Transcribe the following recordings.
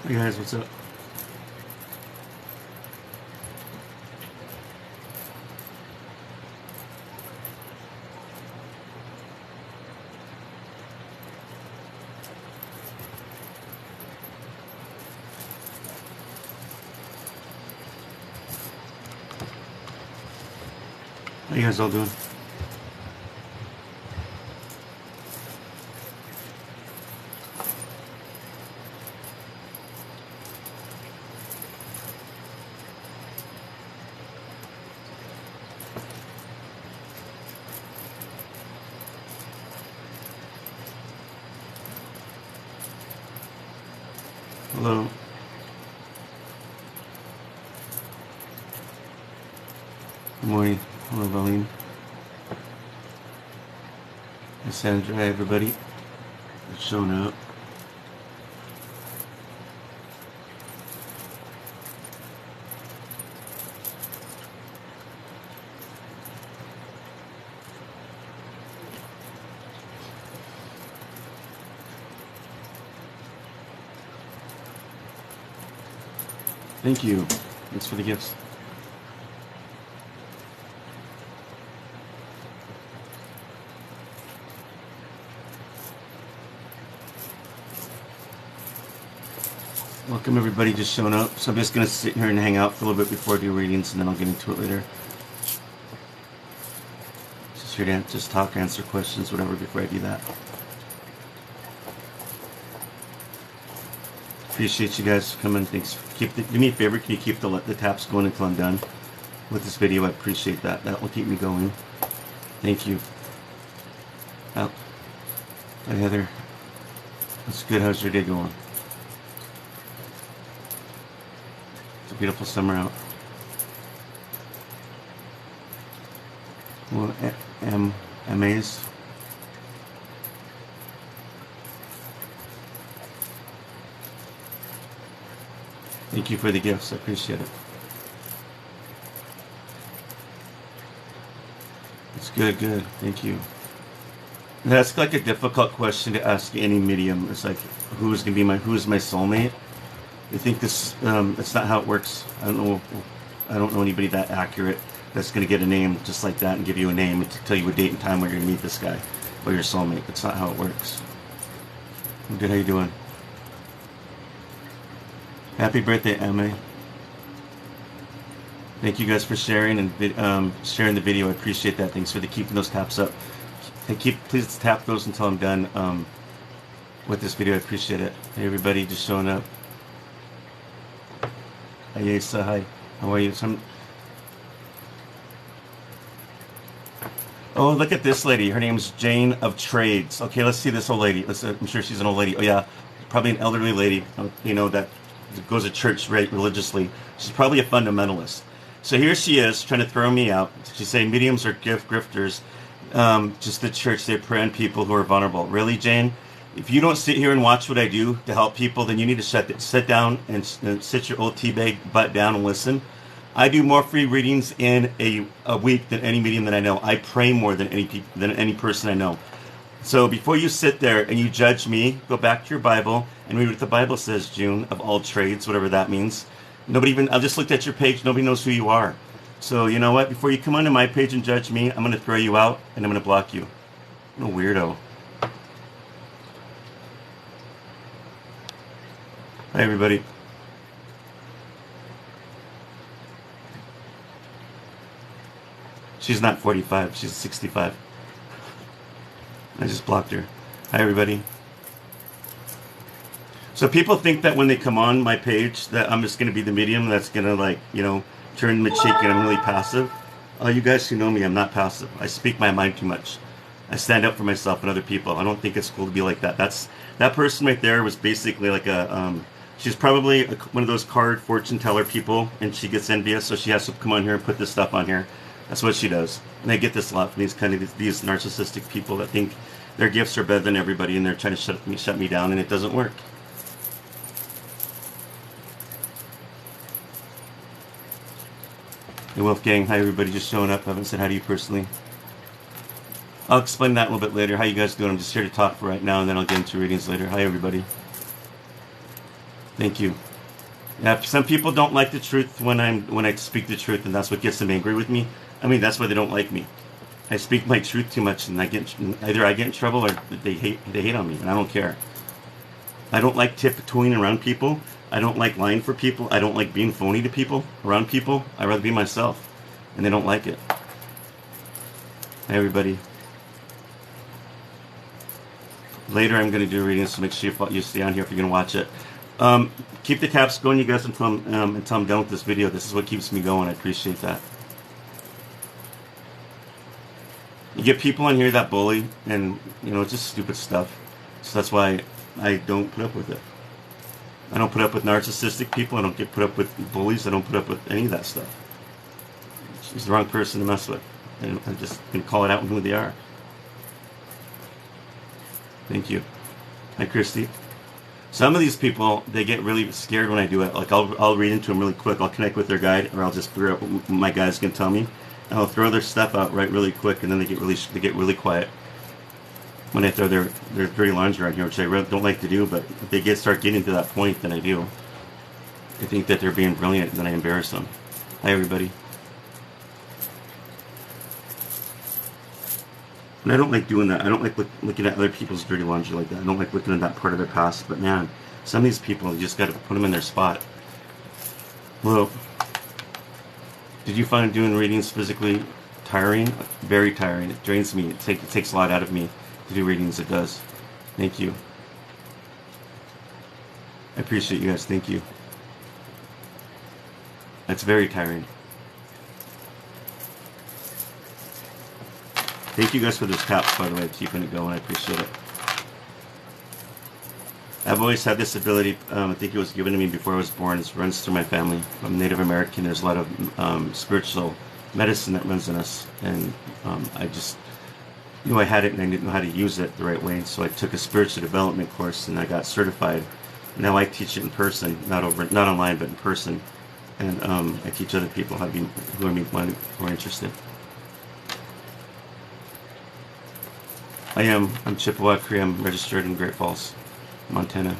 Hey guys, what's up? How you guys all doing? Hello. Good morning. Hello, Valine. Hi, Sandra. Hi, everybody. It's showing up. Thank you. Thanks for the gifts. Welcome, everybody, just showing up. So I'm just going to sit here and hang out for a little bit before I do readings, and then I'll get into it later. Just here to just talk, answer questions, whatever, before I do that. Appreciate you guys coming. Thanks. Do me a favor. Can you keep the taps going until I'm done with this video? I appreciate that. That will keep me going. Thank you. Oh, hi Heather. That's good. How's your day going? It's a beautiful summer out. Well, amazed. Thank you for the gifts. I appreciate it. It's good, good. Thank you. That's like a difficult question to ask any medium. It's like, who's my soulmate? I think this, it's not how it works. I don't know anybody that accurate that's going to get a name just like that and give you a name and tell you a date and time where you're going to meet this guy or your soulmate. That's not how it works. I'm good. How you doing? Happy birthday, Emma. Thank you guys for sharing and sharing the video. I appreciate that. Thanks for keeping those taps up. And please tap those until I'm done with this video. I appreciate it. Hey, everybody, just showing up. Hi, Yesa. Hi. How are you? Oh, look at this lady. Her name's Jane of Trades. Okay, let's see this old lady. I'm sure she's an old lady. Oh, yeah. Probably an elderly lady, that goes to church right religiously. She's probably a fundamentalist. So here she is trying to throw me out. She's saying mediums are grifters. Just the church, they prey on people who are vulnerable. Really, Jane? If you don't sit here and watch what I do to help people, then you need to sit down and sit your old teabag butt down and listen. I do more free readings in a week than any medium that I know. I pray more than any person I know. So before you sit there and you judge me, go back to your Bible and read what the Bible says, June, of all trades, whatever that means. I just looked at your page. Nobody knows who you are. So you know what? Before you come onto my page and judge me, I'm going to throw you out and I'm going to block you. I'm a weirdo. Hi, everybody. She's not 45. She's 65. I just blocked her. Hi, everybody. So people think that when they come on my page that I'm just going to be the medium that's going to, turn the cheek and I'm really passive. You guys who know me, I'm not passive. I speak my mind too much. I stand up for myself and other people. I don't think it's cool to be like that. That person right there was basically like she's probably one of those card fortune teller people, and she gets envious, so she has to come on here and put this stuff on here. That's what she does. And I get this a lot from these narcissistic people that think their gifts are better than everybody, and they're trying to shut me down, and it doesn't work. Hey, Wolfgang. Hi, everybody. Just showing up. I haven't said hi to you personally. I'll explain that a little bit later. How you guys doing? I'm just here to talk for right now, and then I'll get into readings later. Hi, everybody. Thank you. Yeah, some people don't like the truth when I speak the truth, and that's what gets them angry with me. I mean, that's why they don't like me. I speak my truth too much, and I get in trouble or they hate on me, and I don't care. I don't like tiptoeing around people. I don't like lying for people. I don't like being phony to people around people. I'd rather be myself, and they don't like it. Hey, everybody. Later, I'm going to do readings, so make sure you stay on here if you're going to watch it. Keep the taps going, you guys, until I'm done with this video. This is what keeps me going. I appreciate that. You get people on here that bully, and it's just stupid stuff. So that's why I don't put up with it. I don't put up with narcissistic people. I don't put up with bullies. I don't put up with any of that stuff. She's the wrong person to mess with, and I'm just gonna call it out on who they are. Thank you. Hi, Christy. Some of these people, they get really scared when I do it. Like I'll read into them really quick. I'll connect with their guide, or I'll just figure out what my guide's gonna tell me, and I'll throw their stuff out really quick, and then they get really quiet when I throw their dirty laundry around here, which I really don't like to do. But if they start getting to that point, then I do. I think that they're being brilliant, and then I embarrass them. Hi, everybody. And I don't like doing that. I don't like looking at other people's dirty laundry like that. I don't like looking at that part of their past. But man, some of these people, you just got to put them in their spot. Well, did you find doing readings physically tiring? Very tiring. It drains me. It takes a lot out of me to do readings. It does. Thank you. I appreciate you guys. Thank you. That's very tiring. Thank you guys for those taps, by the way, keeping it going. I appreciate it. I've always had this ability. I think it was given to me before I was born. It runs through my family. I'm Native American. There's a lot of spiritual medicine that runs in us. And I just knew I had it, and I didn't know how to use it the right way. So I took a spiritual development course, and I got certified. Now I teach it in person, not online, but in person. And I teach other people how to be, who are interested. I'm Chippewa Cree. I'm registered in Great Falls, Montana.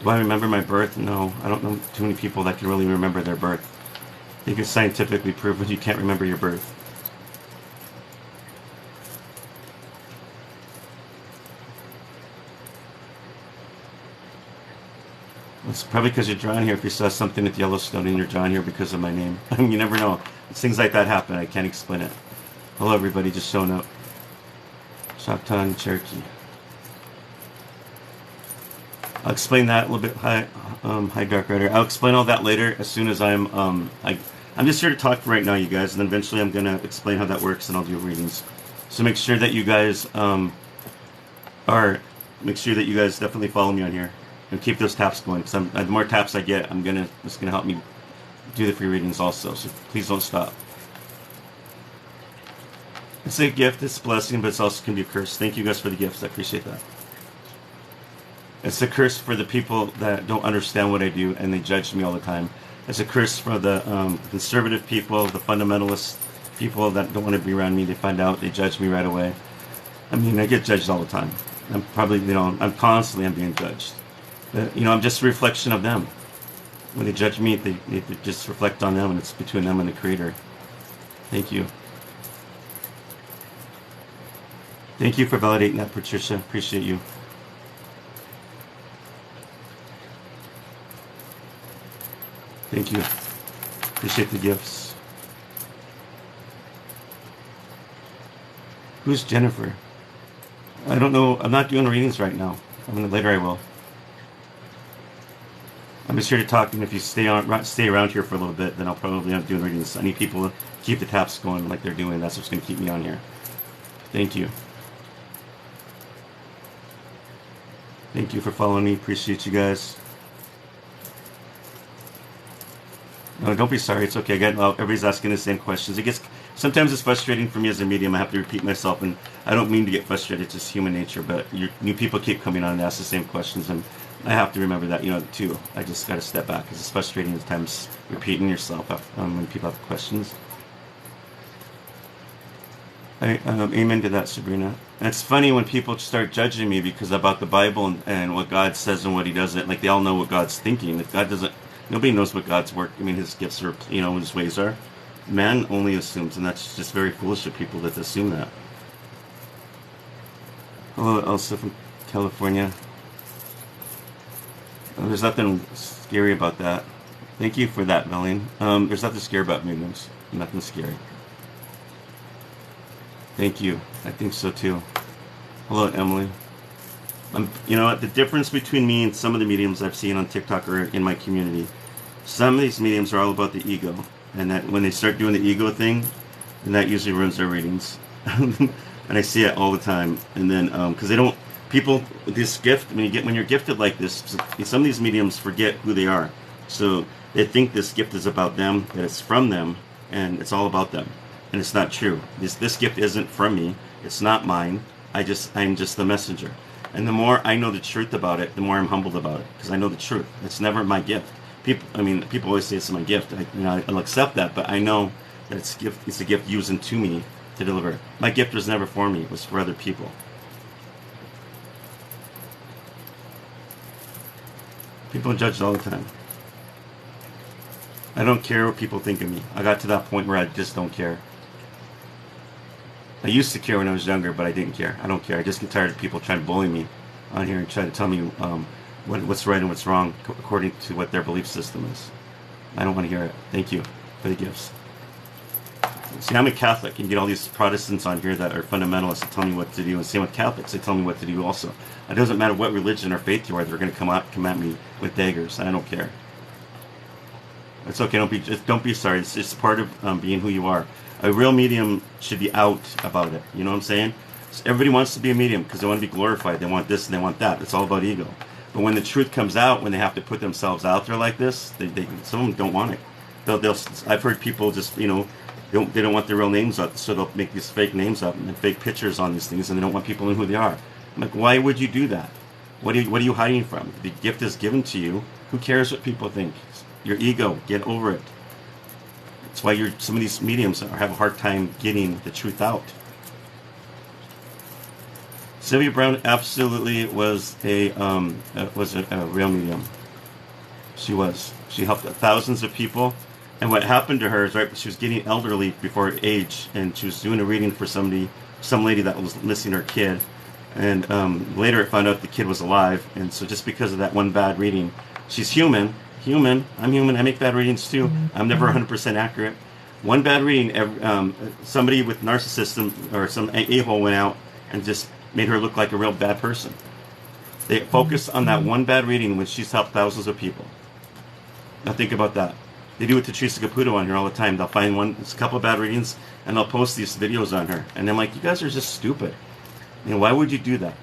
Do I remember my birth? No, I don't know too many people that can really remember their birth. I think it's scientifically proven you can't remember your birth. It's probably because you're drawn here. If you saw something at Yellowstone and you're drawn here because of my name. I mean, you never know. Things like that happen. I can't explain it. Hello, everybody, just showing up. Choctaw, Cherokee. I'll explain that a little bit. Hi, Dark Rider. I'll explain all that later as soon as I'm just here to talk for right now, you guys, and then eventually I'm gonna explain how that works, and I'll do readings. So make sure that you guys definitely follow me on here and keep those taps going. Because the more taps I get, it's gonna help me do the free readings also. So please don't stop. It's a gift, it's a blessing, but it's also can be a curse. Thank you guys for the gifts. I appreciate that. It's a curse for the people that don't understand what I do and they judge me all the time. It's a curse for the conservative people, the fundamentalist people that don't want to be around me. They find out, they judge me right away. I mean, I get judged all the time. I'm being judged. But, I'm just a reflection of them. When they judge me, they just reflect on them, and it's between them and the Creator. Thank you. Thank you for validating that, Patricia. Appreciate you. Thank you. Appreciate the gifts. Who's Jennifer? I don't know. I'm not doing readings right now. Later I will. I'm just here to talk, and if you stay around here for a little bit, then I'll probably end up doing readings. I need people to keep the taps going like they're doing. That's what's going to keep me on here. Thank you. Thank you for following me. Appreciate you guys. No, don't be sorry. It's okay. Again, everybody's asking the same questions. Sometimes it's frustrating for me as a medium. I have to repeat myself, and I don't mean to get frustrated. It's just human nature. But new people keep coming on and ask the same questions, and I have to remember that, too. I just got to step back because it's frustrating at times repeating yourself when people have questions. Amen to that, Sabrina. And it's funny when people start judging me because about the Bible and what God says and what He doesn't. Like they all know what God's thinking. If God doesn't, nobody knows what God's work. I mean, His gifts are, His ways are. Man only assumes, and that's just very foolish of people that assume that. Hello, Elsa from California. There's nothing scary about that. Thank you for that, Melanie. There's nothing scary about mediums. Nothing scary. Thank you. I think so too. Hello, Emily. You know what? The difference between me and some of the mediums I've seen on TikTok or in my community, some of these mediums are all about the ego. And that when they start doing the ego thing, then that usually ruins their readings. And I see it all the time. And then, because they don't, people, this gift, when you're gifted like this, some of these mediums forget who they are. So they think this gift is about them, that it's from them, and it's all about them. And it's not true. This gift isn't from me. It's not mine. I'm just the messenger. And the more I know the truth about it, the more I'm humbled about it, because I know the truth. It's never my gift. People always say it's my gift. I'll accept that, but I know that it's a gift used to me to deliver. My gift was never for me. It was for other people. People judge all the time. I don't care what people think of me. I got to that point where I just don't care. I used to care when I was younger, but I didn't care. I don't care. I just get tired of people trying to bully me on here and try to tell me what's right and what's wrong according to what their belief system is. I don't want to hear it. Thank you for the gifts. See, I'm a Catholic, and you get all these Protestants on here that are fundamentalists that tell me what to do, and same with Catholics, they tell me what to do also. It doesn't matter what religion or faith you are, they're going to come at me with daggers. I don't care. It's okay. Don't be sorry. It's part of being who you are. A real medium should be out about it. You know what I'm saying? So everybody wants to be a medium because they want to be glorified. They want this and they want that. It's all about ego. But when the truth comes out, when they have to put themselves out there like this, some of them don't want it. I've heard people just they don't want their real names up, so they'll make these fake names up and fake pictures on these things, and they don't want people knowing who they are. I'm like, why would you do that? What are you hiding from? The gift is given to you. Who cares what people think? Your ego, get over it. That's why some of these mediums have a hard time getting the truth out. Sylvia Brown absolutely was a real medium. She was. She helped thousands of people. And what happened to her is she was getting elderly before her age, and she was doing a reading for some lady that was missing her kid. And later it found out the kid was alive. And so just because of that one bad reading, she's human. I'm human. I make bad readings too. I'm never 100% accurate. One bad reading, somebody with narcissism or some a-hole went out and just made her look like a real bad person. They focus on that one bad reading when she's helped thousands of people. Now think about that. They do it to Teresa Caputo on here all the time. They'll find a couple of bad readings and they'll post these videos on her. And I'm like, you guys are just stupid. Why would you do that?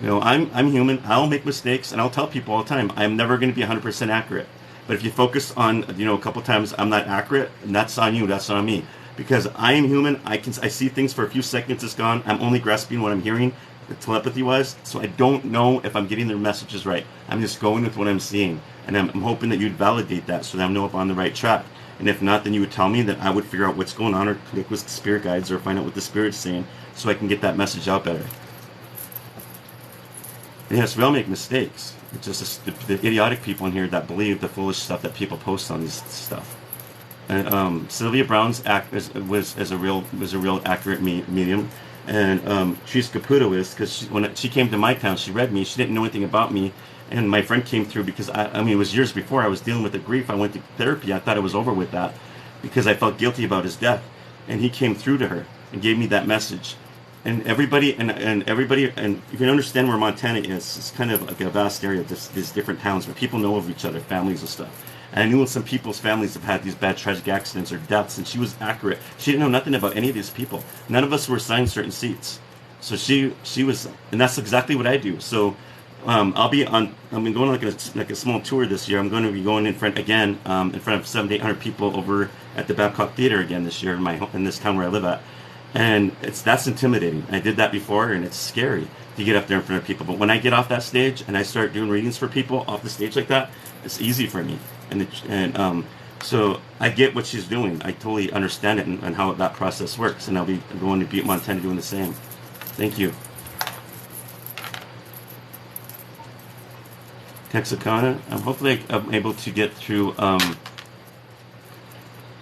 I'm human. I'll make mistakes, and I'll tell people all the time, I'm never going to be 100% accurate. But if you focus on, a couple times I'm not accurate, and that's on you, that's on me. Because I am human, I see things for a few seconds, it's gone. I'm only grasping what I'm hearing, telepathy-wise, so I don't know if I'm getting their messages right. I'm just going with what I'm seeing, and I'm hoping that you'd validate that so that I know if I'm on the right track. And if not, then you would tell me that I would figure out what's going on or connect with the spirit guides or find out what the spirit's saying so I can get that message out better. And yes, we all make mistakes. It's just the idiotic people in here that believe the foolish stuff that people post on this stuff. And Sylvia Brown's was a real accurate medium, and Teresa Caputo is, because when she came to my town, she read me. She didn't know anything about me, and my friend came through because it was years before I was dealing with the grief. I went to therapy. I thought it was over with that because I felt guilty about his death, and he came through to her and gave me that message. And everybody, and if you understand where Montana is, it's kind of like a vast area, these different towns where people know of each other, families and stuff. And I knew some people's families have had these bad tragic accidents or deaths, and she was accurate. She didn't know nothing about any of these people. None of us were assigned certain seats. So she was, and that's exactly what I do. So I'm going like a small tour this year. I'm going to be going in front of 700 to 800 people over at the Babcock Theater again this year in this town where I live at. And that's intimidating. I did that before, and it's scary to get up there in front of people. But when I get off that stage and I start doing readings for people off the stage like that, it's easy for me. And So I get what she's doing. I totally understand it and how that process works. And I'll be going to Butte, Montana doing the same. Thank you. Texarkana. Hopefully I'm able to get through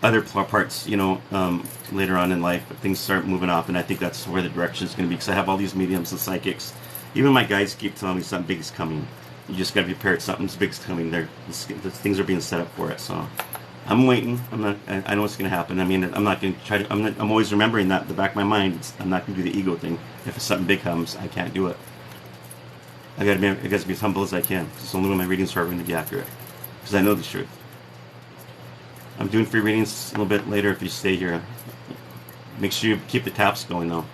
other parts, later on in life. But things start moving off, and I think that's where the direction is going to be. Because I have all these mediums and psychics. Even my guides keep telling me something big's coming. You just got to be prepared. Something big's coming. Things are being set up for it. So I'm waiting. I know what's going to happen. I mean, I'm not going to try to. I'm always remembering that in the back of my mind. I'm not going to do the ego thing. If something big comes, I can't do it. I got to be as humble as I can. It's only when my readings are going to be accurate, because I know the truth. I'm doing free readings a little bit later if you stay here. Make sure you keep the taps going though.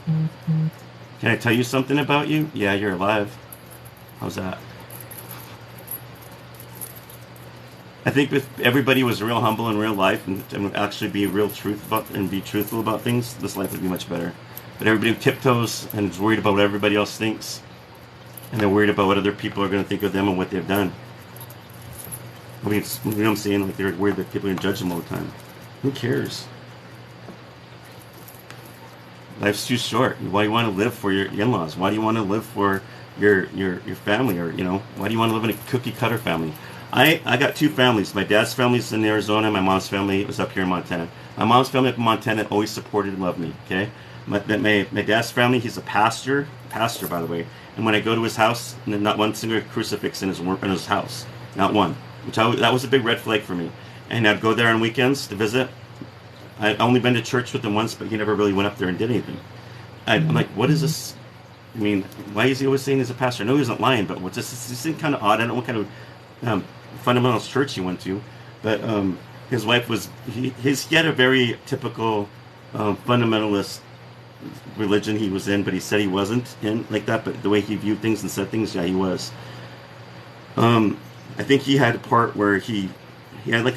Can I tell you something about you? Yeah, you're alive. How's that? I think if everybody was real humble in real life and actually be be truthful about things, this life would be much better. But everybody tiptoes and is worried about what everybody else thinks, and they're worried about what other people are going to think of them and what they've done. I mean, you know what I'm saying? Like, they're worried that people are going to judge them all the time. Who cares? Life's too short. Why do you want to live for your in-laws? Why do you want to live for your family? Or, why do you want to live in a cookie-cutter family? I got two families. My dad's family's in Arizona. My mom's family was up here in Montana. My mom's family up in Montana always supported and loved me, okay? My dad's family, he's a pastor, by the way. And when I go to his house, not one single crucifix in his house. Not one. That was a big red flag for me. And I'd go there on weekends to visit. I'd only been to church with him once, but he never really went up there and did anything. I'm like, what is this? I mean, why is he always saying he's a pastor? I know he isn't lying, but what's this? This seemed kind of odd. I don't know what kind of fundamentalist church he went to, but his wife was he had a very typical fundamentalist religion he was in, but he said he wasn't in like that. But the way he viewed things and said things, yeah, he was. I think he had a part where he had like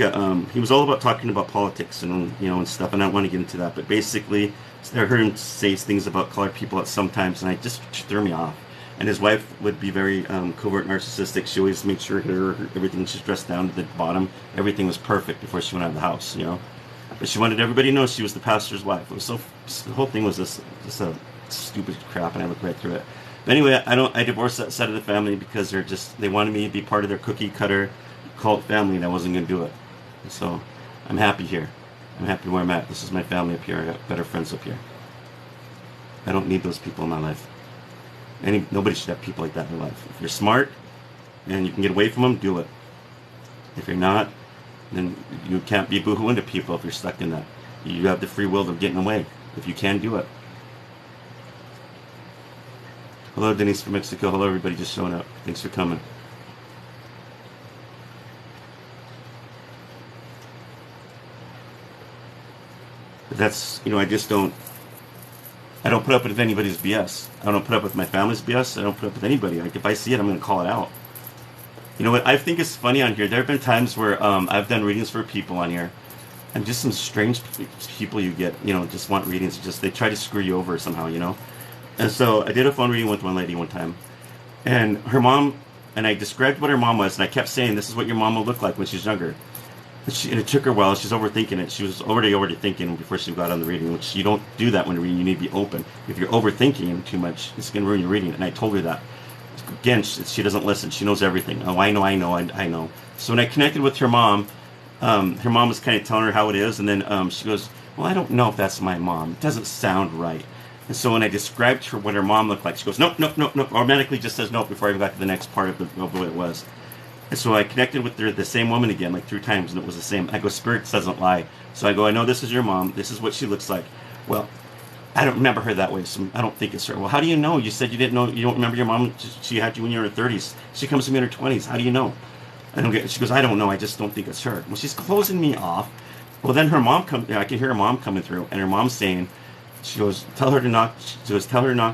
he was all about talking about politics and and stuff, and I don't want to get into that, but basically I heard him say things about colored people at sometimes, and it just threw me off. And his wife would be very covert narcissistic. She always made sure everything, she's dressed down to the bottom, everything was perfect before she went out of the house, But she wanted everybody to know she was the pastor's wife. It was the whole thing was just a stupid crap, and I looked right through it. But anyway, I divorced that side of the family because they wanted me to be part of their cookie cutter cult family, and I wasn't going to do it. And so I'm happy here. I'm happy where I'm at. This is my family up here. I got better friends up here. I don't need those people in my life. Nobody should have people like that in their life. If you're smart and you can get away from them, do it. If you're not, then you can't be boohooing to people if you're stuck in that. You have the free will of getting away if you can do it. Hello, Denise from Mexico. Hello, everybody just showing up. Thanks for coming. But that's, I don't put up with anybody's BS. I don't put up with my family's BS. I don't put up with anybody. Like, if I see it, I'm going to call it out. You know what I think is funny on here? There have been times where I've done readings for people on here, and just some strange people you get, just want readings. They try to screw you over somehow, And so I did a phone reading with one lady one time, and her mom, and I described what her mom was, and I kept saying, this is what your mom will look like when she's younger. And it took her a while. She's overthinking it. She was already thinking before she got on the reading, which you don't do that when you're reading. You need to be open. If you're overthinking too much, it's going to ruin your reading. And I told her that. Again, she doesn't listen. She knows everything. Oh, I know. So when I connected with her mom was kind of telling her how it is. And then she goes, well, I don't know if that's my mom. It doesn't sound right. And so when I described to her what her mom looked like, she goes, nope. Automatically just says nope before I even got to the next part of what it was. And so I connected with the same woman again, like 3 times, and it was the same. I go, spirits doesn't lie. So I go, I know this is your mom. This is what she looks like. Well, I don't remember her that way, so I don't think it's her. Well, how do you know? You said you didn't know. You don't remember your mom. She had you when you were in her 30s. She comes to me in her 20s. How do you know? She goes, I don't know. I just don't think it's her. Well, she's closing me off. Well, then her mom comes. I can hear her mom coming through, and her mom's saying, she goes, tell her to knock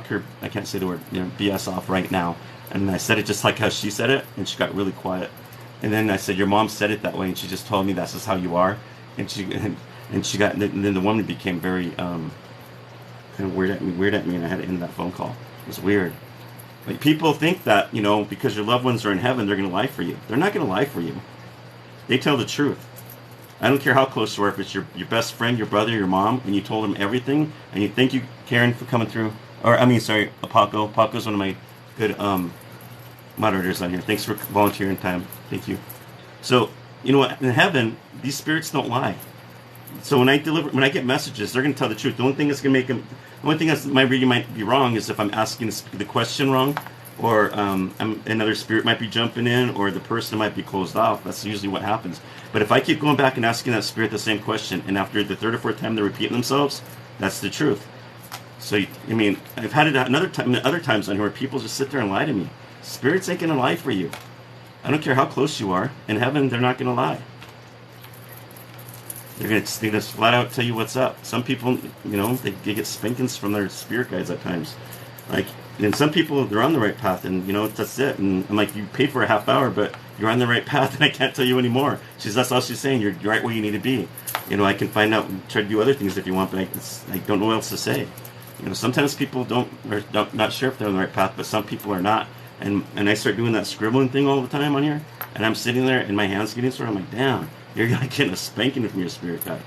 her, I can't say the word, BS off right now. And I said it just like how she said it, and she got really quiet. And then I said, your mom said it that way, and she just told me that's just how you are. And then the woman became very kind of weird at me, and I had to end that phone call. It was weird. Like people think that, because your loved ones are in heaven, they're going to lie for you. They're not going to lie for you. They tell the truth. I don't care how close you are, if it's your best friend, your brother, your mom, and you told them everything, and you thank you, Karen, for coming through. Or, sorry, Paco. Paco's one of my good moderators on here. Thanks for volunteering time. Thank you. So, you know what? In heaven, these spirits don't lie. So when I get messages, they're going to tell the truth. The only thing that's going to make them, the only thing that's my reading might be wrong is if I'm asking the question wrong, or another spirit might be jumping in, or the person might be closed off. That's usually what happens. But if I keep going back and asking that spirit the same question, and after the third or fourth time they're repeating themselves, that's the truth. So, I've had it other times on here where people just sit there and lie to me. Spirits ain't going to lie for you. I don't care how close you are. In heaven, they're not going to lie. They're going to flat out tell you what's up. Some people, they get spankings from their spirit guides at times. And some people, they're on the right path, and, that's it. And I'm like, you paid for a half hour, but you're on the right path, and I can't tell you anymore. That's all she's saying. You're right where you need to be. I can find out, try to do other things if you want, but I don't know what else to say. Sometimes people are not sure if they're on the right path, but some people are not. And I start doing that scribbling thing all the time on here, and I'm sitting there, and my hand's getting sore. I'm like, damn, you're getting a spanking from your spirit guide,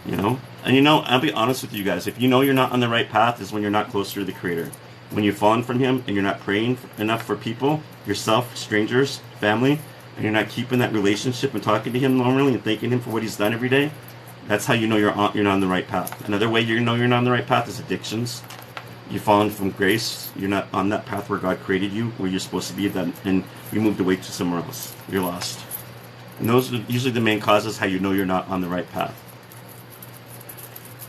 And I'll be honest with you guys. If you're not on the right path, is when you're not closer to the Creator. When you've fallen from Him and you're not praying enough for people, yourself, strangers, family, and you're not keeping that relationship and talking to Him normally and thanking Him for what He's done every day, that's how you're not on the right path. Another way you're not on the right path is addictions. You've fallen from grace. You're not on that path where God created you, where you're supposed to be, and you moved away to somewhere else. You're lost. And those are usually the main causes how you're not on the right path.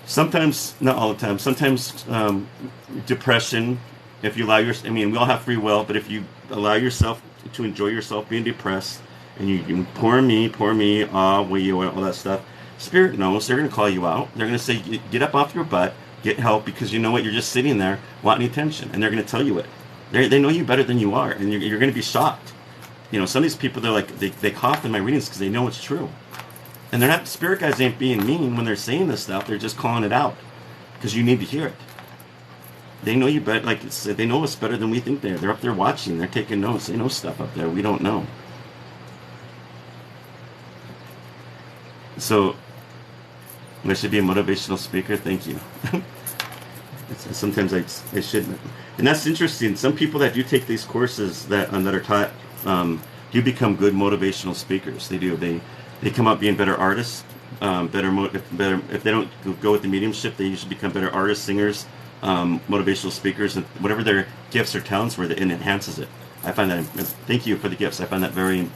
Sometimes, not all the time, sometimes depression, if you allow we all have free will, but if you allow yourself to enjoy yourself being depressed, and you poor me, all that stuff, Spirit knows. They're going to call you out. They're going to say, get up off your butt, get help, because you know what, you're just sitting there wanting attention, and they're going to tell you it. They know you better than you are, and you're going to be shocked. Some of these people, they're like, they cough in my readings because they know it's true. And they're not, spirit guys ain't being mean when they're saying this stuff. They're just calling it out because you need to hear it. They know you better, they know us better than we think they are. They're up there watching. They're taking notes. They know stuff up there we don't know. So, I should be a motivational speaker. Thank you. Sometimes I shouldn't. And that's interesting. Some people that do take these courses that are taught do become good motivational speakers. They do. They come out being better artists, better. If they don't go with the mediumship, they usually become better artists, singers, motivational speakers, and whatever their gifts or talents were, it enhances it. I find that. Thank you for the gifts. I find that very.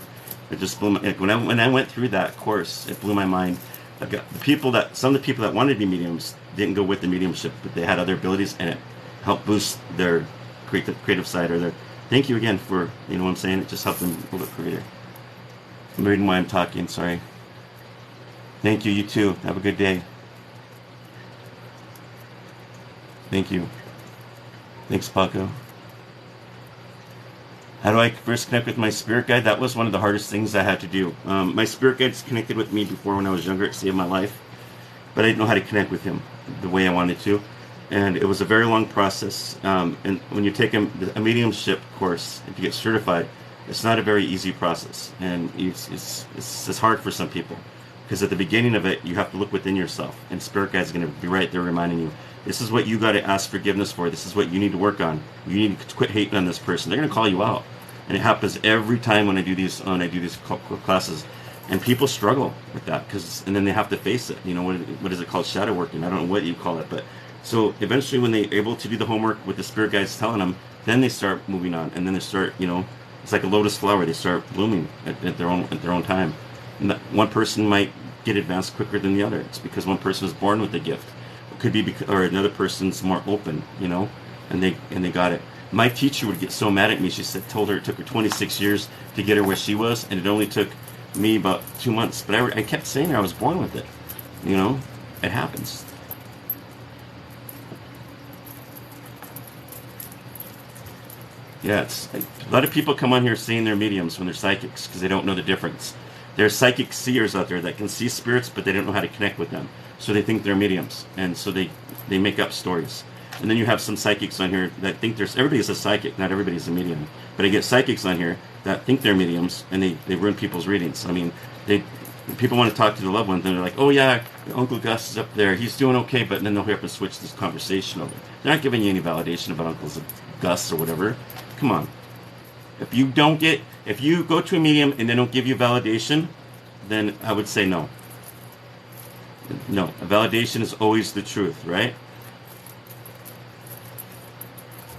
It just blew my, when I went through that course, it blew my mind. Some of the people that wanted to be mediums didn't go with the mediumship, but they had other abilities, and it helped boost their creative side or their. Thank you again for what I'm saying. It just helped them a little bit creative. I'm reading why I'm talking. Sorry. Thank you. You too. Have a good day. Thank you. Thanks, Paco. How do I first connect with my spirit guide? That was one of the hardest things I had to do. My spirit guide's connected with me before when I was younger. It saved my life. But I didn't know how to connect with him the way I wanted to. And it was a very long process. And when you take a mediumship course, if you get certified, it's not a very easy process. And it's hard for some people. Because at the beginning of it, you have to look within yourself. And spirit guide's going to be right there reminding you, this is what you got to ask forgiveness for. This is what you need to work on. You need to quit hating on this person. They're going to call you out. And it happens every time when I do these classes. And people struggle with that, and then they have to face it. What is it called? Shadow working. I don't know what you call it. But so eventually when they're able to do the homework with the spirit guides telling them, then they start moving on. And then they start, it's like a lotus flower. They start blooming at their own time. And that one person might get advanced quicker than the other. It's because one person was born with a gift. It could be or another person's more open, and they got it. My teacher would get so mad at me. She told her it took her 26 years to get her where she was, and it only took me about 2 months. But I kept saying I was born with it. It happens. Yeah, a lot of people come on here saying they're mediums when they're psychics because they don't know the difference. There's psychic seers out there that can see spirits, but they don't know how to connect with them. So they think they're mediums, and so they make up stories. And then you have some psychics on here that think everybody's a psychic, not everybody's a medium. But I get psychics on here that think they're mediums, and they ruin people's readings. I mean, people want to talk to their loved ones, and they're like, oh yeah, Uncle Gus is up there, he's doing okay, but then they'll hurry up and switch this conversation over. They're not giving you any validation about Uncle Gus or whatever. Come on. If you go to a medium and they don't give you validation, then I would say no. No, a validation is always the truth, right?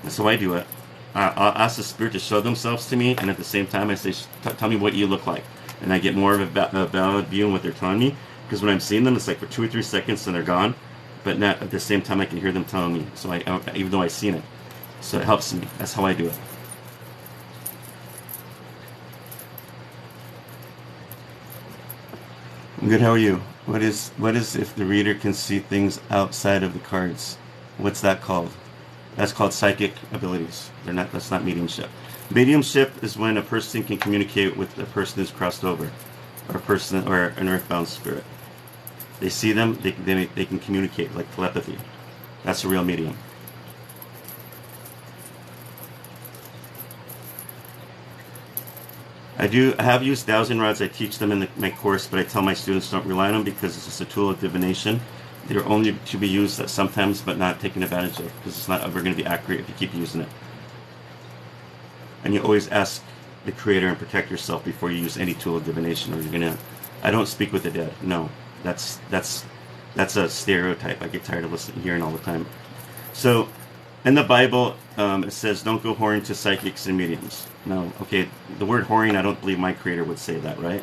That's how I do it. I'll ask the spirit to show themselves to me, and at the same time I say, tell me what you look like. And I get more of a valid view on what they're telling me, because when I'm seeing them, it's like for 2 or 3 seconds and they're gone, but not at the same time I can hear them telling me, so even though I've seen it. So it helps me. That's how I do it. I'm good, how are you? What is if the reader can see things outside of the cards? What's that called? That's called psychic abilities. That's not mediumship. Mediumship is when a person can communicate with a person who's crossed over, or a person, or an earthbound spirit. They see them, they can communicate, like telepathy. That's a real medium. I have used dowsing rods. I teach them in my course, but I tell my students don't rely on them because it's just a tool of divination. They're only to be used sometimes, but not taken advantage of, because it's not ever going to be accurate if you keep using it. And you always ask the Creator and protect yourself before you use any tool of divination, or you're gonna. I don't speak with the dead. No, that's a stereotype. I get tired of hearing all the time. So, in the Bible, it says, "Don't go whoring to psychics and mediums." No, okay. The word whoring, I don't believe my Creator would say that, right?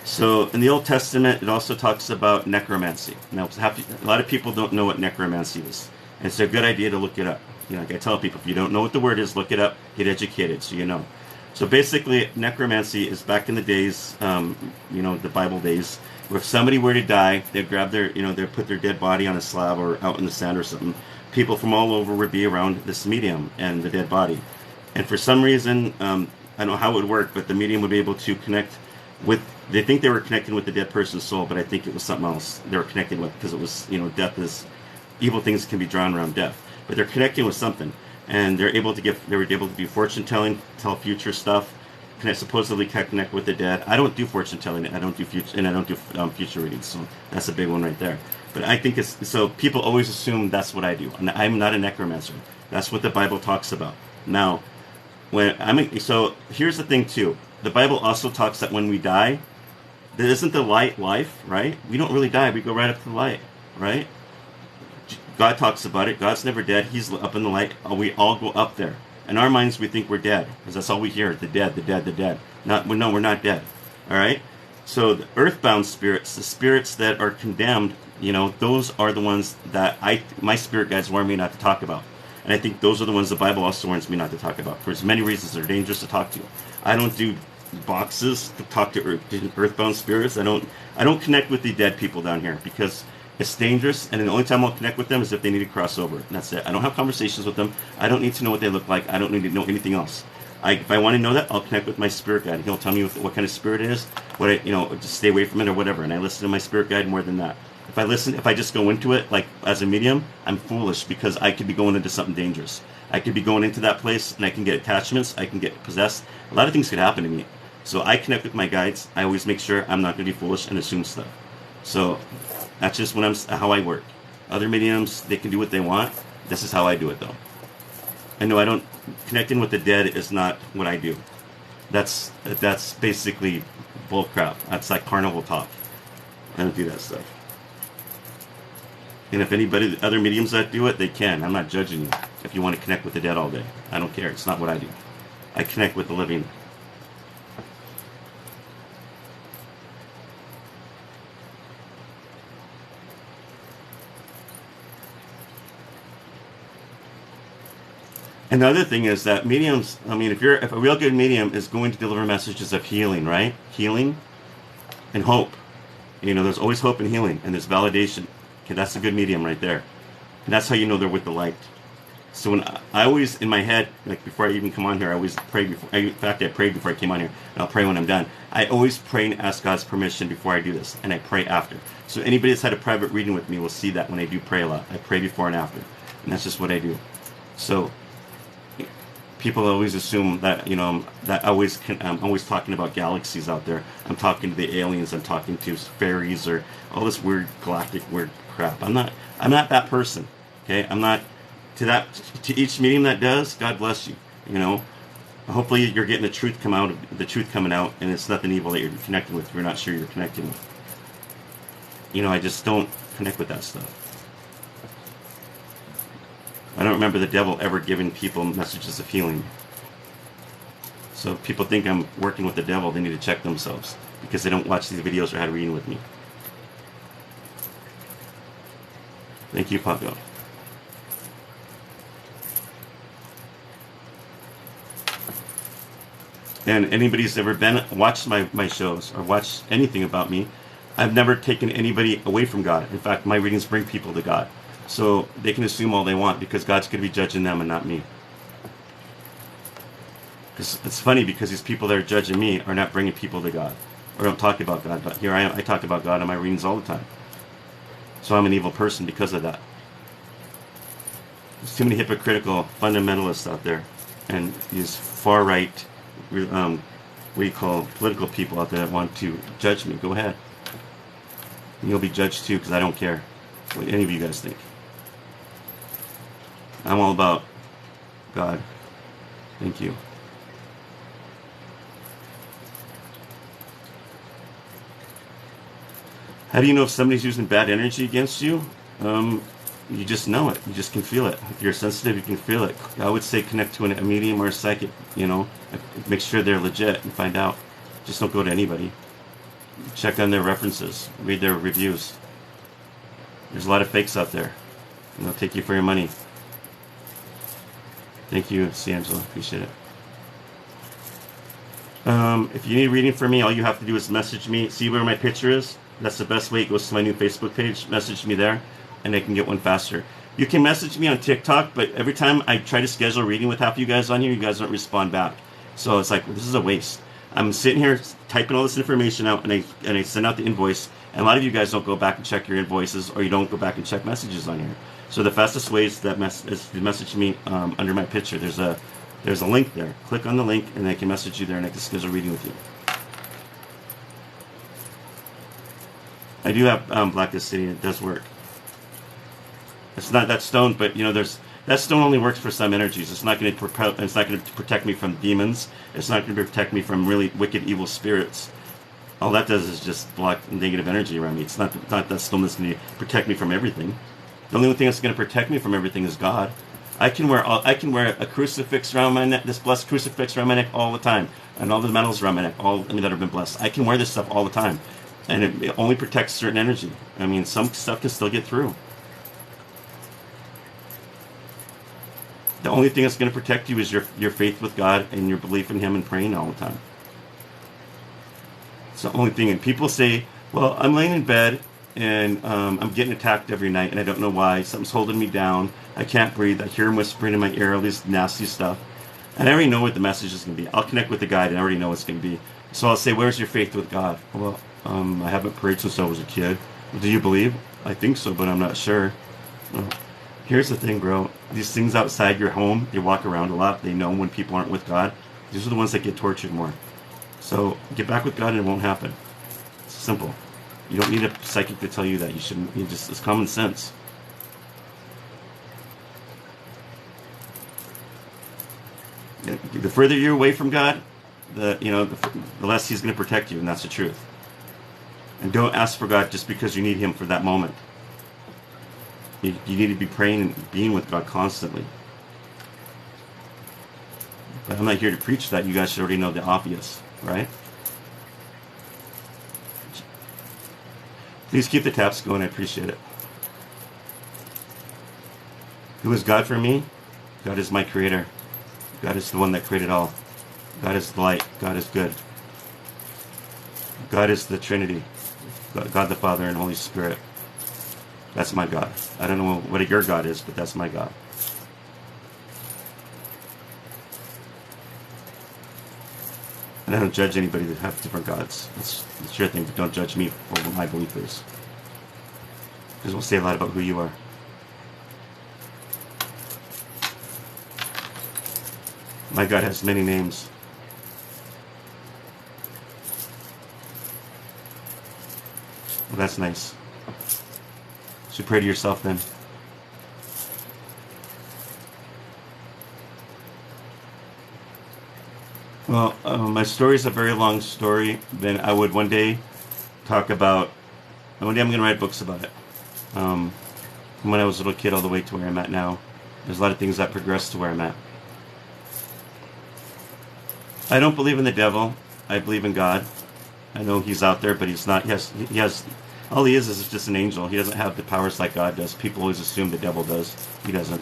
So, in the Old Testament, it also talks about necromancy. Now, a lot of people don't know what necromancy is, and it's a good idea to look it up. Like I tell people, if you don't know what the word is, look it up, get educated, so you know. So basically, necromancy is back in the days, the Bible days, where if somebody were to die, they'd grab they'd put their dead body on a slab or out in the sand or something. People from all over would be around this medium and the dead body. And for some reason, I don't know how it would work, but the medium would be able to connect with, they think they were connecting with the dead person's soul, but I think it was something else they were connecting with, because it was, death is, evil things can be drawn around death. But they're connecting with something, and they were able to do fortune telling, tell future stuff, supposedly connect with the dead. I don't do fortune telling, I don't do future readings, so that's a big one right there. But I think so people always assume that's what I do, and I'm not a necromancer. That's what the Bible talks about. Now, so here's the thing too. The Bible also talks that when we die, there isn't the light life, right? We don't really die. We go right up to the light, right? God talks about it. God's never dead. He's up in the light. We all go up there. In our minds, we think we're dead, because that's all we hear: the dead, the dead, the dead. No, we're not dead. All right. So the earthbound spirits, the spirits that are condemned, those are the ones that my spirit guides warn me not to talk about. And I think those are the ones the Bible also warns me not to talk about, for as many reasons. They're dangerous to talk to. I don't do boxes to talk to earthbound spirits. I don't connect with the dead people down here, because it's dangerous, and the only time I'll connect with them is if they need to cross over. And that's it. I don't have conversations with them. I don't need to know what they look like. I don't need to know anything else. If I want to know that, I'll connect with my spirit guide. He'll tell me what kind of spirit it is, just stay away from it or whatever. And I listen to my spirit guide more than that. If I just go into it, like as a medium, I'm foolish, because I could be going into something dangerous. I could be going into that place, and I can get attachments. I can get possessed. A lot of things could happen to me. So I connect with my guides. I always make sure I'm not going to be foolish and assume stuff. So that's just how I work. Other mediums, they can do what they want. This is how I do it, though. I know connecting with the dead is not what I do. That's basically bullcrap. That's like carnival talk. I don't do that stuff. And if other mediums that do it, they can. I'm not judging you. If you want to connect with the dead all day, I don't care. It's not what I do. I connect with the living. And the other thing is that mediums, if a real good medium is going to deliver messages of healing, right? Healing and hope. There's always hope and healing, and there's validation. Okay, that's a good medium right there. And that's how you know they're with the light. So when I always, in my head, like before I even come on here, I always pray before. In fact, I prayed before I came on here, and I'll pray when I'm done. I always pray and ask God's permission before I do this, and I pray after. So anybody that's had a private reading with me will see that when I do pray a lot. I pray before and after. and that's just what I do. So people always assume that, you know, that I'm always talking about galaxies out there. I'm talking to the aliens. I'm talking to fairies or all this weird galactic weird crap. I'm not that person. Okay, I'm not to each medium that does. God bless you. You know, hopefully you're getting the truth coming out, and it's nothing evil that you're connecting with. If you're not sure you're connecting with. You know, I just don't connect with that stuff. I don't remember the devil ever giving people messages of healing. So if people think I'm working with the devil, they need to check themselves, because they don't watch these videos or had a reading with me. Thank you, Paco. And anybody's ever watched my shows or watched anything about me, I've never taken anybody away from God. In fact, my readings bring people to God. So they can assume all they want, because God's going to be judging them and not me. It's funny, because these people that are judging me are not bringing people to God, or don't talk about God. But here I am. I talk about God in my readings all the time. So I'm an evil person because of that. There's too many hypocritical fundamentalists out there, and these far right, what do you call, political people out there that want to judge me. Go ahead. And you'll be judged too, because I don't care what any of you guys think. I'm all about God. Thank you. How do you know if somebody's using bad energy against you? You just know it. You just can feel it. If you're sensitive, you can feel it. I would say connect to a medium or a psychic, you know. Make sure they're legit and find out. Just don't go to anybody. Check on their references. Read their reviews. There's a lot of fakes out there, and they'll take you for your money. Thank you, C. Angela. Appreciate it. If you need a reading from me, all you have to do is message me. See where my picture is? That's the best way. It goes to my new Facebook page. Message me there, and I can get one faster. You can message me on TikTok, but every time I try to schedule a reading with half of you guys on here, you guys don't respond back. So it's like, this is a waste. I'm sitting here typing all this information out, and I send out the invoice, and a lot of you guys don't go back and check your invoices, or you don't go back and check messages on here. So the fastest way is to message me under my picture. There's a link there. Click on the link, and I can message you there, and I can schedule a reading with you. I do have Blacklist City, and it does work. It's not that stone, but you know, that stone only works for some energies. It's not going to protect me from demons. It's not going to protect me from really wicked, evil spirits. All that does is just block negative energy around me. It's not that stone that's going to protect me from everything. The only thing that's going to protect me from everything is God. I can wear a crucifix around my neck, this blessed crucifix around my neck all the time, and all the medals around my neck, that have been blessed. I can wear this stuff all the time, and it only protects certain energy. I mean, some stuff can still get through. The only thing that's going to protect you is your faith with God and your belief in Him and praying all the time. It's the only thing. And people say, well, I'm laying in bed and I'm getting attacked every night and I don't know why. Something's holding me down. I can't breathe. I hear him whispering in my ear, all this nasty stuff. And I already know what the message is going to be. I'll connect with the guide and I already know what's going to be. So I'll say, where's your faith with God? Well, I haven't prayed since I was a kid. Well, do you believe? I think so, but I'm not sure. Well, here's the thing, bro. These things outside your home, they walk around a lot. They know when people aren't with God. These are the ones that get tortured more. So get back with God and it won't happen. It's simple. You don't need a psychic to tell you that. It's common sense. The further you're away from God, the less He's going to protect you, and that's the truth. And don't ask for God just because you need Him for that moment. You need to be praying and being with God constantly. But I'm not here to preach that. You guys should already know the obvious, right? Please keep the taps going. I appreciate it. Who is God for me? God is my creator. God is the one that created all. God is the light. God is good. God is the Trinity. God the Father and Holy Spirit. That's my God. I don't know what your God is, but that's my God. And I don't judge anybody that have different gods. It's your thing, but don't judge me for what my belief is. Because it will say a lot about who you are. My God has many names. Well, that's nice. So pray to yourself then. Well, my story is a very long story. Then I would one day talk about. One day I'm going to write books about it. From when I was a little kid all the way to where I'm at now. There's a lot of things that progressed to where I'm at. I don't believe in the devil. I believe in God. I know he's out there, but he's not. He has all he is just an angel. He doesn't have the powers like God does. People always assume the devil does. He doesn't.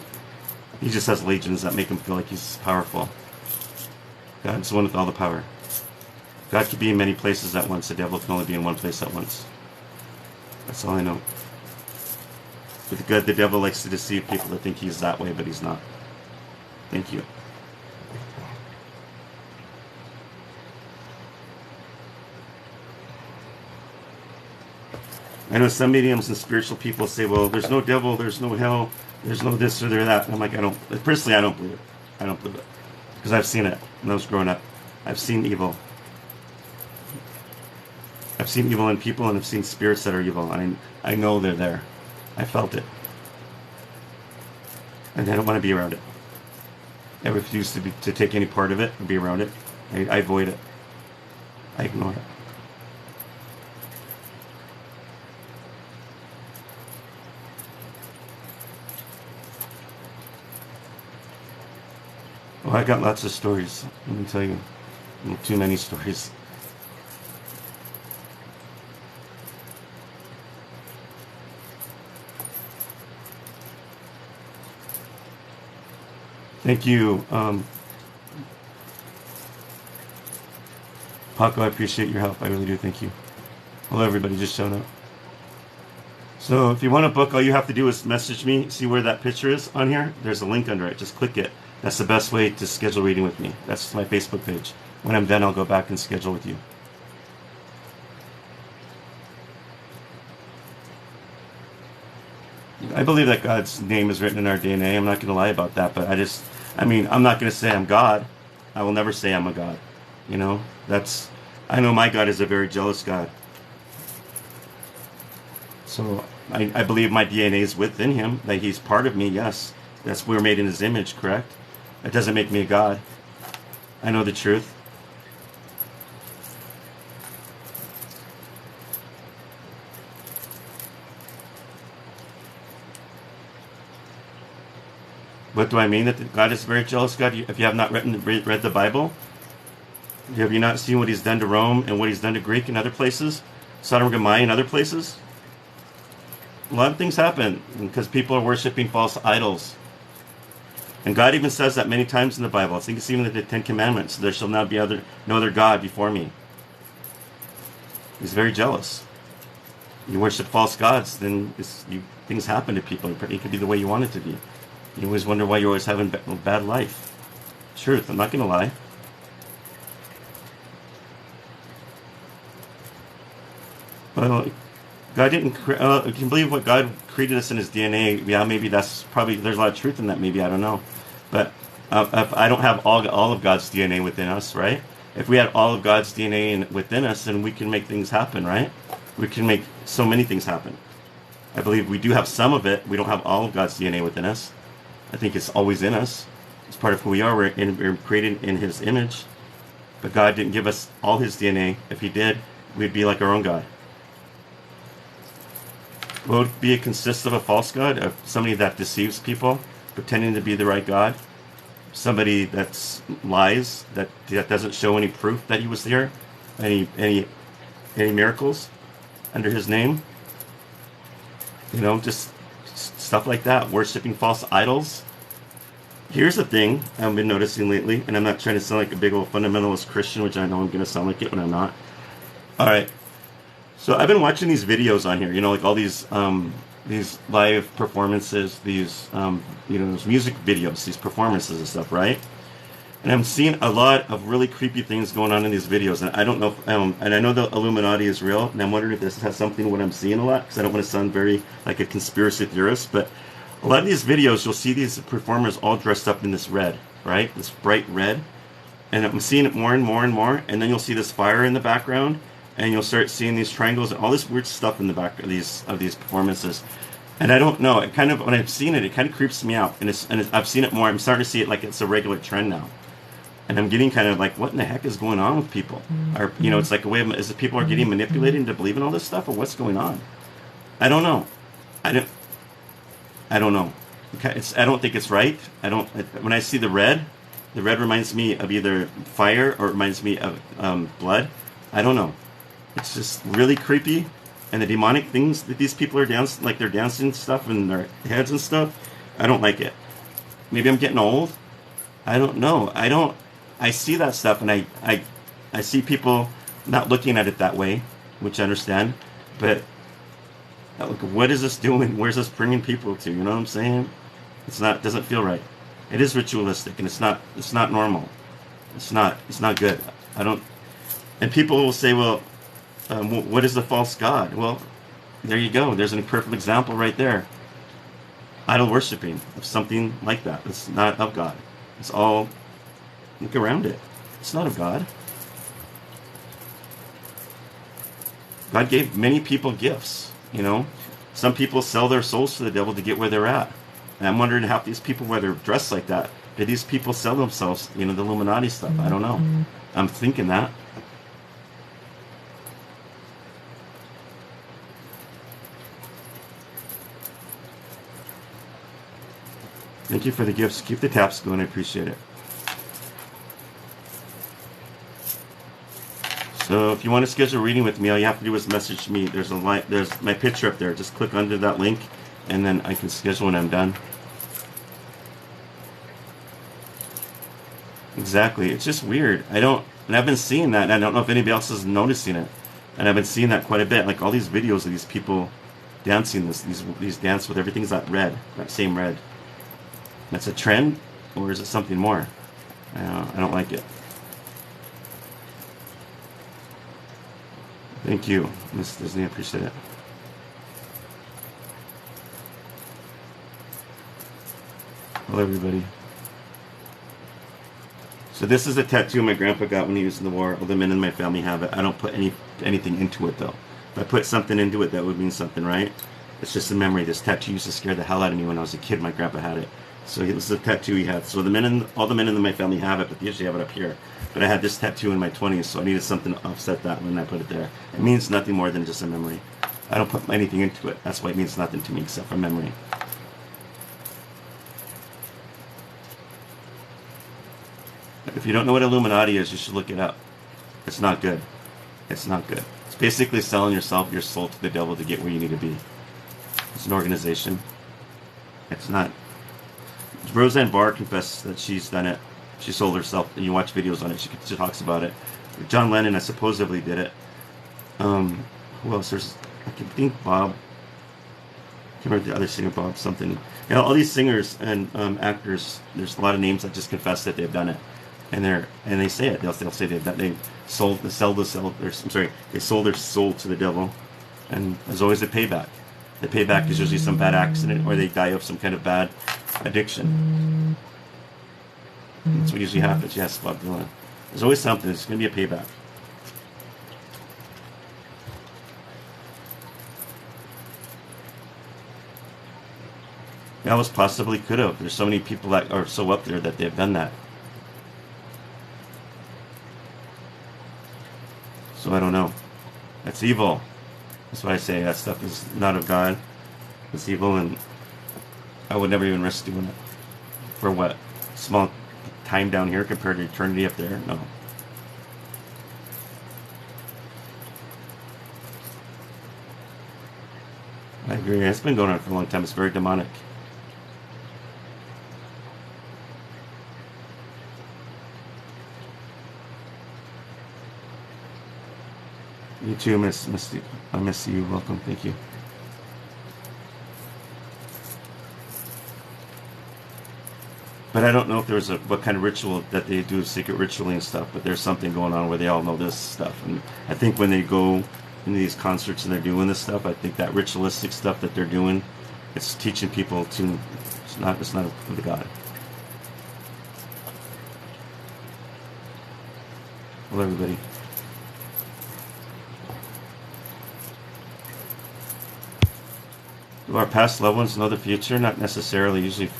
He just has legions that make him feel like he's powerful. God's the one with all the power. God could be in many places at once. The devil can only be in one place at once. That's all I know. But the devil likes to deceive people that think he's that way, but he's not. Thank you. I know some mediums and spiritual people say, well, there's no devil, there's no hell, there's no this or that. And I'm like, personally, I don't believe it. I don't believe it. Because I've seen it when I was growing up. I've seen evil. I've seen evil in people, and I've seen spirits that are evil. And I know they're there. I felt it. And I don't want to be around it. I refuse to take any part of it or be around it. I avoid it. I ignore it. Oh, I got lots of stories. Let me tell you. Too many stories. Thank you, Paco. I appreciate your help. I really do. Thank you. Hello, everybody. Just showed up. So if you want a book, all you have to do is message me. See where that picture is on here? There's a link under it. Just click it. That's the best way to schedule reading with me. That's my Facebook page. When I'm done, I'll go back and schedule with you. I believe that God's name is written in our DNA. I'm not going to lie about that, but I'm not going to say I'm God. I will never say I'm a God. You know, I know my God is a very jealous God. So I believe my DNA is within him, that he's part of me, yes. We're made in his image, correct? That doesn't make me a God. I know the truth. What do I mean? That God is a very jealous God? If you have not read the Bible, have you not seen what he's done to Rome and what he's done to Greek and other places? Sodom and Gomorrah and other places? A lot of things happen because people are worshiping false idols. And God even says that many times in the Bible. I think it's even in the Ten Commandments. There shall not be no other God before me. He's very jealous. You worship false gods, then things happen to people. It could be the way you want it to be. You always wonder why you're always having a bad life. Truth, I'm not going to lie. Well, God didn't. You can believe what God created us in His DNA. Yeah, maybe there's a lot of truth in that. Maybe I don't know, but if I don't have all of God's DNA within us, right? If we had all of God's DNA within us, then we can make things happen, right? We can make so many things happen. I believe we do have some of it. We don't have all of God's DNA within us. I think it's always in us. It's part of who we are. We're created in His image, but God didn't give us all His DNA. If He did, we'd be like our own God. Would it consist of a false god, of somebody that deceives people, pretending to be the right God, somebody that lies, that doesn't show any proof that he was there, any miracles under his name? You know, just stuff like that, worshiping false idols. Here's the thing I've been noticing lately, and I'm not trying to sound like a big old fundamentalist Christian, which I know I'm going to sound like it when I'm not. All right. So I've been watching these videos on here, you know, like all these live performances, these those music videos, these performances and stuff, right? And I'm seeing a lot of really creepy things going on in these videos, and I don't know, and I know the Illuminati is real, and I'm wondering if this has something to what I'm seeing a lot, because I don't want to sound very like a conspiracy theorist, but a lot of these videos, you'll see these performers all dressed up in this red. right? This bright red. And I'm seeing it more and more and more. And then you'll see this fire in the background, and you'll start seeing these triangles and all this weird stuff in the back of these performances. And I don't know. It kind of, when I've seen it, it kind of creeps me out. I've seen it more. I'm starting to see it like it's a regular trend now. And I'm getting kind of like, what in the heck is going on with people? Or, it's like a way of, is it people are getting manipulated into believing all this stuff, or what's going on? I don't know. I don't know. Okay, I don't think it's right. When I see the red reminds me of either fire or it reminds me of blood. I don't know. It's just really creepy. And the demonic things that these people are dancing, like they're dancing stuff in their heads and stuff, I don't like it. Maybe I'm getting old. I don't know. I see that stuff, and I see people not looking at it that way, which I understand. But what is this doing? Where's this bringing people to? You know what I'm saying? It doesn't feel right. It is ritualistic, and it's not normal. It's not good. And people will say, well, what is the false god? Well, there you go. There's a perfect example right there. Idol worshiping of something like that. It's not of God. It's all, look around it. It's not of God. God gave many people gifts, Some people sell their souls to the devil to get where they're at. And I'm wondering how these people, where they're dressed like that, did these people sell themselves, the Illuminati stuff? I don't know. I'm thinking that. Thank you for the gifts. Keep the taps going. I appreciate it. So if you want to schedule a reading with me, all you have to do is message me. There's my picture up there. Just click under that link, and then I can schedule when I'm done. Exactly. It's just weird. And I've been seeing that, and I don't know if anybody else is noticing it. And I've been seeing that quite a bit. Like all these videos of these people dancing these dance with everything's that red, that same red. That's a trend, or is it something more? I don't like it. Thank you, Miss Disney. I appreciate it. Hello, everybody. So this is a tattoo my grandpa got when he was in the war. All the men in my family have it. I don't put anything into it, though. If I put something into it, that would mean something, right? It's just a memory. This tattoo used to scare the hell out of me when I was a kid. My grandpa had it. So this is a tattoo he had. So all the men in my family have it, but they usually have it up here. But I had this tattoo in my 20s, so I needed something to offset that when I put it there. It means nothing more than just a memory. I don't put anything into it. That's why it means nothing to me except for memory. If you don't know what Illuminati is, you should look it up. It's not good. It's not good. It's basically selling your soul to the devil to get where you need to be. It's an organization. It's not. Roseanne Barr confessed that she's done it. She sold herself, and you watch videos on it. She talks about it. John Lennon, I supposedly did it. Who else? I can think Bob. I can't remember the other singer, Bob something. All these singers and actors. There's a lot of names that just confess that they've done it, and they say it. They'll say they sold their soul to the devil, and there's always a payback. The payback is usually some bad accident, or they die of some kind of bad addiction. That's what usually happens. Yes, Bob Dylan. There's always something. There's going to be a payback. Elvis possibly could have. There's so many people that are so up there that they've done that. So I don't know. That's evil. That's why I say that stuff is not of God. It's evil, and I would never even risk doing it. For what? Small time down here compared to eternity up there? No. I agree. It's been going on for a long time. It's very demonic. You too, Misty. I miss you. Welcome. Thank you. But I don't know if there's what kind of ritual that they do, secret ritualing and stuff, but there's something going on where they all know this stuff. And I think when they go into these concerts and they're doing this stuff, I think that ritualistic stuff that they're doing, it's teaching people to, it's not of the God. Hello, everybody. Do our past loved ones know the future? Not necessarily. Usually,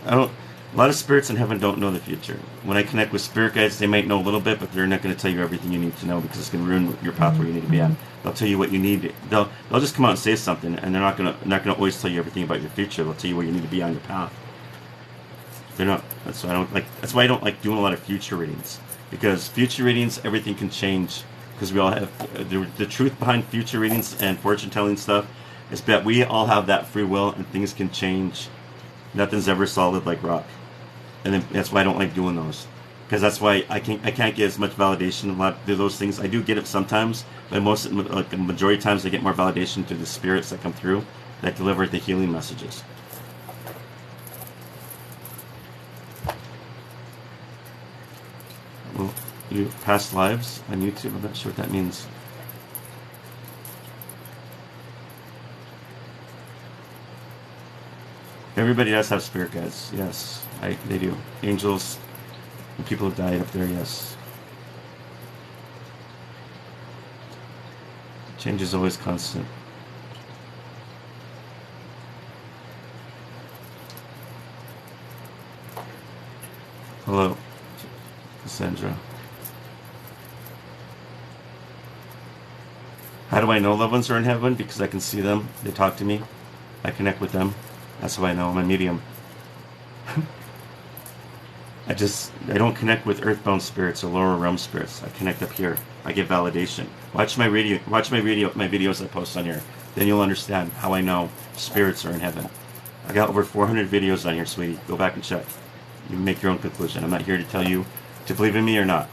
I don't. A lot of spirits in heaven don't know the future. When I connect with spirit guides, they might know a little bit, but they're not going to tell you everything you need to know because it's going to ruin your path where you need to be at. They'll tell you what you need. They'll just come out and say something, and they're not going to always tell you everything about your future. They'll tell you where you need to be on your path. They're not. That's why I don't like. That's why I don't like doing a lot of future readings, because future readings, everything can change. Because we all have the truth behind future readings and fortune telling stuff is that we all have that free will and things can change. Nothing's ever solid like rock, and then that's why I don't like doing those. Because that's why I can't get as much validation. A lot of those things I do get it sometimes, but like the majority of times I get more validation through the spirits that come through that deliver the healing messages. Well, you past lives on YouTube. I'm not sure what that means. Everybody does have spirit guides. Yes, they do. Angels and people who died up there. Yes. Change is always constant. Hello, Cassandra. How do I know loved ones are in heaven? Because I can see them. They talk to me. I connect with them. That's how I know I'm a medium. I don't connect with earthbound spirits or lower realm spirits. I connect up here. I get validation. Watch my videos I post on here. Then you'll understand how I know spirits are in heaven. I got over 400 videos on here, sweetie. Go back and check. You can make your own conclusion. I'm not here to tell you to believe in me or not.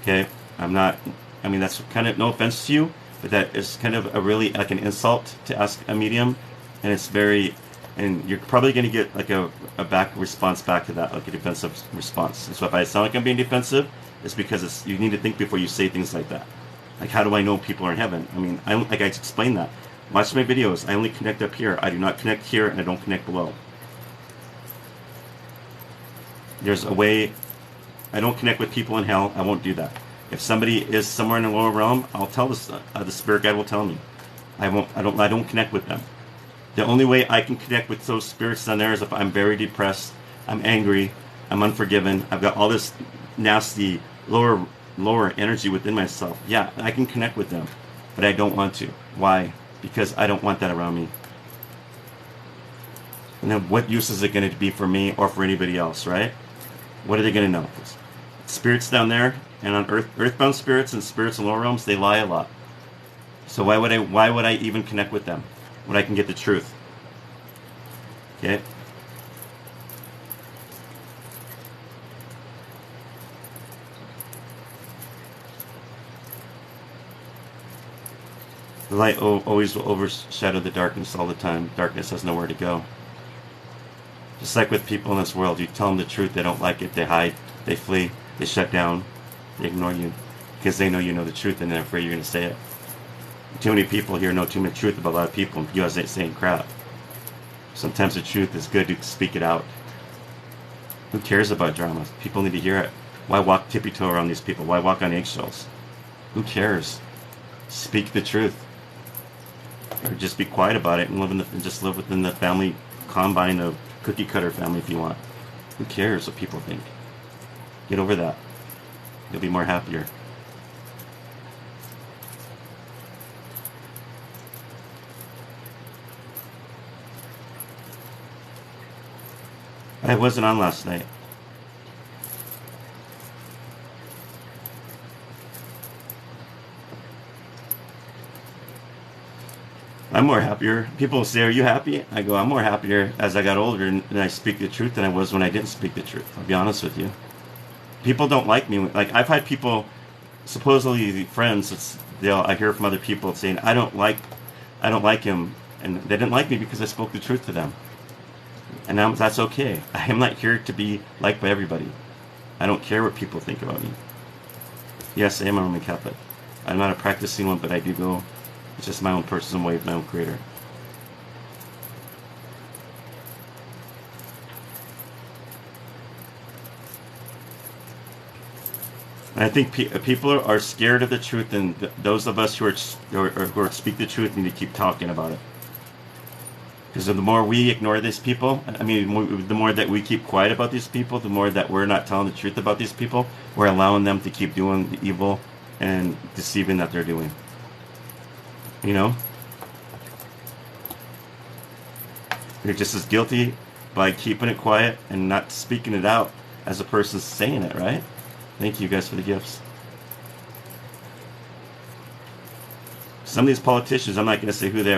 Okay? I'm not. I mean, that's kind of no offense to you, but that is kind of a really like an insult to ask a medium, and it's very. And you're probably going to get like a back response back to that, like a defensive response. And so if I sound like I'm being defensive, it's because you need to think before you say things like that. Like, how do I know people are in heaven? I mean, I explained that. Watch my videos. I only connect up here. I do not connect here, and I don't connect below. There's a way. I don't connect with people in hell. I won't do that. If somebody is somewhere in the lower realm, I'll tell the spirit guide will tell me. I don't connect with them. The only way I can connect with those spirits down there is if I'm very depressed, I'm angry, I'm unforgiven, I've got all this nasty lower energy within myself. Yeah, I can connect with them, but I don't want to. Why? Because I don't want that around me. And then what use is it going to be for me or for anybody else, right? What are they going to know? Spirits down there and on earthbound spirits and spirits in lower realms, they lie a lot. So why would I even connect with them when I can get the truth? Okay? The light always will overshadow the darkness all the time. Darkness has nowhere to go. Just like with people in this world, you tell them the truth, they don't like it, they hide, they flee, they shut down, they ignore you because they know you know the truth and they're afraid you're going to say it. Too many people here know too much truth about a lot of people, and you guys ain't saying crap. Sometimes the truth is good to speak it out. Who cares about drama? People need to hear it. Why walk tippy-toe around these people? Why walk on eggshells? Who cares? Speak the truth. Or just be quiet about it and just live within the family combine of cookie cutter family if you want. Who cares what people think? Get over that. You'll be more happier. I wasn't on last night. I'm more happier. People say, are you happy? I go, I'm more happier as I got older and I speak the truth than I was when I didn't speak the truth. I'll be honest with you. People don't like me. Like, I've had people, supposedly friends, I hear from other people saying, I don't like him. And they didn't like me because I spoke the truth to them. And that's okay. I am not here to be liked by everybody. I don't care what people think about me. Yes, I am a Roman Catholic. I'm not a practicing one, but I do go. It's just my own personal way of my own creator. And I think people are scared of the truth, and those of us who speak the truth need to keep talking about it. Because the more we ignore these people, I mean, the more that we keep quiet about these people, the more that we're not telling the truth about these people, we're allowing them to keep doing the evil and deceiving that they're doing. You know? You're just as guilty by keeping it quiet and not speaking it out as a person saying it, right? Thank you guys for the gifts. Some of these politicians, I'm not going to say who they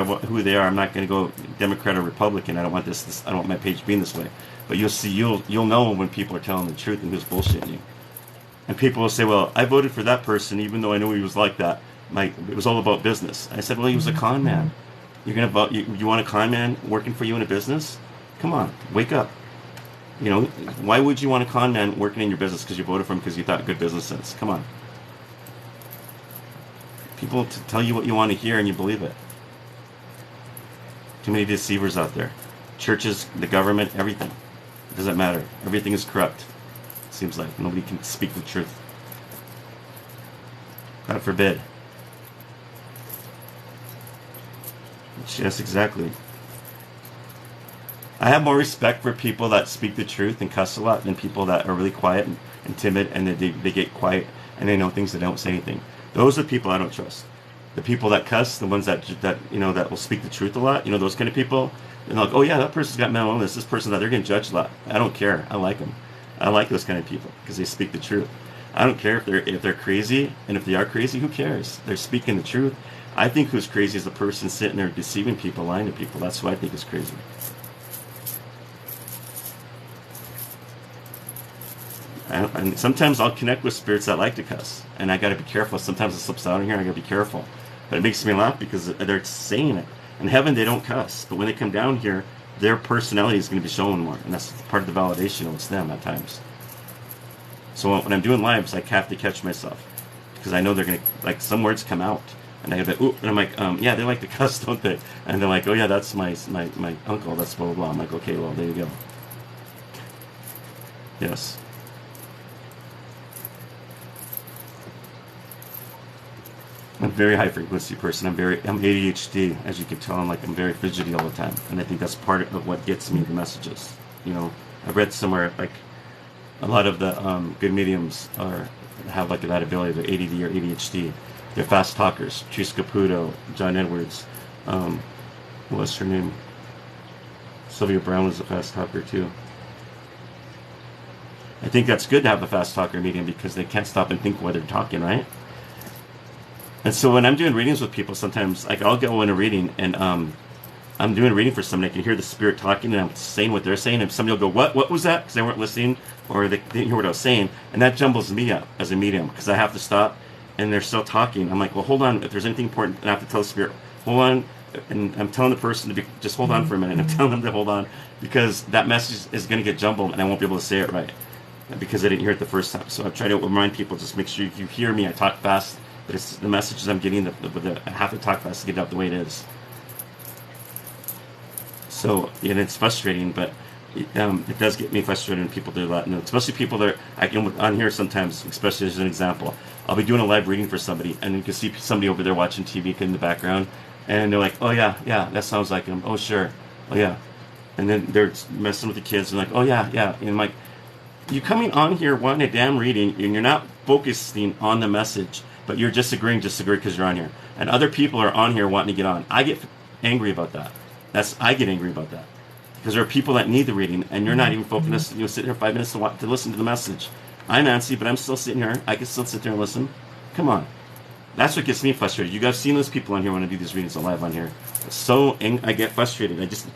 are. I'm not going to go Democrat or Republican. I don't want this. I don't want my page being this way. But you'll see. You'll know when people are telling the truth and who's bullshitting you. And people will say, "Well, I voted for that person, even though I knew he was like that. It was all about business." I said, "Well, he was a con man. You're going to vote. You want a con man working for you in a business? Come on, wake up. You know, why would you want a con man working in your business because you voted for him because you thought good business sense? Come on." People tell you what you want to hear and you believe it. Too many deceivers out there. Churches, the government, everything. It doesn't matter. Everything is corrupt. It seems like nobody can speak the truth. God forbid. Yes, exactly. I have more respect for people that speak the truth and cuss a lot than people that are really quiet and timid, and they get quiet and they know things that don't say anything. Those are the people I don't trust. The people that cuss, the ones that that will speak the truth a lot, those kind of people. And they're like, oh yeah, that person's got mental illness. This person that they're getting judged a lot. I don't care. I like them. I like those kind of people because they speak the truth. I don't care if they're crazy, and if they are crazy, who cares? They're speaking the truth. I think who's crazy is the person sitting there deceiving people, lying to people. That's who I think is crazy. And sometimes I'll connect with spirits that like to cuss, and I got to be careful. Sometimes it slips out in here, and I got to be careful. But it makes me laugh because they're saying it. In heaven, they don't cuss, but when they come down here, their personality is going to be shown more, and that's part of the validation of it's them at times. So when I'm doing lives, I have to catch myself because I know they're going to some words come out, and I go, ooh, and I'm like, yeah, they like to cuss, don't they? And they're like, oh yeah, that's my uncle. That's blah blah blah. I'm like, okay, well, there you go. Yes. I'm a very high frequency person. I'm ADHD, as you can tell. I'm very fidgety all the time, and I think that's part of what gets me the messages. I read somewhere a lot of the good mediums have that ability. They're ADD or ADHD. They're fast talkers. Tris Caputo, John Edwards, what's her name? Sylvia Brown was a fast talker too. I think that's good to have a fast talker medium because they can't stop and think while they're talking, right? And so when I'm doing readings with people, sometimes I'll go in a reading and I'm doing a reading for somebody. I can hear the spirit talking and I'm saying what they're saying, and somebody will go, "What was that?" Because they weren't listening or they didn't hear what I was saying, and that jumbles me up as a medium because I have to stop and they're still talking. I'm like, "Well, hold on. If there's anything important, I have to tell the spirit, hold on." And I'm telling the person to just hold on for a minute. And I'm telling them to hold on because that message is going to get jumbled and I won't be able to say it right because I didn't hear it the first time. So I try to remind people, just make sure you hear me. I talk fast. But it's the messages I'm getting, I have to talk fast to get it out the way it is. So, and it's frustrating, but it does get me frustrated when people do that. And especially people that I can, on here sometimes, especially as an example, I'll be doing a live reading for somebody, and you can see somebody over there watching TV in the background, and they're like, oh yeah, that sounds like him. Oh sure, oh yeah. And then they're messing with the kids, and like, oh yeah. And I'm like, you're coming on here wanting a damn reading, and you're not focusing on the message. But you're disagree because you're on here. And other people are on here wanting to get on. I get angry about that. I get angry about that. Because there are people that need the reading, and you're not even focused. Sitting here 5 minutes to listen to the message. I'm antsy, but I'm still sitting here. I can still sit there and listen. Come on. That's what gets me frustrated. You guys seen those people on here when I do these readings live on here. I get frustrated. I'm just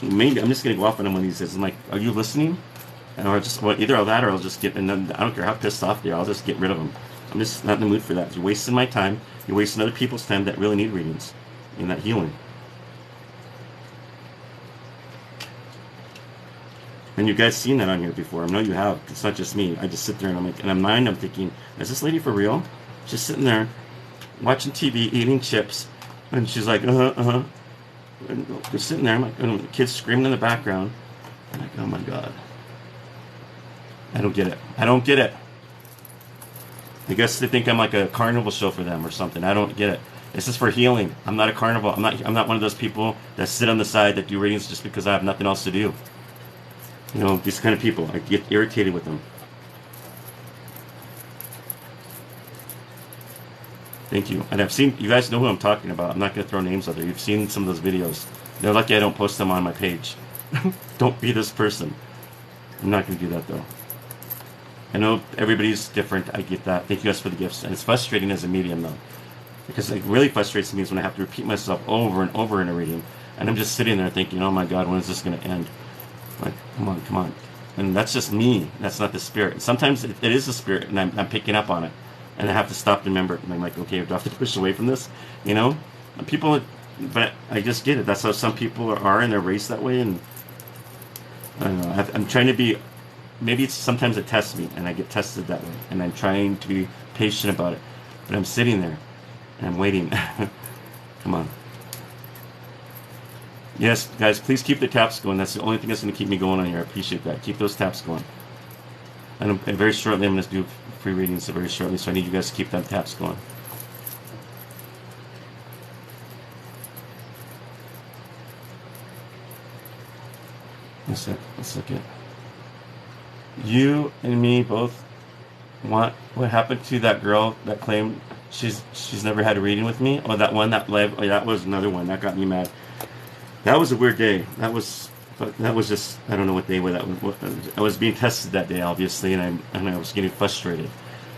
going to go off on them when he says, I'm like, are you listening? Or either that or I'll just get, and then I don't care how pissed off they are, I'll just get rid of them. I'm just not in the mood for that. You're wasting my time. You're wasting other people's time that really need readings and that healing. And you guys seen that on here before. I know you have. It's not just me. I just sit there and I'm thinking, is this lady for real? Just sitting there, watching TV, eating chips, and she's like, And just sitting there, I'm like, and the kids screaming in the background. I'm like, oh my God. I don't get it. I guess they think I'm like a carnival show for them or something. I don't get it. This is for healing. I'm not a carnival. I'm not one of those people that sit on the side that do readings just because I have nothing else to do. You know, these kind of people. I get irritated with them. Thank you. And I've seen, you guys know who I'm talking about. I'm not going to throw names out there. You've seen some of those videos. They're lucky I don't post them on my page. Don't be this person. I'm not going to do that though. I know everybody's different. I get that. Thank you guys for the gifts. And it's frustrating as a medium though. Because it really frustrates me is when I have to repeat myself over and over in a reading. And I'm just sitting there thinking, oh my God, when is this going to end? Like, come on, come on. And that's just me. That's not the spirit. And sometimes it is the spirit and I'm picking up on it. And I have to stop and remember it. And I'm like, okay, do I have to push away from this? You know? And people, but I just get it. That's how some people are and they're raised that way. And I don't know. I'm trying to be, maybe it's sometimes it tests me and I get tested that way. And I'm trying to be patient about it. But I'm sitting there and I'm waiting. Come on. Yes, guys, please keep the taps going. That's the only thing that's going to keep me going on here. I appreciate that. Keep those taps going. And very shortly, I'm going to do free readings very shortly, so I need you guys to keep them taps going. Let's look at. You and me both want what happened to that girl that claimed she's never had a reading with me. Oh, that one, that live. Oh, that was another one that got me mad. That was a weird day. That was just, I don't know what day that was. I was being tested that day, obviously, and I was getting frustrated.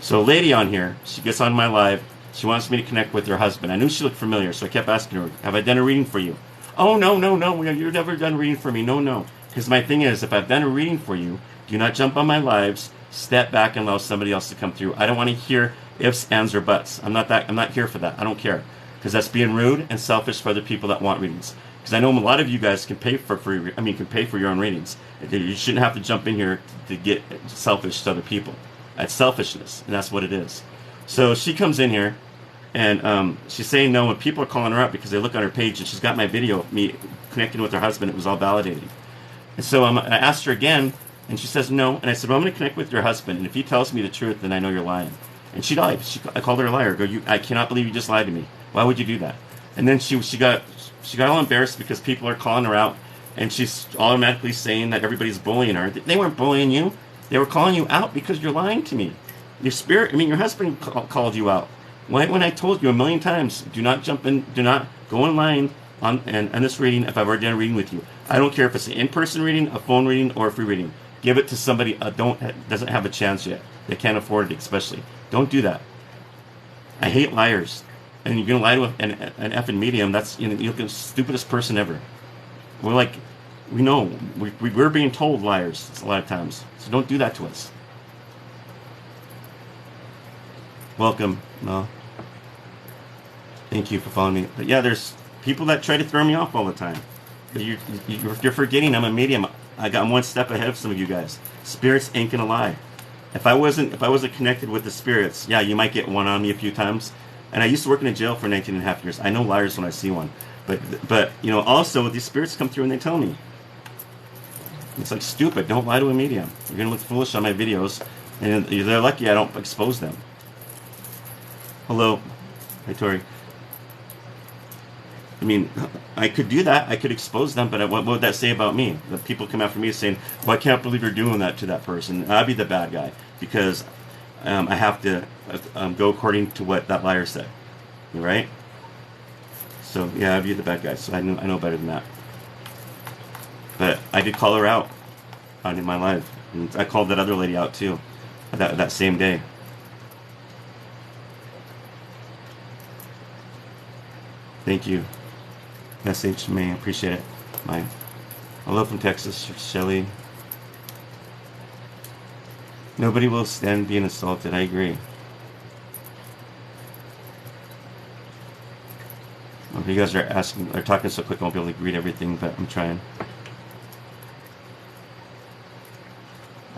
So a lady on here, she gets on my live. She wants me to connect with her husband. I knew she looked familiar, so I kept asking her, have I done a reading for you? Oh, no, you've never done a reading for me. No. Because my thing is, if I've done a reading for you, do not jump on my lives. Step back and allow somebody else to come through. I don't want to hear ifs, ands, or buts. I'm not here for that. I don't care. Because that's being rude and selfish for other people that want readings. Because I know a lot of you guys can pay for can pay for your own readings. You shouldn't have to jump in here to get selfish to other people. That's selfishness, and that's what it is. So she comes in here, and she's saying no when people are calling her up because they look on her page, and she's got my video of me connecting with her husband. It was all validating. And so I asked her again, and she says no. And I said, well, I'm going to connect with your husband, and if he tells me the truth, then I know you're lying. And she lied. I called her a liar. I cannot believe you just lied to me. Why would you do that? And then she got all embarrassed because people are calling her out, and she's automatically saying that everybody's bullying her. They weren't bullying you. They were calling you out because you're lying to me. Your husband called you out. When I told you a million times, do not jump in, do not go in line on this reading if I've already done a reading with you. I don't care if it's an in-person reading, a phone reading, or a free reading. Give it to somebody doesn't have a chance yet. They can't afford it, especially. Don't do that. I hate liars. And you're gonna lie to an effing medium. That's you're the stupidest person ever. We're being told liars a lot of times. So don't do that to us. Welcome. No. Thank you for following me. But yeah, there's people that try to throw me off all the time. But you're forgetting I'm a medium. I'm one step ahead of some of you guys. Spirits ain't gonna lie. If I wasn't connected with the spirits, yeah, you might get one on me a few times. And I used to work in a jail for 19 and a half years. I know liars when I see one. But also these spirits come through and they tell me. It's like stupid. Don't lie to a medium. You're going to look foolish on my videos. And they're lucky I don't expose them. Hello. Hi, Tori. I mean, I could do that. I could expose them, but what would that say about me? The people come after me saying, well, I can't believe you're doing that to that person. I'd be the bad guy because I have to go according to what that liar said. Right? So, yeah, I'd be the bad guy. So I know better than that. But I did call her out in my live. And I called that other lady out, too, that same day. Thank you. Message to me. Appreciate it. Mine. Hello from Texas, Shelly. Nobody will stand being assaulted. I agree. You guys are talking so quick I won't be able to read everything, but I'm trying.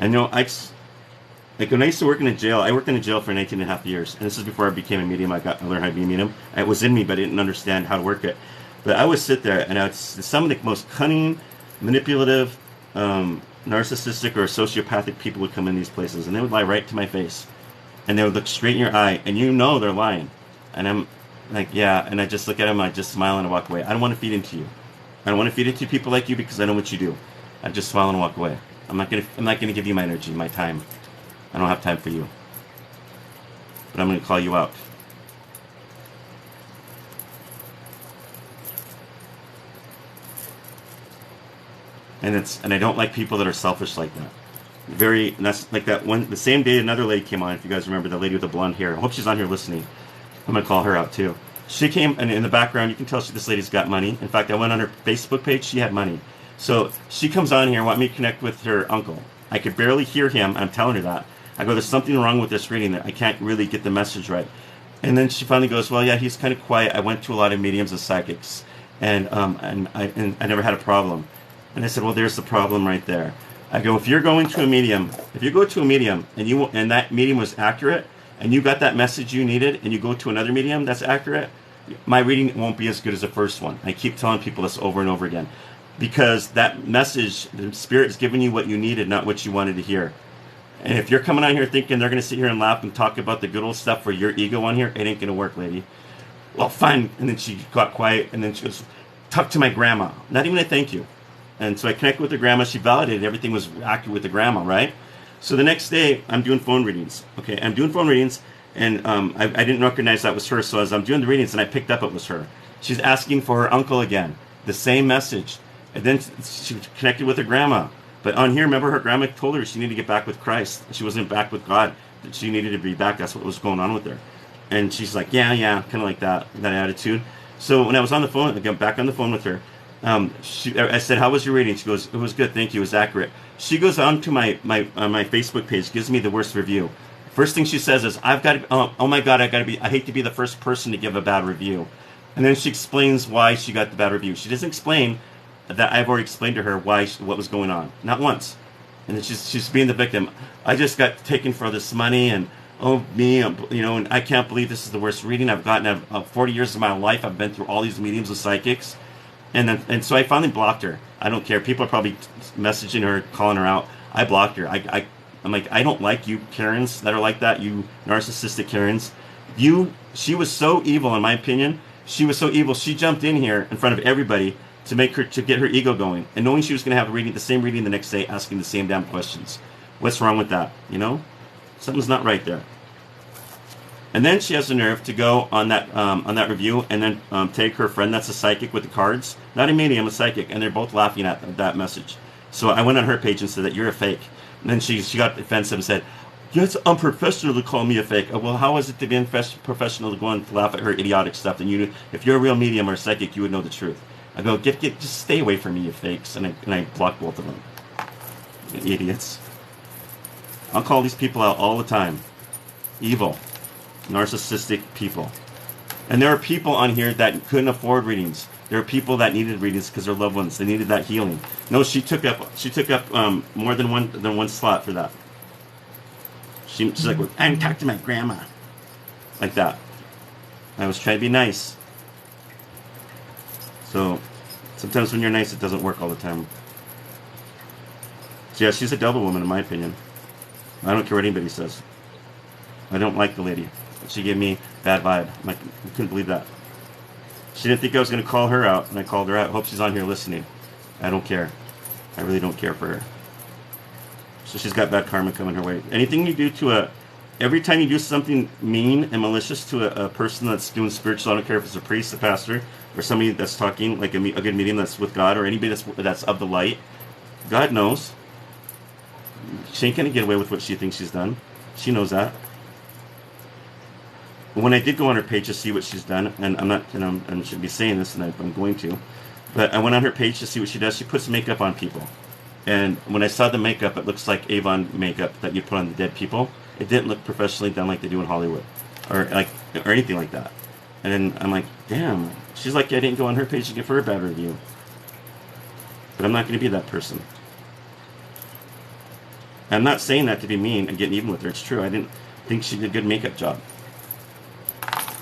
I know when I used to work in a jail, I worked in a jail for 19 and a half years, and this is before I became a medium. I learned how to be a medium. It was in me, but I didn't understand how to work it. But I would sit there, and some of the most cunning, manipulative, narcissistic, or sociopathic people would come in these places, and they would lie right to my face. and they would look straight in your eye, and you know they're lying. And I'm like, yeah, and I just look at them, I just smile and I walk away. I don't want to feed into you. I don't want to feed into people like you because I know what you do. I just smile and walk away. I'm not gonna give you my energy, my time. I don't have time for you. But I'm gonna call you out. And I don't like people that are selfish like that. And that's like that one. The same day, another lady came on. If you guys remember, the lady with the blonde hair. I hope she's on here listening. I'm gonna call her out too. She came, and in the background, you can tell this lady's got money. In fact, I went on her Facebook page. She had money. So she comes on here and want me to connect with her uncle. I could barely hear him. I'm telling her that. I go, there's something wrong with this reading that I can't really get the message right. And then she finally goes, well, yeah, he's kind of quiet. I went to a lot of mediums and psychics, and I never had a problem. And I said, well, there's the problem right there. I go, if you go to a medium and that medium was accurate, and you got that message you needed, and you go to another medium that's accurate, my reading won't be as good as the first one. I keep telling people this over and over again. Because that message, the Spirit is giving you what you needed, not what you wanted to hear. And if you're coming on here thinking they're going to sit here and laugh and talk about the good old stuff for your ego on here, it ain't going to work, lady. Well, fine. And then she got quiet, and then she goes, talk to my grandma. Not even a thank you. And so I connected with the grandma. She validated everything was accurate with the grandma, right? So the next day, I'm doing phone readings. Okay, I'm doing phone readings, and I didn't recognize that was her. So as I'm doing the readings, and I picked up it was her. She's asking for her uncle again. The same message. And then she connected with her grandma. But on here, remember, her grandma told her she needed to get back with Christ. She wasn't back with God. That she needed to be back. That's what was going on with her. And she's like, yeah, kind of like that attitude. So when I was on the phone, I got back on the phone with her. I said, how was your reading? She goes, it was good, thank you, it was accurate. She goes on to my Facebook page, gives me the worst review. First thing she says is, I hate to be the first person to give a bad review. And then she explains why she got the bad review. She doesn't explain that I've already explained to her what was going on. Not once. And then she's being the victim. I just got taken for this money, and and I can't believe this is the worst reading I've gotten. 40 years of my life, I've been through all these mediums with psychics. And so I finally blocked her. I don't care. People are probably messaging her, calling her out. I blocked her. I'm like, I don't like you Karens that are like that, you narcissistic Karens. She was so evil, in my opinion. She was so evil. She jumped in here in front of everybody to get her ego going, and knowing she was going to have the same reading the next day, asking the same damn questions. What's wrong with that? Something's not right there. And then she has the nerve to go on that review and then take her friend that's a psychic with the cards, not a medium, a psychic, and they're both laughing at that message. So I went on her page and said that you're a fake. And then she got defensive and said, yeah, it's unprofessional to call me a fake. Well, how is it to be professional to go and laugh at her idiotic stuff? And if you're a real medium or psychic, you would know the truth. I go, just stay away from me, you fakes. And I block both of them. You idiots. I'll call these people out all the time. Evil. Narcissistic people. And there are people on here that couldn't afford readings. There are people that needed readings because their loved ones, they needed that healing. No, she took up more than one slot for that. She's like, I'm talking to my grandma. Like that. I was trying to be nice. So sometimes when you're nice, it doesn't work all the time. So yeah, she's a devil woman in my opinion. I don't care what anybody says. I don't like the lady. She gave me bad vibe. I couldn't believe that. She didn't think I was going to call her out, and I called her out. I hope she's on here listening. I don't care. I really don't care for her. So she's got bad karma coming her way. Anything you do every time you do something mean and malicious to a person that's doing spiritual, I don't care if it's a priest, a pastor, or somebody that's talking like a good medium that's with God, or anybody that's of the light, God knows. She ain't going to get away with what she thinks she's done. She knows that. When I did go on her page to see what she's done, and I'm not, I shouldn't be saying this, and I'm going to, but I went on her page to see what she does. She puts makeup on people. And when I saw the makeup, it looks like Avon makeup that you put on the dead people. It didn't look professionally done like they do in Hollywood, or anything like that. And then I'm like, damn. She's like, I didn't go on her page to give her a bad review. But I'm not going to be that person. I'm not saying that to be mean and getting even with her. It's true. I didn't think she did a good makeup job.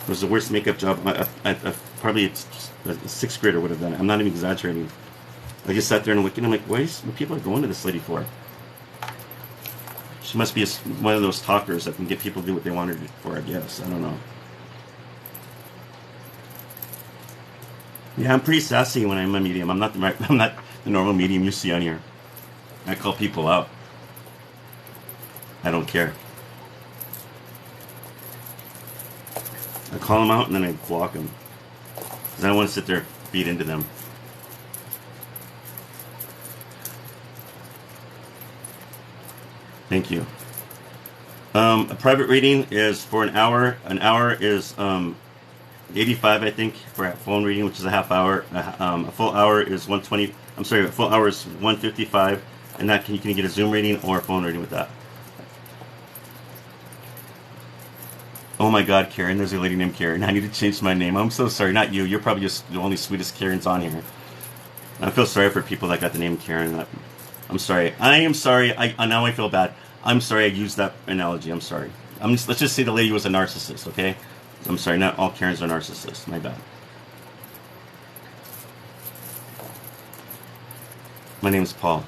It was the worst makeup job. Probably a sixth grader would have done it. I'm not even exaggerating. I just sat there and looking. I'm like, what people are going to this lady for? She must be one of those talkers that can get people to do what they want her to do for, I guess. I don't know. Yeah, I'm pretty sassy when I'm a medium. I'm not I'm not the normal medium you see on here. I call people out. I don't care. I call them out and then I block them. Because I don't want to sit there and beat into them. Thank you. A private reading is for an hour. An hour is 85, I think, for a phone reading, which is a half hour. A full hour is 120. I'm sorry, a full hour is 155, and that you can get a Zoom reading or a phone reading with that. Oh my God, Karen, there's a lady named Karen. I need to change my name. I'm so sorry, not you. You're probably just the only sweetest Karens on here. I feel sorry for people that got the name Karen. I'm sorry. I am sorry. Now I feel bad. I'm sorry I used that analogy. I'm sorry. Let's just say the lady was a narcissist, okay? I'm sorry, not all Karens are narcissists. My bad. My name's Paul.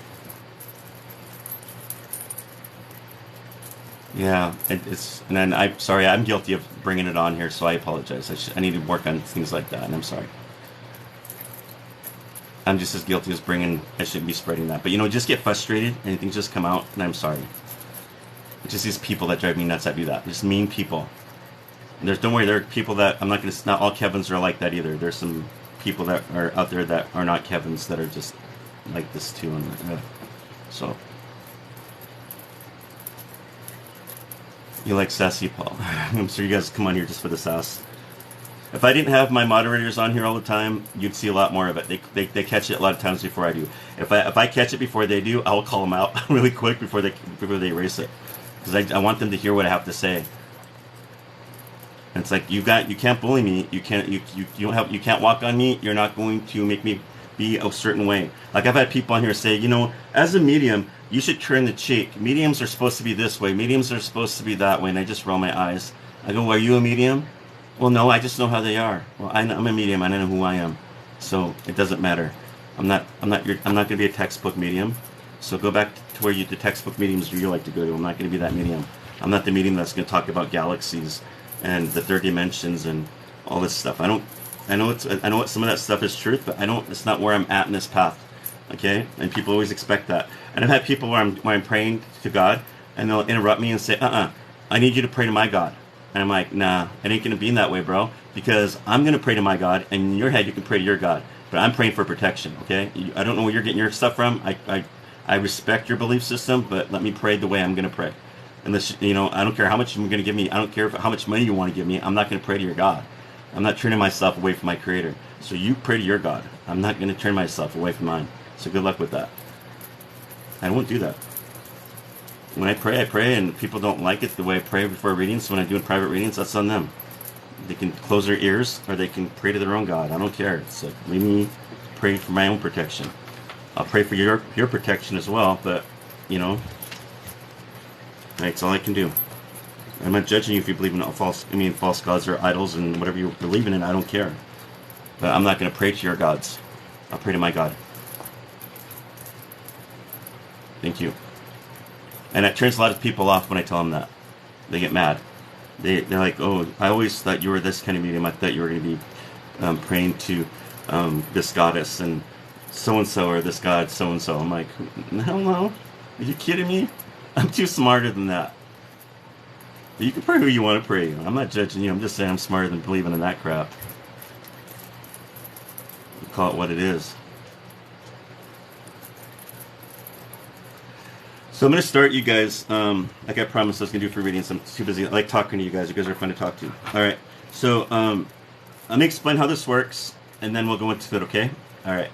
Yeah, and then I'm sorry, I'm guilty of bringing it on here, so I apologize. I need to work on things like that, and I'm sorry. I'm just as guilty as I shouldn't be spreading that. But just get frustrated, and things just come out, and I'm sorry. It's just these people that drive me nuts that do that. Just mean people. And don't worry, there are people that, not all Kevins are like that either. There's some people that are out there that are not Kevins that are just like this too. And so. You like sassy, Paul. I'm sure you guys come on here just for the sass. If I didn't have my moderators on here all the time, you'd see a lot more of it. They catch it a lot of times before I do. If I catch it before they do, I'll call them out really quick before they erase it, because I want them to hear what I have to say. And it's like you can't bully me. You can't walk on me. You're not going to make me be a certain way. Like I've had people on here say, as a medium, you should turn the cheek. Mediums are supposed to be this way. Mediums are supposed to be that way. And I just roll my eyes. I go, are you a medium? Well, no, I just know how they are. Well, I'm a medium. I don't know who I am, so it doesn't matter. I'm not going to be a textbook medium. So go back to where the textbook mediums you like to go to. I'm not going to be that medium. I'm not the medium that's going to talk about galaxies and the third dimensions and all this stuff. I know some of that stuff is truth, but it's not where I'm at in this path. Okay? And people always expect that. And I've had people where I'm praying to God, and they'll interrupt me and say, I need you to pray to my God. And I'm like, nah, it ain't going to be in that way, bro. Because I'm going to pray to my God, and in your head you can pray to your God. But I'm praying for protection, okay? I don't know where you're getting your stuff from. I respect your belief system, but let me pray the way I'm going to pray. Unless, I don't care how much you're going to give me. I don't care how much money you want to give me. I'm not going to pray to your God. I'm not turning myself away from my Creator. So you pray to your God. I'm not going to turn myself away from mine. So good luck with that. I won't do that. When I pray, and people don't like it the way I pray before readings. When I'm doing private readings, that's on them. They can close their ears, or they can pray to their own God. I don't care. It's like, leave me pray for my own protection. I'll pray for your protection as well, but, that's all I can do. I'm not judging you if you believe in false gods or idols and whatever you believe in. I don't care. But I'm not going to pray to your gods. I'll pray to my God. Thank you. And it turns a lot of people off when I tell them that. They get mad. They're like, oh, I always thought you were this kind of medium. I thought you were going to be praying to this goddess and so-and-so, or this god so-and-so. I'm like, hell no. Are you kidding me? I'm too smarter than that. You can pray who you want to pray. I'm not judging you. I'm just saying I'm smarter than believing in that crap. Call it what it is. So I'm going to start, you guys. Like I promised I was going to do for readings. I'm too busy. I like talking to you guys. You guys are fun to talk to. All right. So let me explain how this works, and then we'll go into it, okay? All right.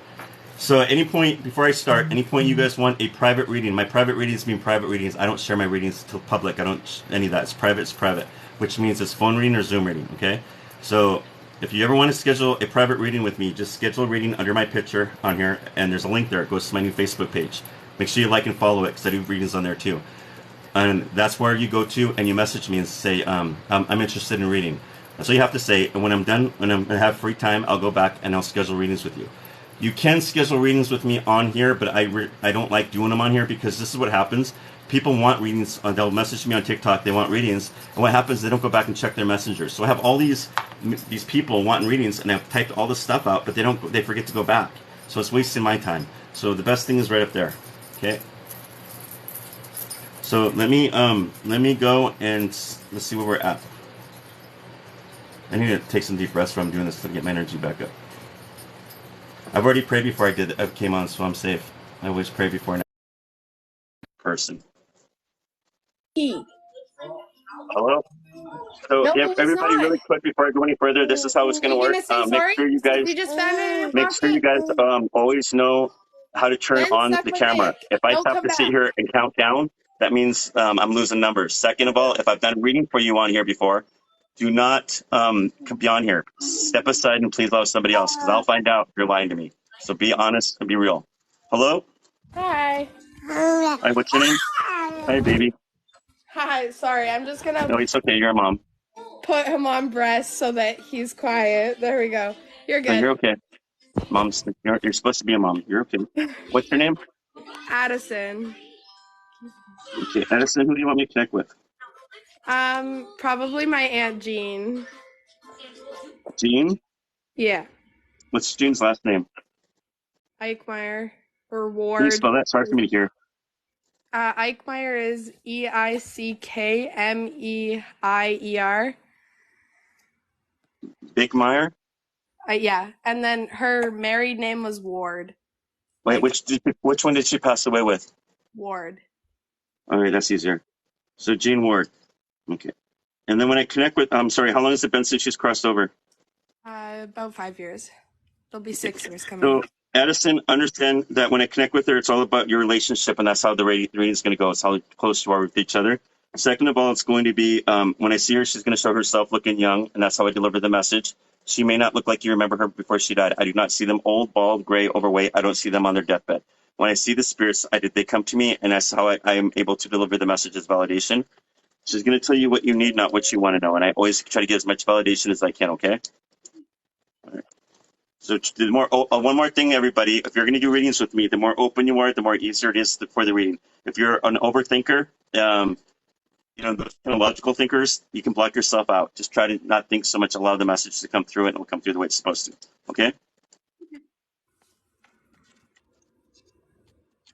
So at any point, before I start, any point you guys want a private reading, my private readings mean private readings. I don't share my readings to public. I don't, any of that. It's private, which means it's phone reading or Zoom reading, okay? So if you ever want to schedule a private reading with me, just schedule a reading under my picture on here, and there's a link there. It goes to my new Facebook page. Make sure you like and follow it, because I do readings on there too. And that's where you go to, and you message me and say, I'm interested in reading. That's all you have to say. And when I'm done, when I have free time, I'll go back and I'll schedule readings with you. You can schedule readings with me on here, but I don't like doing them on here, because this is what happens. people want readings. They'll message me on TikTok. They want readings, and what happens? They don't go back and check their messengers. So I have all these people wanting readings, and I've typed all this stuff out, but they don't. They forget to go back. So it's wasting my time. So the best thing is right up there. Okay. So let me go and let's see where we're at. I need to take some deep breaths while I'm doing this to get my energy back up. I've already prayed before I came on, so I'm safe. I always pray before an person. Hello. So No, yeah, he's everybody, not. really quick before I go any further, this is how it's going to You work. gonna say sorry? You just found it in your pocket? Always know how to turn Then on suck the my camera. dick. If I Don't have come to sit back. here and count down, that means I'm losing numbers. Second of all, if I've done a reading for you on here before, do not be on here. Step aside and please allow somebody else, because I'll find out if you're lying to me. So be honest and be real. Hello? Hi. Hi, what's your name? Hi, baby. Hi. Sorry, I'm just gonna No, it's okay. You're a mom. put him on breast so that he's quiet. There we go. You're No, good. you're okay. You're supposed to be a mom. You're okay. What's your name? Addison. Okay, Edison, who do you want me to connect with? Probably my Aunt Jean. Jean? Yeah. What's Jean's last name? Eichmeyer or Can you Ward. spell that? It's hard for me to hear. Eichmeyer is Eickmeier. Big Meyer? Yeah, and then her married name was Ward. Wait, Like which one did she pass away with? Ward. All right, that's easier. So Jean Ward. Okay. And then when I connect with, I'm sorry, how long has it been since she's crossed over? About 5 years. It'll be 6 years So coming. Addison, understand that when I connect with her, it's all about your relationship, and that's how the reading is going to go. It's how close you are with each other. Second of all, it's going to be when I see her, she's going to show herself looking young, and that's how I deliver the message. She may not look like you remember her before she died. I do not see them old, bald, gray, overweight. I don't see them on their deathbed. When I see the spirits, they come to me, and that's how I am able to deliver the message as validation. She's going to tell you what you need, not what you want to know, and I always try to get as much validation as I can. Okay. So one more thing, everybody. If you're going to do readings with me, the more open you are, the more easier it is for the reading. If you're an overthinker, those kind of logical thinkers, you can block yourself out. Just try to not think so much. Allow the message to come through it, and it'll come through the way it's supposed to. Okay?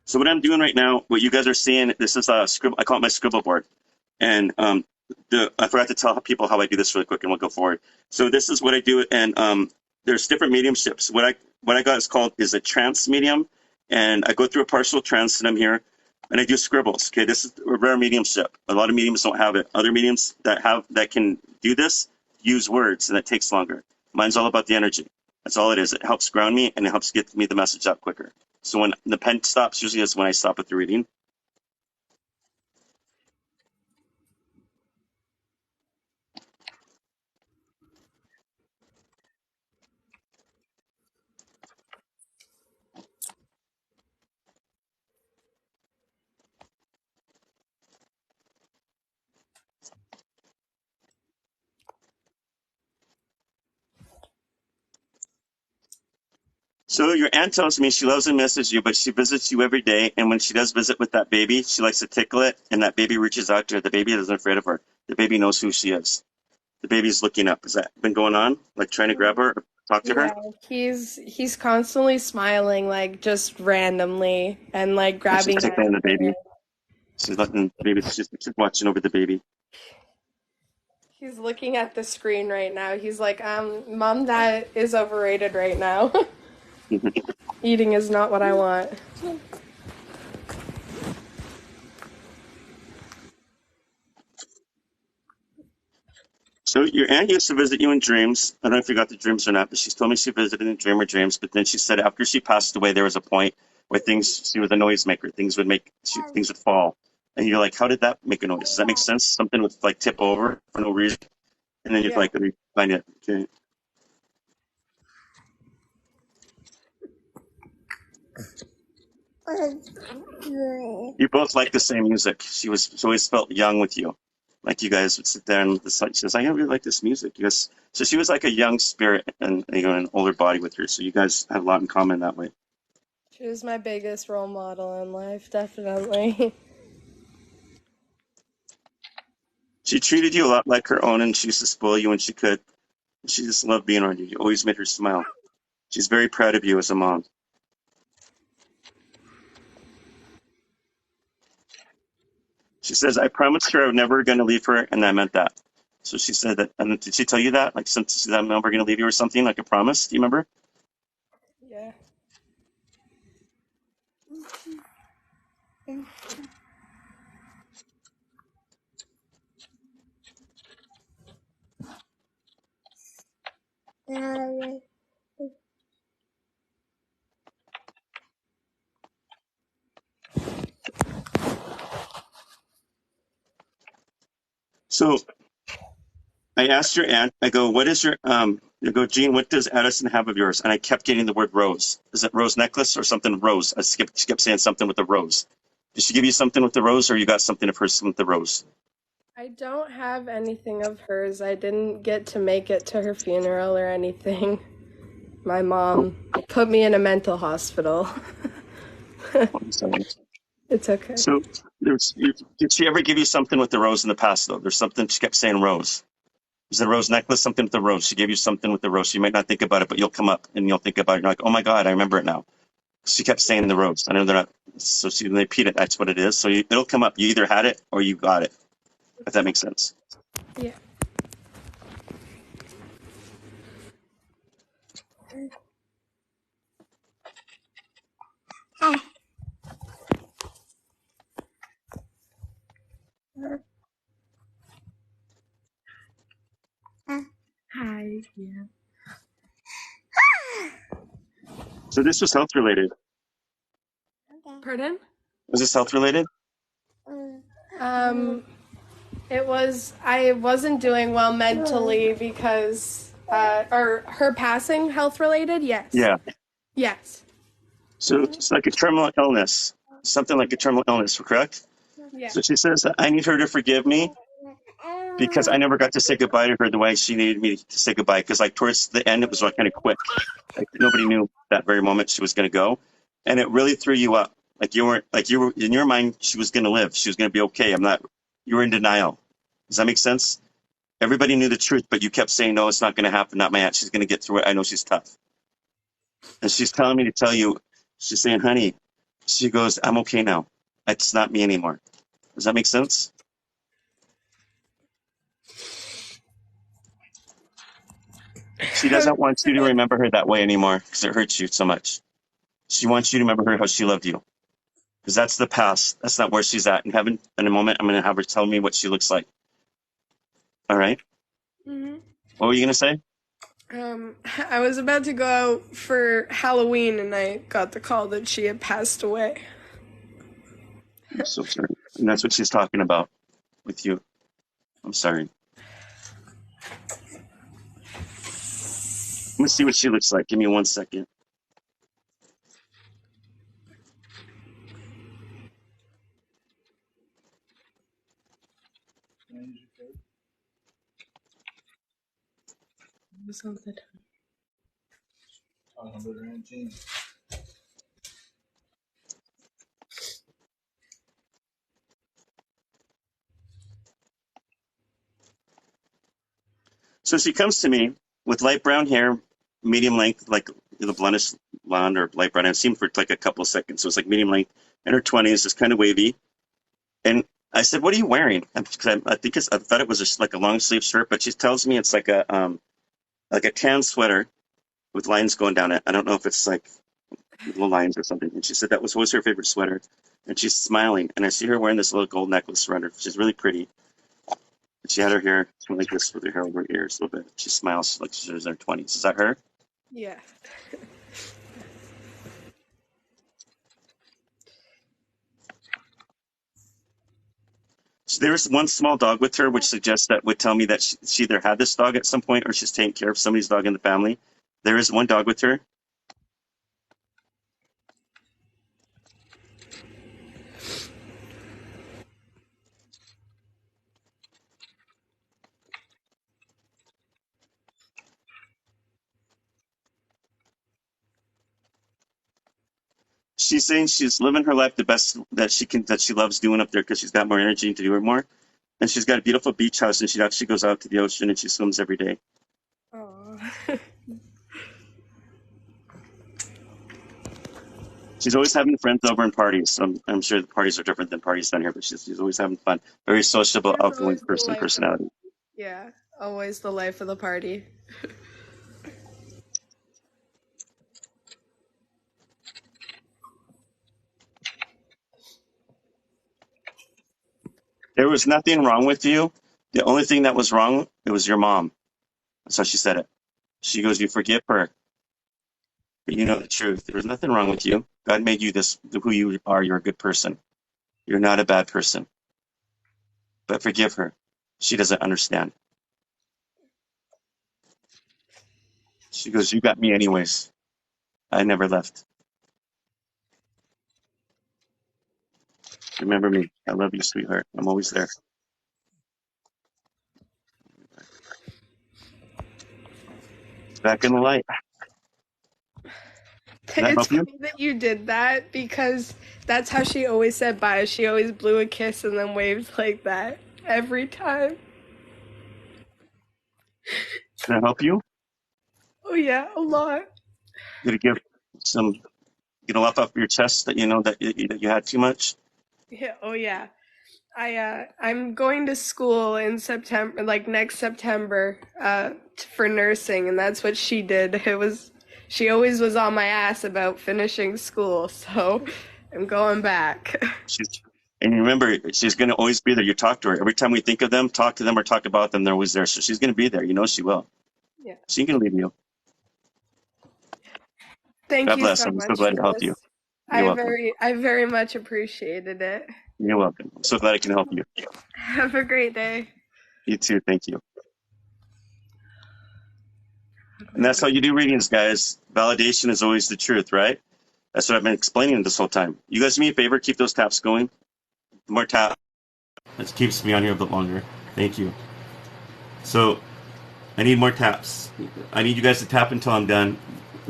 So what I'm doing right now, what you guys are seeing, this is a scribble. I call it my scribble board. And I forgot to tell people how I do this really quick, and we'll go forward. So this is what I do, and there's different mediumships. What I got is a trance medium, and I go through a partial trance, and I'm here, and I do scribbles. Okay, this is a rare mediumship. A lot of mediums don't have it. Other mediums that can do this use words, and it takes longer. Mine's all about the energy. That's all it is. It helps ground me, and it helps get me the message out quicker. So when the pen stops, usually is when I stop with the reading. So your aunt tells me she loves and misses you, but she visits you every day. And when she does visit with that baby, she likes to tickle it, and that baby reaches out to her. The baby isn't afraid of her. The baby knows who she is. The baby's looking up. Has that been going on? Like trying to grab her or talk to her? Yeah, he's constantly smiling, like just randomly, and like And she's grabbing tickling the at. baby. She's letting the baby. She's watching over the baby. He's looking at the screen right now. He's like, Mom, that is overrated right now. Eating is not what I want. So your aunt used to visit you in dreams. I don't know if you got the dreams or not, but she's told me she visited in dream or dreams. But then she said after she passed away, there was a point where she was a noisemaker. Things would fall. And you're like, how did that make a noise? Does that make sense? Something would like tip over for no reason. And then you'd Yeah. like, let me find it. Okay. You both like the same music. She always felt young with you. Like you guys would sit there and she says, I really like this music. You guys, so she was like a young spirit and an older body with her. So you guys have a lot in common that way. She was my biggest role model in life, definitely. She treated you a lot like her own, and she used to spoil you when she could. She just loved being around you. You always made her smile. She's very proud of you as a mom. She says, I promised her I was never going to leave her, and I meant that. So she said that. And did she tell you that? Like, since I'm never going to leave you or something, like a promise? Do you remember? Yeah. So I asked your aunt, I go, what is your, I go, Jean, what does Addison have of yours? And I kept getting the word rose. Is it rose necklace or something rose? She kept saying something with the rose. Did she give you something with the rose, or you got something of hers with the rose? I don't have anything of hers. I didn't get to make it to her funeral or anything. My Oh, mom put me in a mental hospital. I'm sorry. It's okay. So did she ever give you something with the rose in the past, though? There's something she kept saying rose. Is the rose necklace something with the rose? She gave you something with the rose. You might not think about it, but you'll come up and you'll think about it. You're like, oh my God, I remember it now. She kept saying the rose. I know they're not, so she when they repeat it, that's what it is. So it'll come up. You either had it or you got it, if that makes sense. Yeah. Hi. Yeah. So this was health related. Pardon? Was this health related? Um, I wasn't doing well mentally because, or her passing health related? Yes. Yeah. Yes. So it's like a terminal illness, something like a terminal illness, correct? Yeah. So she says, I need her to forgive me because I never got to say goodbye to her the way she needed me to say goodbye. Because like towards the end, it was like kind of quick. Like nobody knew that very moment she was going to go, and it really threw you up. Like you were in your mind, she was going to live. She was going to be okay. I'm not. You were in denial. Does that make sense? Everybody knew the truth, but you kept saying, no, it's not going to happen. Not my aunt. She's going to get through it. I know she's tough. And she's telling me to tell you, she's saying, honey, she goes, I'm okay now. It's not me anymore. Does that make sense? She doesn't want you to remember her that way anymore because it hurts you so much. She wants you to remember her how she loved you because that's the past. That's not where she's at. In heaven, in a moment, I'm going to have her tell me what she looks like. All right? Mm-hmm. What were you going to say? I was about to go out for Halloween and I got the call that she had passed away. I'm so sorry. And that's what she's talking about with you. I'm sorry. Let me see what she looks like. Give me 1 second. Something. So she comes to me with light brown hair, medium length, like the blondish blonde or light brown. I've seen for like a couple of seconds. So it's like medium length in her 20s, it's kind of wavy. And I said, what are you wearing? I think I thought it was just like a long sleeve shirt, but she tells me it's like a tan sweater with lines going down it. I don't know if it's like little lines or something. And she said that was always her favorite sweater. And she's smiling. And I see her wearing this little gold necklace around her. She's really pretty. And she had her hair like this with her hair over her ears a little bit. She smiles like she's in her 20s. Is that her? Yeah. So there's one small dog with her, which suggests that would tell me that she either had this dog at some point or she's taking care of somebody's dog in the family. There is one dog with her. She's saying she's living her life the best that she can, that she loves doing up there because she's got more energy to do it more. And she's got a beautiful beach house, and she actually goes out to the ocean and she swims every day. Aw. She's always having friends over and parties. So I'm sure the parties are different than parties down here, but she's always having fun. Very sociable, She's outgoing always the person, life of personality. yeah, always the life of the party. There was nothing wrong with you. The only thing that was wrong, it was your mom. That's how she said it. She goes, you forgive her, but you know the truth. There was nothing wrong with you. God made you this, who you are. You're a good person. You're not a bad person. But forgive her. She doesn't understand. She goes, you got me anyways. I never left. Remember me. I love you, sweetheart. I'm always there. Back in the light. Can that It's help you? funny that you did that because that's how she always said bye. She always blew a kiss and then waved like that every time. Can I help you? Oh yeah, a lot. Did it give some, get a lump off your chest that you know that you had too much? Yeah, oh yeah. I'm going to school in September, like next September, for nursing, and that's what she did. She always was on my ass about finishing school, so I'm going back. She's, and remember, she's going to always be there. You talk to her. Every time we think of them, talk to them, or talk about them, they're always there. So she's going to be there. You know she will. Yeah. She ain't going to leave you. Thank God you bless. so I'm so much glad for to help you. this. You're welcome. I very much appreciated it. You're welcome. I'm so glad I can help you. Have a great day. You too. Thank you. And that's how you do readings, guys. Validation is always the truth, right? That's what I've been explaining this whole time. You guys do me a favor, keep those taps going. More tap. That keeps me on here a bit longer. Thank you. So I need more taps. I need you guys to tap until I'm done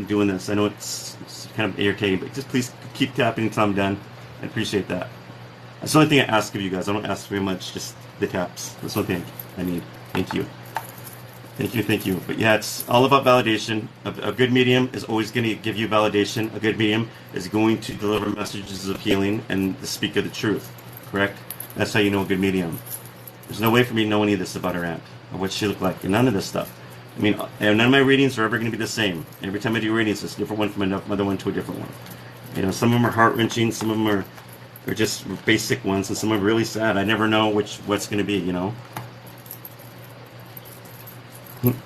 doing this. I know it's kind of irritating, but just please keep tapping until I'm done. I appreciate that. That's the only thing I ask of you guys. I don't ask very much, just the taps. That's the only thing I need. Thank you. Thank you, thank you. But yeah, it's all about validation. A good medium is always going to give you validation. A good medium is going to deliver messages of healing and to speak of the truth. Correct? That's how you know a good medium. There's no way for me to know any of this about her aunt or what she looked like, and none of this stuff. I mean, none of my readings are ever going to be the same. Every time I do readings, it's a different one from another one to a different one. You know, some of them are heart wrenching, some of them are just basic ones, and some are really sad. I never know what's going to be. You know.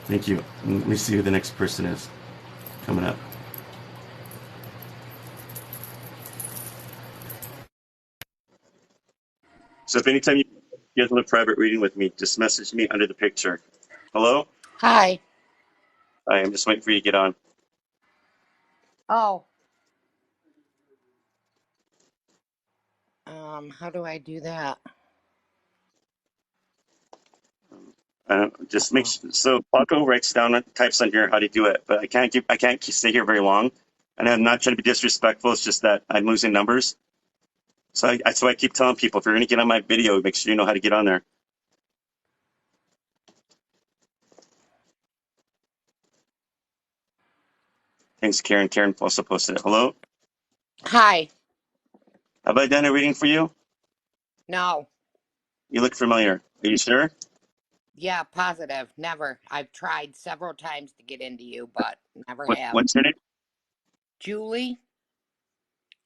Thank you. Let me see who the next person is coming up. So if anytime you get a private reading with me, just message me under the picture. Hello? Hi. I am just waiting for you to get on. Oh. How do I do that? Just make sure, so Paco writes down, types on here how to do it, but I can't stay here very long, and I'm not trying to be disrespectful. It's just that I'm losing numbers. So I keep telling people, if you're going to get on my video, make sure you know how to get on there. Thanks, Karen. Karen also posted it. Hello? Hi. Have I done a reading for you? No. You look familiar. Are you sure? Yeah, positive. Never. I've tried several times to get into you, but never have. What's your name? Julie?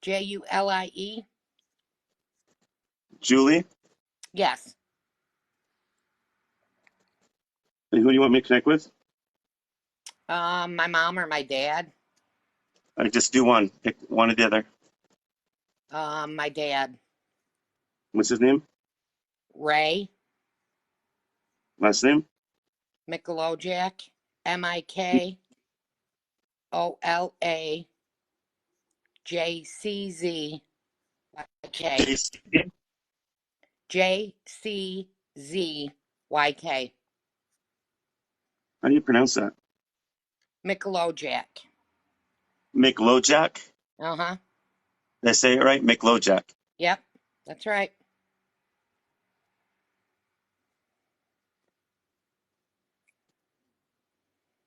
Julie? Julie? Yes. And who do you want me to connect with? My mom or my dad? I just do one. Pick one or the other. My dad. What's his name? Ray Last name? Mikolajczak. Mikolajczak. JCZYK. How do you pronounce that? Mikolajczak. Mikolajczak? Uh-huh. Did I say it right? Mikolajczak. Yep. That's right.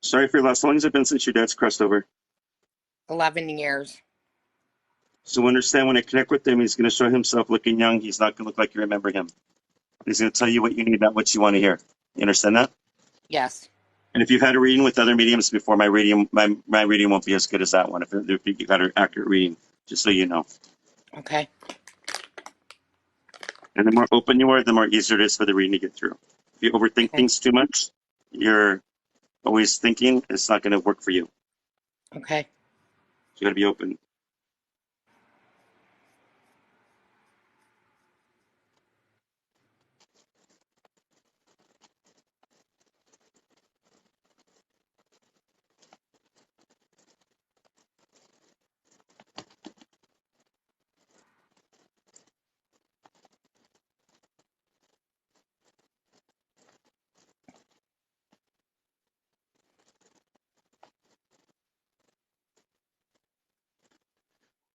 Sorry for your loss. How long has it been since your dad's crossed over? 11 years. So understand when I connect with him, he's going to show himself looking young. He's not going to look like you remember him. He's going to tell you what you need, not what you want to hear. You understand that? Yes. And if you've had a reading with other mediums before, my reading won't be as good as that one. If you got an accurate reading, just so you know. Okay. And the more open you are, the more easier it is for the reading to get through. If you overthink Okay. things too much, you're always thinking, it's not going to work for you. Okay. You got to be open.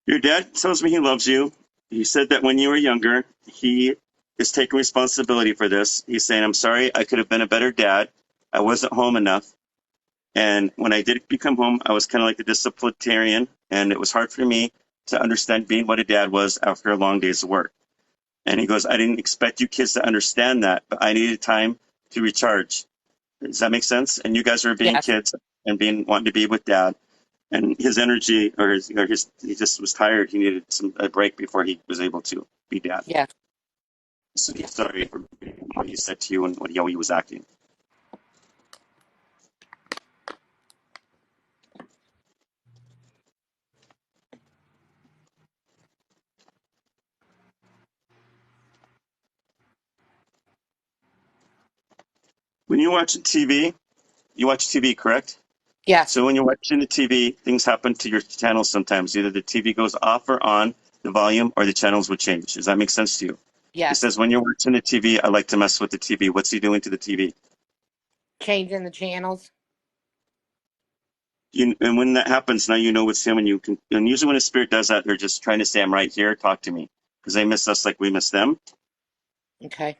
Your dad tells me he loves you. He said that when you were younger, he is taking responsibility for this. He's saying, I'm sorry, I could have been a better dad. I wasn't home enough. And when I did become home, I was kind of like a disciplinarian. And it was hard for me to understand being what a dad was after a long day's work. And he goes, I didn't expect you kids to understand that, but I needed time to recharge. Does that make sense? And you guys are being Yes. kids and wanting to be with dad. And his energy he just was tired. He needed a break before he was able to be dad. Yes. So he's sorry for what he said to you and how he was acting. When you're watching TV, you watch TV, correct? Yes. So when you're watching the TV, things happen to your channels sometimes. Either the TV goes off or on, the volume, or the channels would change. Does that make sense to you? He Yes. says, when you're watching the TV, I like to mess with the TV. What's he doing to the TV? Changing the channels. And when that happens, now you know it's him. And usually when a spirit does that, they're just trying to say, I'm right here, talk to me. Because they miss us like we miss them. Okay.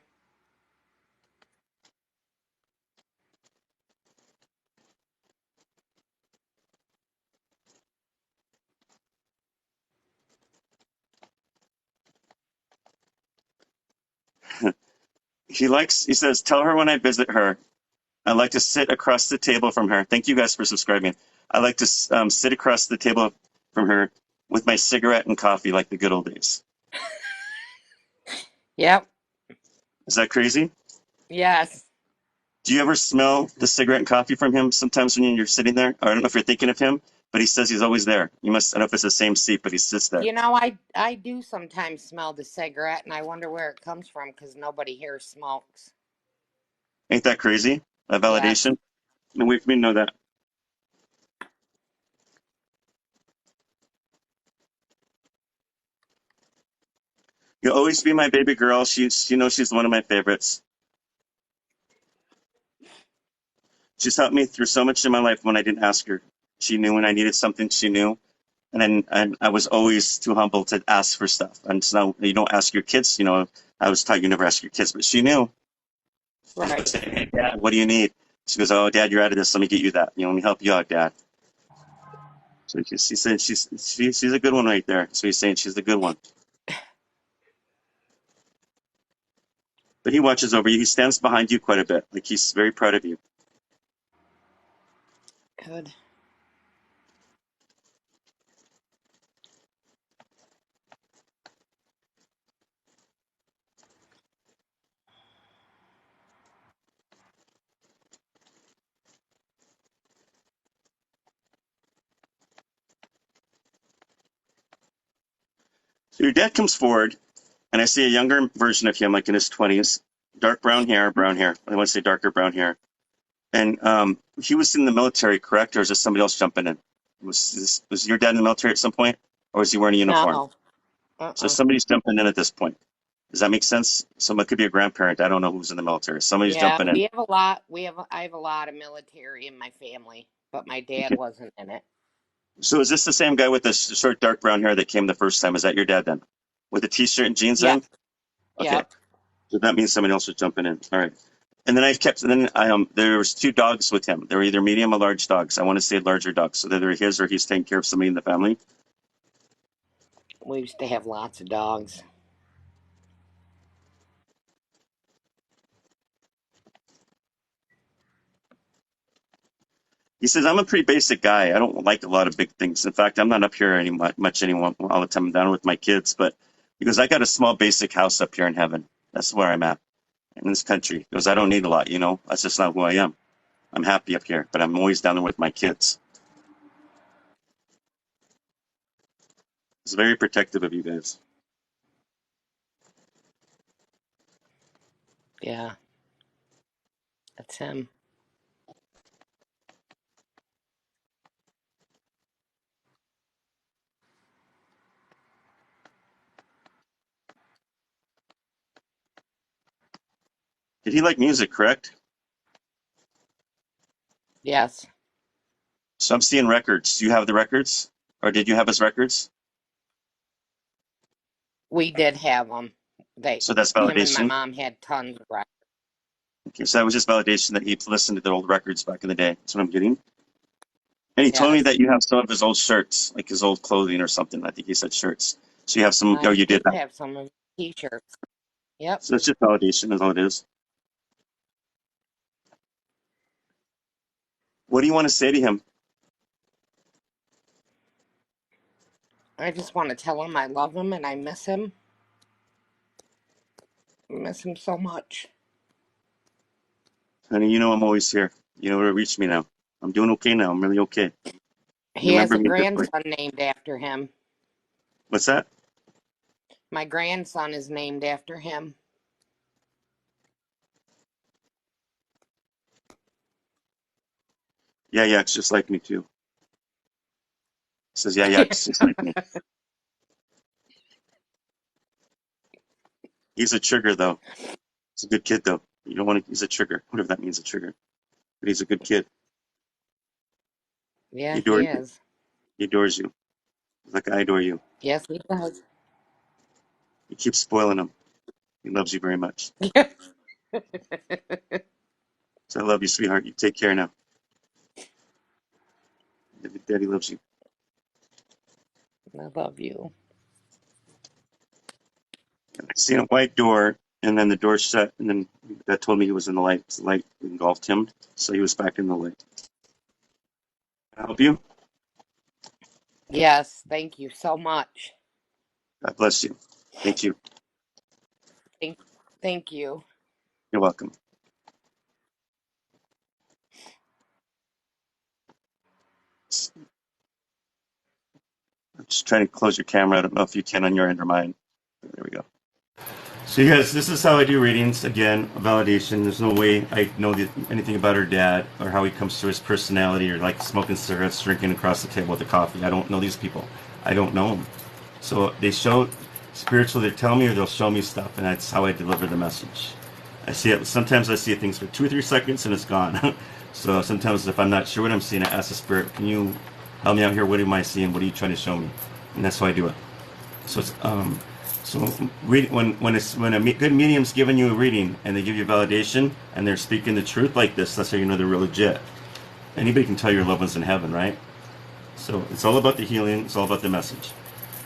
He says, tell her when I visit her, I like to sit across the table from her. Thank you guys for subscribing. I like to sit across the table from her with my cigarette and coffee like the good old days. Yep. Is that crazy? Yes. Do you ever smell the cigarette and coffee from him sometimes when you're sitting there? Or I don't know if you're thinking of him, but he says he's always there. I don't know if it's the same seat, but he sits there. You know, I do sometimes smell the cigarette, and I wonder where it comes from because nobody here smokes. Ain't that crazy? That validation? Yes. And we know that. You'll always be my baby girl. She's one of my favorites. She's helped me through so much in my life when I didn't ask her. She knew when I needed something, she knew. And I was always too humble to ask for stuff. And so you don't ask your kids, I was taught you never ask your kids, but she knew. Right. Say, hey, Dad, what do you need? She goes, oh, Dad, you're out of this. Let me get you that. Let me help you out, Dad. So she said she's a good one right there. So he's saying she's the good one. But he watches over you. He stands behind you quite a bit. Like he's very proud of you. Good. So your dad comes forward, and I see a younger version of him, like in his 20s, dark brown hair. I want to say darker brown hair. And he was in the military, correct? Or is this somebody else jumping in? Was your dad in the military at some point? Or was he wearing a uniform? No. So somebody's jumping in at this point. Does that make sense? Someone could be a grandparent. I don't know who's in the military. Somebody's jumping in. We have a lot. I have a lot of military in my family, but my dad wasn't in it. So is this the same guy with the short dark brown hair that came the first time? Is that your dad then? With the t-shirt and jeans then? Okay. Yep. So that means somebody else is jumping in. All right. And then I kept, and then there was two dogs with him. They were either medium or large dogs. I want to say larger dogs. So they're his or he's taking care of somebody in the family. We used to have lots of dogs. He says, I'm a pretty basic guy. I don't like a lot of big things. In fact, I'm not up here much anymore all the time. I'm down with my kids. But because I got a small basic house up here in heaven. That's where I'm at in this country. Because I don't need a lot, you know. That's just not who I am. I'm happy up here, but I'm always down there with my kids. It's very protective of you guys. Yeah, that's him. Did he like music, correct? Yes, So I'm seeing records. Do you have the records? Or did you have his records? we did have them. So that's Him and my validation. mom had tons of records. Okay, so that was just validation that he listened to the old records back in the day. That's what I'm getting. And he told me Yes, that you have some of his old shirts, like his old clothing or something. I think he said shirts. So you have some, I you do did that. have some of his t-shirts. Yep. So it's just validation is all it is. What do you want to say to him? I just want to tell him I love him and I miss him. I miss him so much. Honey, you know I'm always here. You know where to reach me now. I'm doing okay now. I'm really okay. You He has remember a me this way. grandson named after him. What's that? My grandson is named after him. Yeah, yeah, it's just like me too. He says, yeah, yeah, it's just like me. He's a trigger though. He's a good kid though. You don't want to, he's a trigger. Whatever that means, a trigger. But he's a good kid. Yeah, He he adores you. is. He adores you. Like I adore you. Yes, he does. You keep spoiling him. He loves you very much. So I love you, sweetheart. You take care now. Daddy loves you. I love you. And I seen a white door, and then the door shut, and then that told me he was in the light. The light engulfed him, so he was back in the light. Can I help you? Yes, thank you so much. God bless you. Thank you. Thank, thank you. You're welcome. I'm just trying to close your camera. I don't know if you can on your end or mine. There we go. So you guys, this is how I do readings. Again, validation. There's no way I know anything about her dad or how he comes to his personality or like smoking cigarettes, drinking across the table with a coffee. I don't know these people. I don't know them. So they show spiritual. They tell me or they'll show me stuff, and that's how I deliver the message. I see it. Sometimes I see things for 2 or 3 seconds and it's gone. So sometimes if I'm not sure what I'm seeing, I ask the spirit, "Can you help me out here? What am I seeing? What are you trying to show me?" And that's how I do it. So it's when a good medium's giving you a reading and they give you validation and they're speaking the truth like this, that's how you know they're real legit. Anybody can tell your loved ones in heaven, right? So it's all about the healing. It's all about the message.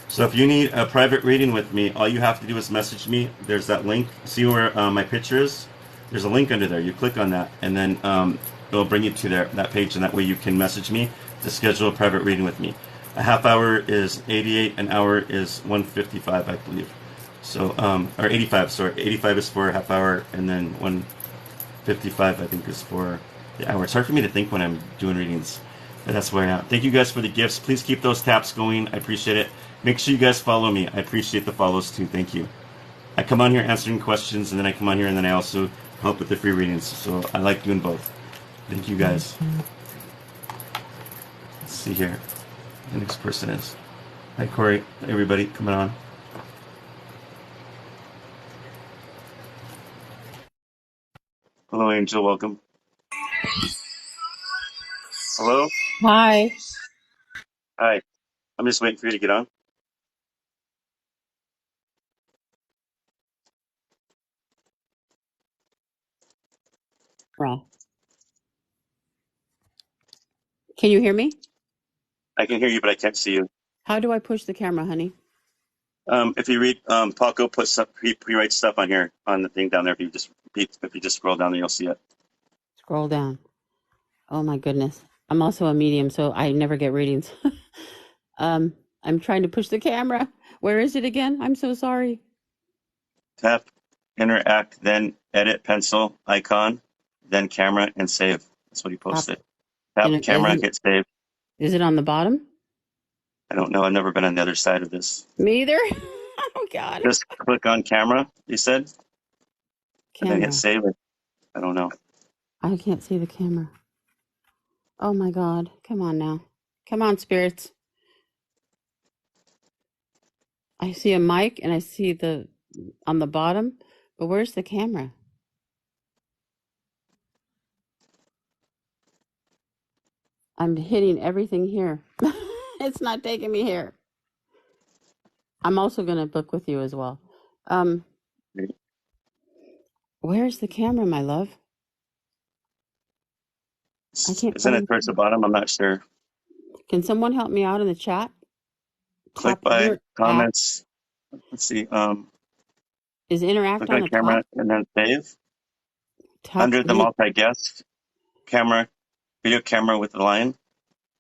So if you need a private reading with me, all you have to do is message me. There's that link. See where my picture is? There's a link under there. You click on that, and then it'll bring you to that page, and that way you can message me to schedule a private reading with me. A half hour is 88, an hour is 155, I believe. So, or 85, sorry. 85 is for a half hour, and then 155, I think, is for the hour. It's hard for me to think when I'm doing readings, but that's where I am. Thank you guys for the gifts. Please keep those taps going. I appreciate it. Make sure you guys follow me. I appreciate the follows too. Thank you. I come on here answering questions, and then I come on here, and then I also help with the free readings. So I like doing both. Thank you guys. Let's see here. The next person is. Hi, Corey. Everybody coming on. Hello, Angel. Welcome. Hello. Hi. Hi. I'm just waiting for you to get on. Can you hear me? I can hear you, but I can't see you. How do I push the camera, honey? If you read, Paco put stuff, he writes stuff on here on the thing down there. If you just scroll down there, you'll see it. Scroll down. Oh my goodness. I'm also a medium, so I never get readings. I'm trying to push the camera. Where is it again? I'm so sorry. Tap, interact, then edit pencil icon, then camera and save. That's what he posted. Tap And camera, hit save. is it on the bottom? I don't know. I've never been on the other side of this. Me either. Oh God. Just click on camera, he said, and then Camera. hit save. I don't know. I can't see the camera. Oh my God. Come on now. Come on, spirits. I see a mic and I see the on the bottom, but where's the camera? I'm hitting everything here. It's not taking me here. I'm also going to book with you as well. Where's the camera, my love? I can't. Isn't it towards the bottom? I'm not sure. Can someone help me out in the chat? Click by comments. Let's see. Is interact click on on the camera top? and then save. Under the multi-guest camera, video camera with the line.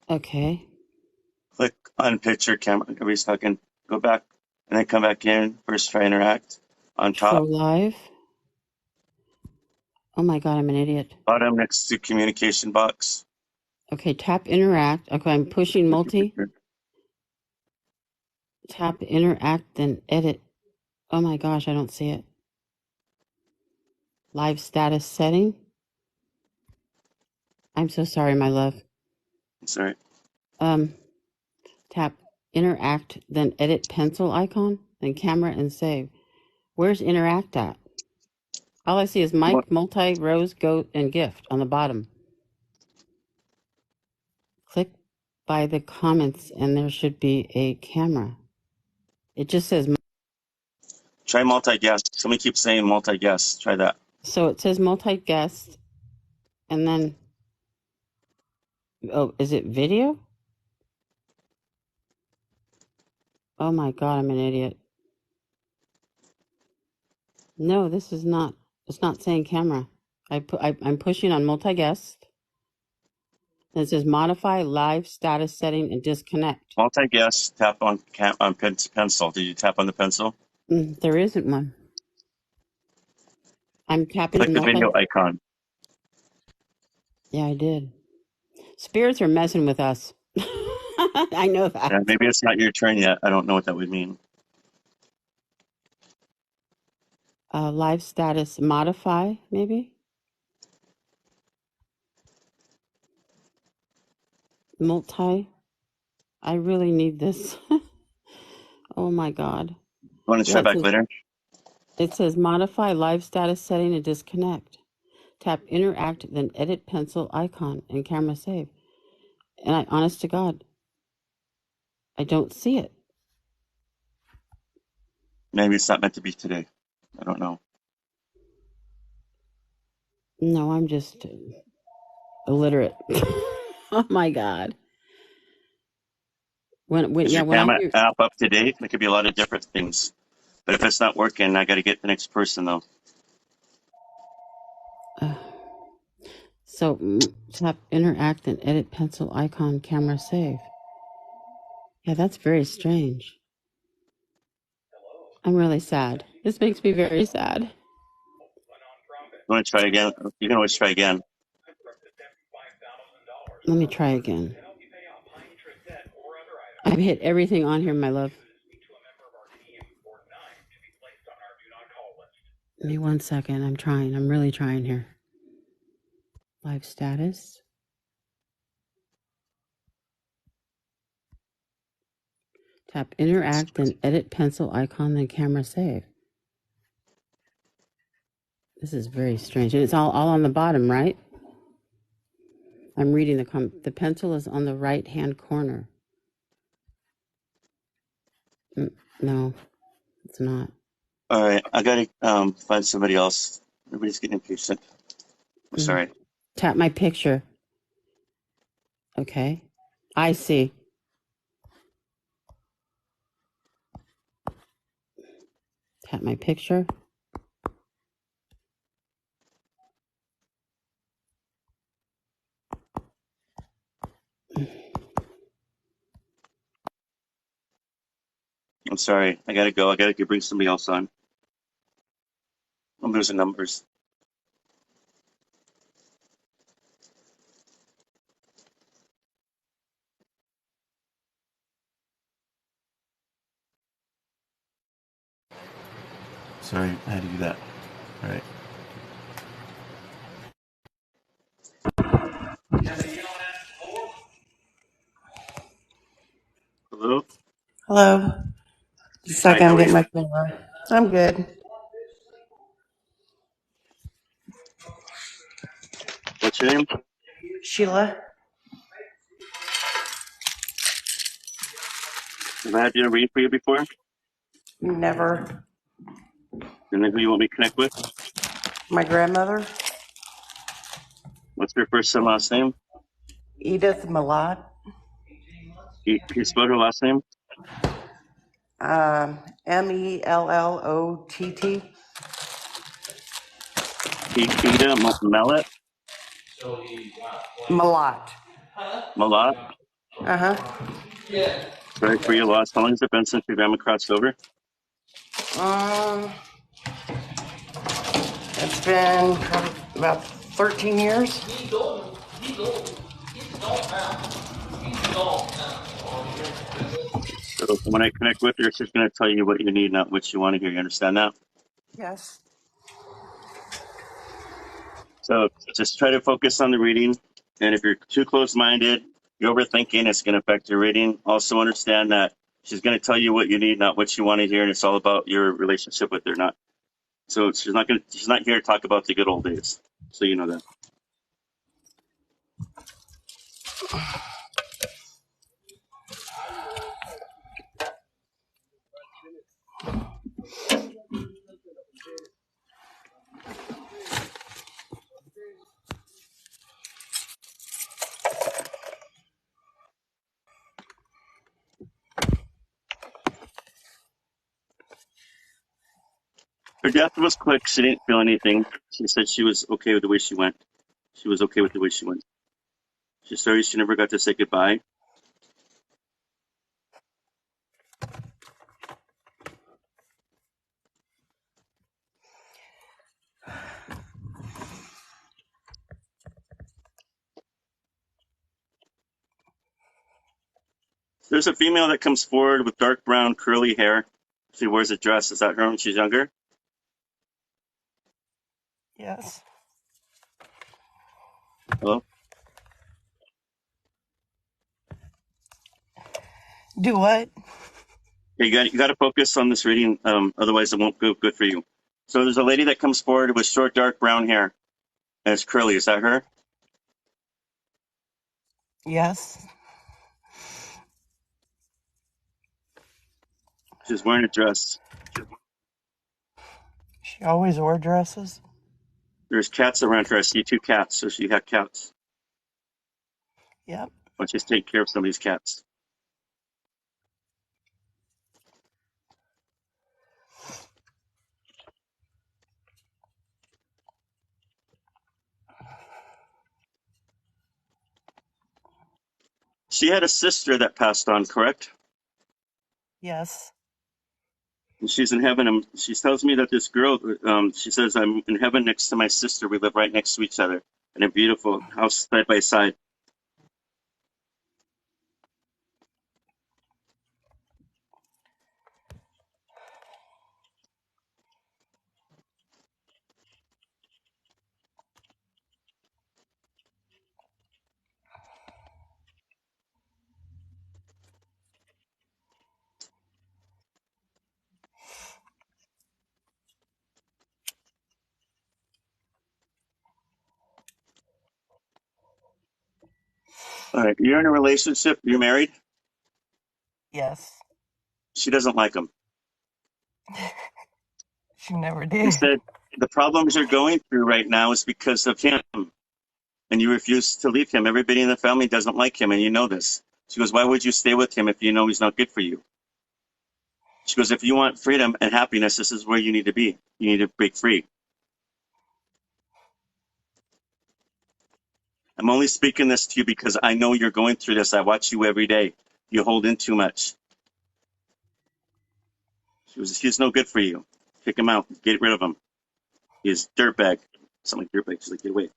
Okay. Click on picture camera. Every second. Go back and then come back in. First try interact on top. Show live. Oh my God, I'm an idiot. Bottom next to communication box. Okay, tap interact. Okay, I'm pushing multi. Tap interact, then edit. Oh my gosh, I don't see it. Live status setting. I'm so sorry, my love. Sorry. Tap interact, then edit pencil icon, then camera and save. Where's interact at? All I see is mic, multi, rose, goat, and gift on the bottom. Click by the comments and there should be a camera. It just says... Try multi-guest. Somebody keeps saying multi-guest. Try that. So it says multi-guest and then... Oh, is it video? Oh my God, I'm an idiot. No, this is not... It's not saying camera. I'm pushing on multi-guest. And it says modify live status setting and disconnect. Multi-guest, tap on pencil. Did you tap on the pencil? There isn't one. I'm tapping Click the video icon. Yeah, I did. Spirits are messing with us. I know that. Yeah, maybe it's not your turn yet. I don't know what that would mean. Live status modify, maybe? Multi. I really need this. Oh my God. You want to try back later? It says modify live status setting and disconnect. Tap interact, then edit pencil icon and camera save. And I, honest to God, I don't see it. Maybe it's not meant to be today. I don't know. No, I'm just illiterate. Oh my God. Is your camera app up to date? It could be a lot of different things. But if it's not working, I got to get the next person though. So tap interact and edit pencil icon camera save. Yeah, that's very strange. I'm really sad. This makes me very sad. You want to try again? You can always try again. Let me try again. I've hit everything on here, my love. Give me 1 second. I'm trying. I'm really trying here. Live status. Tap interact, then edit pencil icon, then camera save. This is very strange. And it's all on the bottom, right? I'm reading the pencil is on the right hand corner. No, it's not. All right, I gotta find somebody else. Everybody's getting impatient. I'm sorry. Tap my picture. Okay. I see. Tap my picture. I'm sorry. I gotta go. I gotta bring somebody else on. I'm losing numbers. Sorry, I had to do that. All right. Hello? Hello. Just a Hi, second, how I'm are getting you? my camera. I'm good. What's your name? Sheila? Have I had you read for you before? Never. And then who you want me to connect with? My grandmother? What's your first and last name? Edith Malott? Can you spell her last name? Mellott? Ida Mallet? Malott. Malat? Uh-huh. Sorry for your loss. How long has it been since your grandma crossed over? Um, it's been probably about 13 years. So when I connect with her, she's going to tell you what you need, not what you want to hear. You understand that? Yes. So just try to focus on the reading. And if you're too close-minded, you're overthinking, it's going to affect your reading. Also understand that she's going to tell you what you need, not what you want to hear. And it's all about your relationship with her, not. So she's not here to talk about the good old days. So you know that. Her death was quick. She didn't feel anything. She said she was okay with the way she went. She was okay with the way she went. She's sorry she never got to say goodbye. There's a female that comes forward with dark brown curly hair. She wears a dress. Is that her when she's younger? Yes. Hello? Do what? You got to focus on this reading. Otherwise, it won't go good for you. So there's a lady that comes forward with short, dark brown hair, and it's curly. Is that her? Yes. She's wearing a dress. She always wore dresses. There's cats around her. I see two cats, so she had cats. Yep. But she's taking care of some of these cats. She had a sister that passed on, correct? Yes. And she's in heaven. And she tells me that this girl, she says, I'm in heaven next to my sister. We live right next to each other in a beautiful house side by side. All right. You're in a relationship. You're married. Yes. She doesn't like him. She never She did. said The problems you're going through right now is because of him, and you refuse to leave him. Everybody in the family doesn't like him, and you know this. She goes, why would you stay with him if you know he's not good for you? She goes, if you want freedom and happiness, this is where you need to be. You need to break free. I'm only speaking this to you because I know you're going through this. I watch you every day. You hold in too much. She goes, he's no good for you. Kick him out. Get rid of him. He's dirtbag. Something like dirtbag. She's like, get away.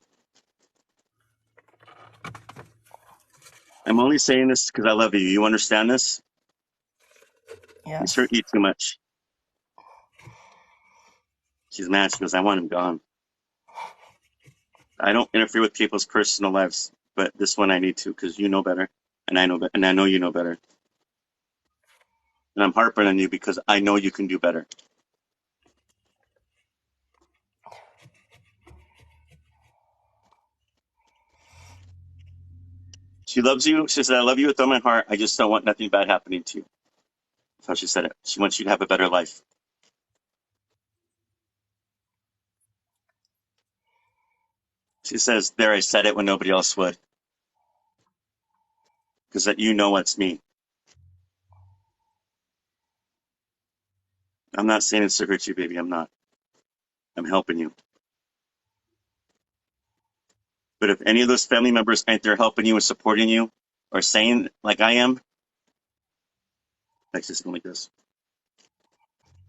I'm only saying this because I love you. You understand this? He's Yes. hurt you too much. She's mad. She goes, I want him gone. I don't interfere with people's personal lives, but this one I need to because you know better, and I know, and I know you know better. And I'm harping on you because I know you can do better. She loves you. She said, I love you with all my heart. I just don't want nothing bad happening to you. That's how she said it. She wants you to have a better life. She says, there, I said it when nobody else would. Because that you know it's me. I'm not saying it's to hurt you, baby. I'm not. I'm helping you. But if any of those family members ain't there helping you and supporting you or saying like I am, like just going like this.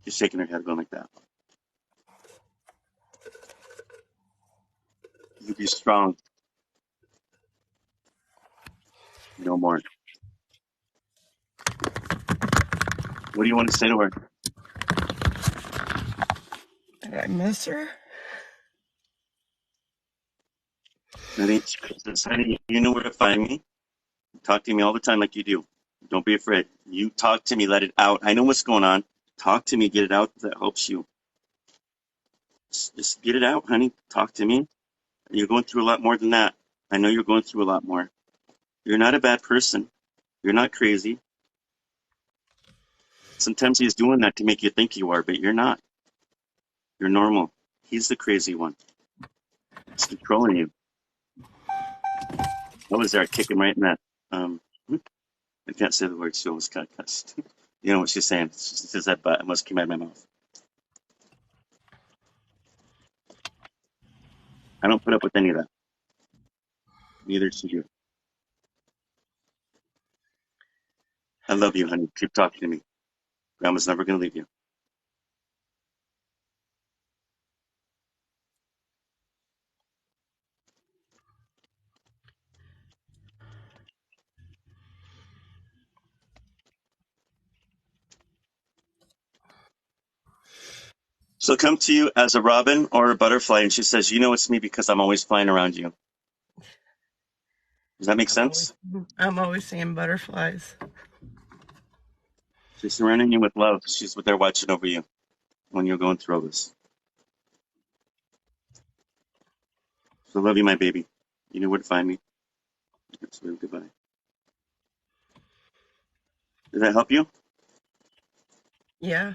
She's shaking her head going like that. You be strong. No more. What do you want to say to her? Did I miss her? Honey, you know where to find me. Talk to me all the time like you do. Don't be afraid. You talk to me, let it out. I know what's going on. Talk to me, get it out. That helps you. Just get it out, honey. Talk to me. You're going through a lot more than that. I know you're going through a lot more. You're not a bad person. You're not crazy. Sometimes he's doing that to make you think you are, but you're not. You're normal. He's the crazy one. He's controlling you. I was there, I kick him right in that. I can't say the word. She almost got cussed. You know what she's saying? She says that, but it must came out of my mouth. I don't put up with any of that. Neither should you. I love you, honey. Keep talking to me. Grandma's never going to leave you. She'll come to you as a robin or a butterfly, and she says, you know it's me because I'm always flying around you. Does that make sense? I'm always seeing butterflies. She's surrounding you with love. She's there watching over you when you're going through all this. So love you, my baby. You know where to find me. So goodbye. Does that help you? Yeah.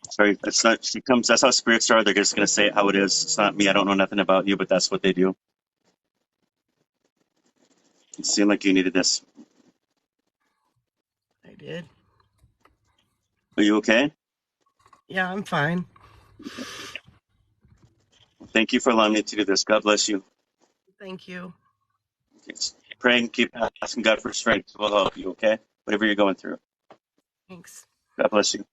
Sorry, that's not. She comes. That's how spirits are. They're just gonna say it how it is. It's not me. I don't know nothing about you, but that's what they do. It seemed like you needed this. I did. Are you okay? Yeah, I'm fine. Thank you for allowing me to do this. God bless you. Thank you. Okay. Pray and keep asking God for strength. Will help you. Okay, whatever you're going through. Thanks. God bless you.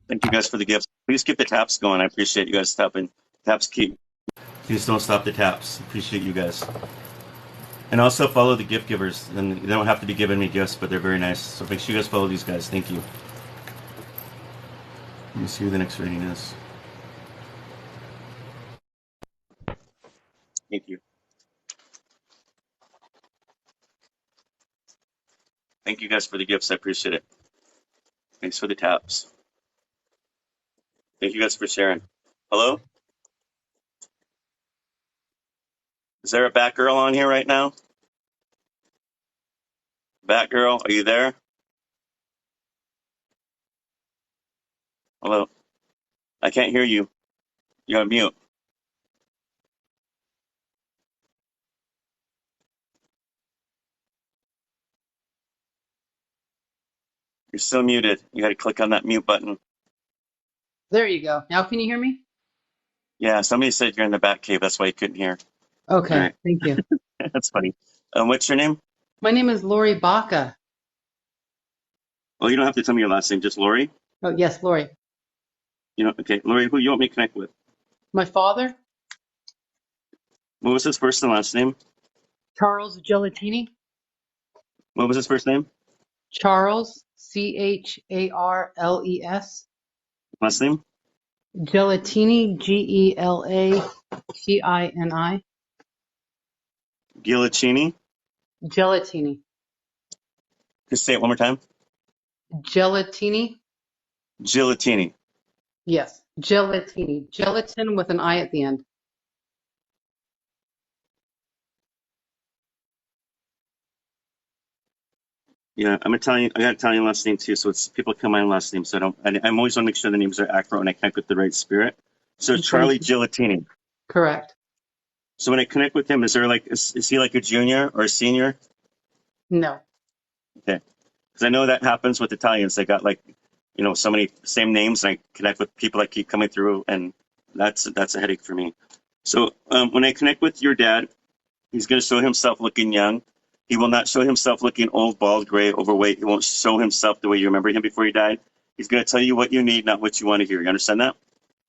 Thank you guys for the gifts. Please keep the taps going. I appreciate you guys stopping. Taps keep. Please don't stop the taps. Appreciate you guys. And also follow the gift givers. And they don't have to be giving me gifts, but they're very nice. So make sure you guys follow these guys. Thank you. Let me see who the next reading is. Thank you. Thank you guys for the gifts. I appreciate it. Thanks for the taps. Thank you guys for sharing. Hello? Is there a Batgirl on here right now? Batgirl, are you there? Hello? I can't hear you. You're on mute. You're still muted. You got to click on that mute button. There you go. Now can you hear me? Yeah, somebody said you're in the Batcave. That's why you couldn't hear. All Okay, right. thank you. That's funny. What's your name? My name is Lori Baca. Oh, you don't have to tell me your last name. Just Lori? Oh, yes, Lori. Okay. Lori, who you want me to connect with? My father, What was his first and last name? Charles Gelatini. What was his first name? Charles, Charles. Last name? Gelatini, Gelatini. Giolacchini? Gelatini. Just say it one more time. Gelatini. Gilatini. Yes, gelatini. Gelatin with an I at the end. Yeah, I'm Italian. I got Italian last name too, so it's people come my last name. So I'm always want to make sure the names are accurate when I connect with the right spirit. So Thank Charlie you. Gilatini. Correct. So when I connect with him, is there is he like a junior or a senior? No. Okay, because I know that happens with Italians. They got so many same names, and I connect with people that keep coming through, and that's a headache for me. So when I connect with your dad, he's going to show himself looking young. He will not show himself looking old, bald, gray, overweight. He won't show himself the way you remember him before he died. He's going to tell you what you need, not what you want to hear. You understand that?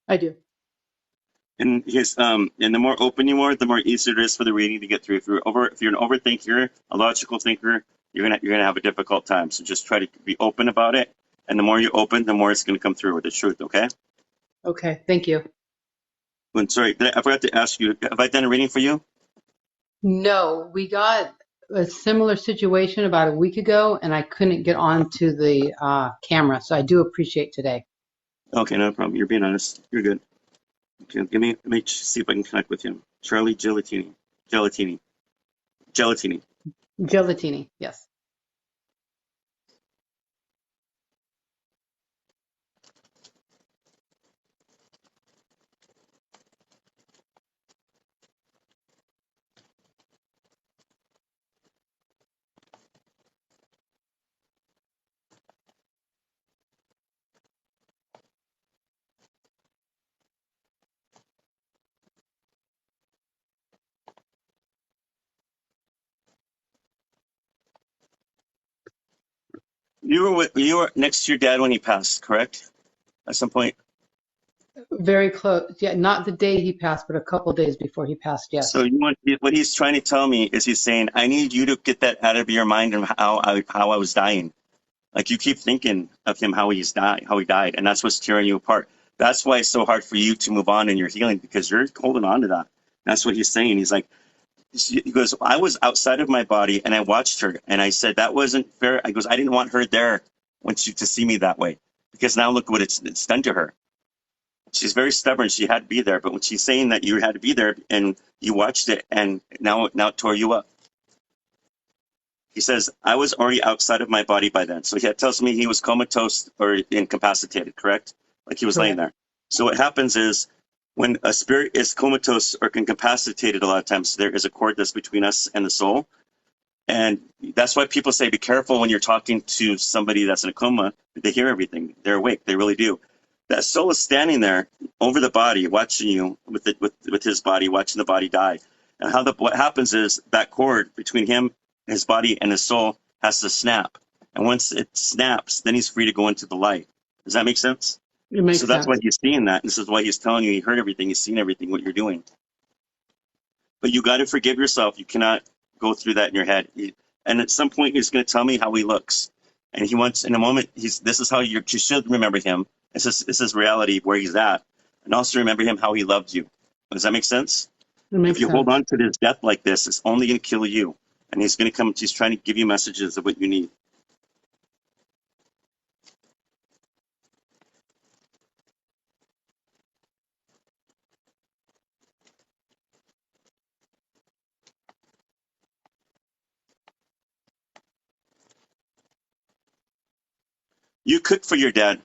I do. And the more open you are, the more easier it is for the reading to get through. If you're an overthinker, a logical thinker, you're gonna have a difficult time. So just try to be open about it. And the more you open, the more it's going to come through with the truth. Okay? Okay, thank you. And sorry, I forgot to ask you. Have I done a reading for you? No, we got a similar situation about a week ago, and I couldn't get onto the camera, so I do appreciate today. Okay, no problem. You're being honest. You're good. Okay, let me see if I can connect with him. Charlie Gelatini. Gelatini. Gelatini. Gelatini, yes. You were next to your dad when he passed, correct? At some point. Very close. Yeah, not the day he passed, but a couple days before he passed, So yes. what he's trying to tell me is he's saying, I need you to get that out of your mind and how I was dying. Like you keep thinking of him, how he died, and that's what's tearing you apart. That's why it's so hard for you to move on in your healing because you're holding on to that. That's what he's saying. He's like, he goes, I was outside of my body and I watched her and I said that wasn't fair. I goes, I didn't want her there to see me that way because now look what it's done to her. She's very stubborn. She had to be there, but when she's saying that you had to be there and you watched it and now it tore you up. He says, I was already outside of my body by then. So he tells me he was comatose or incapacitated, correct? Like he was laying Correct. there. So what happens is when a spirit is comatose or incapacitated, a lot of times there is a cord that's between us and the soul. And that's why people say, be careful when you're talking to somebody that's in a coma. They hear everything. They're awake. They really do. That soul is standing there over the body, watching you with his body, watching the body die. And what happens is that cord between him, his body, and his soul has to snap. And once it snaps, then he's free to go into the light. Does that make sense? It makes So that's why sense. he's seeing that. This is why he's telling you he heard everything. He's seen everything, what you're doing. But you got to forgive yourself. You cannot go through that in your head. And at some point, he's going to tell me how he looks. And he wants, in a moment, this is how you should remember him. This is reality where he's at. And also remember him how he loved you. Does that make sense? It If makes you hold sense. on to this death like this, it's only going to kill you. And he's going to come, he's trying to give you messages of what you need. You cooked for your dad.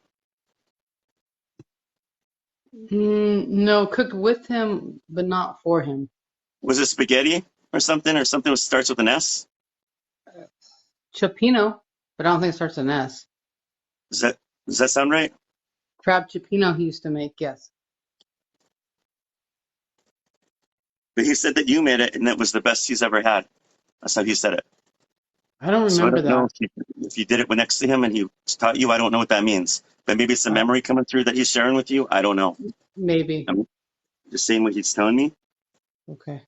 No, cooked with him, but not for him. Was it spaghetti or something that starts with an S? Cioppino, but I don't think it starts with an S. Does that sound right? Crab cioppino he used to make, yes. But he said that you made it and that was the best he's ever had. That's how he said it. I don't So I remember don't know that. if you did it next to him and he taught you. I don't know what that means. But maybe it's a memory coming through that he's sharing with you. I don't know. Maybe. I'm just saying what he's telling me. Okay.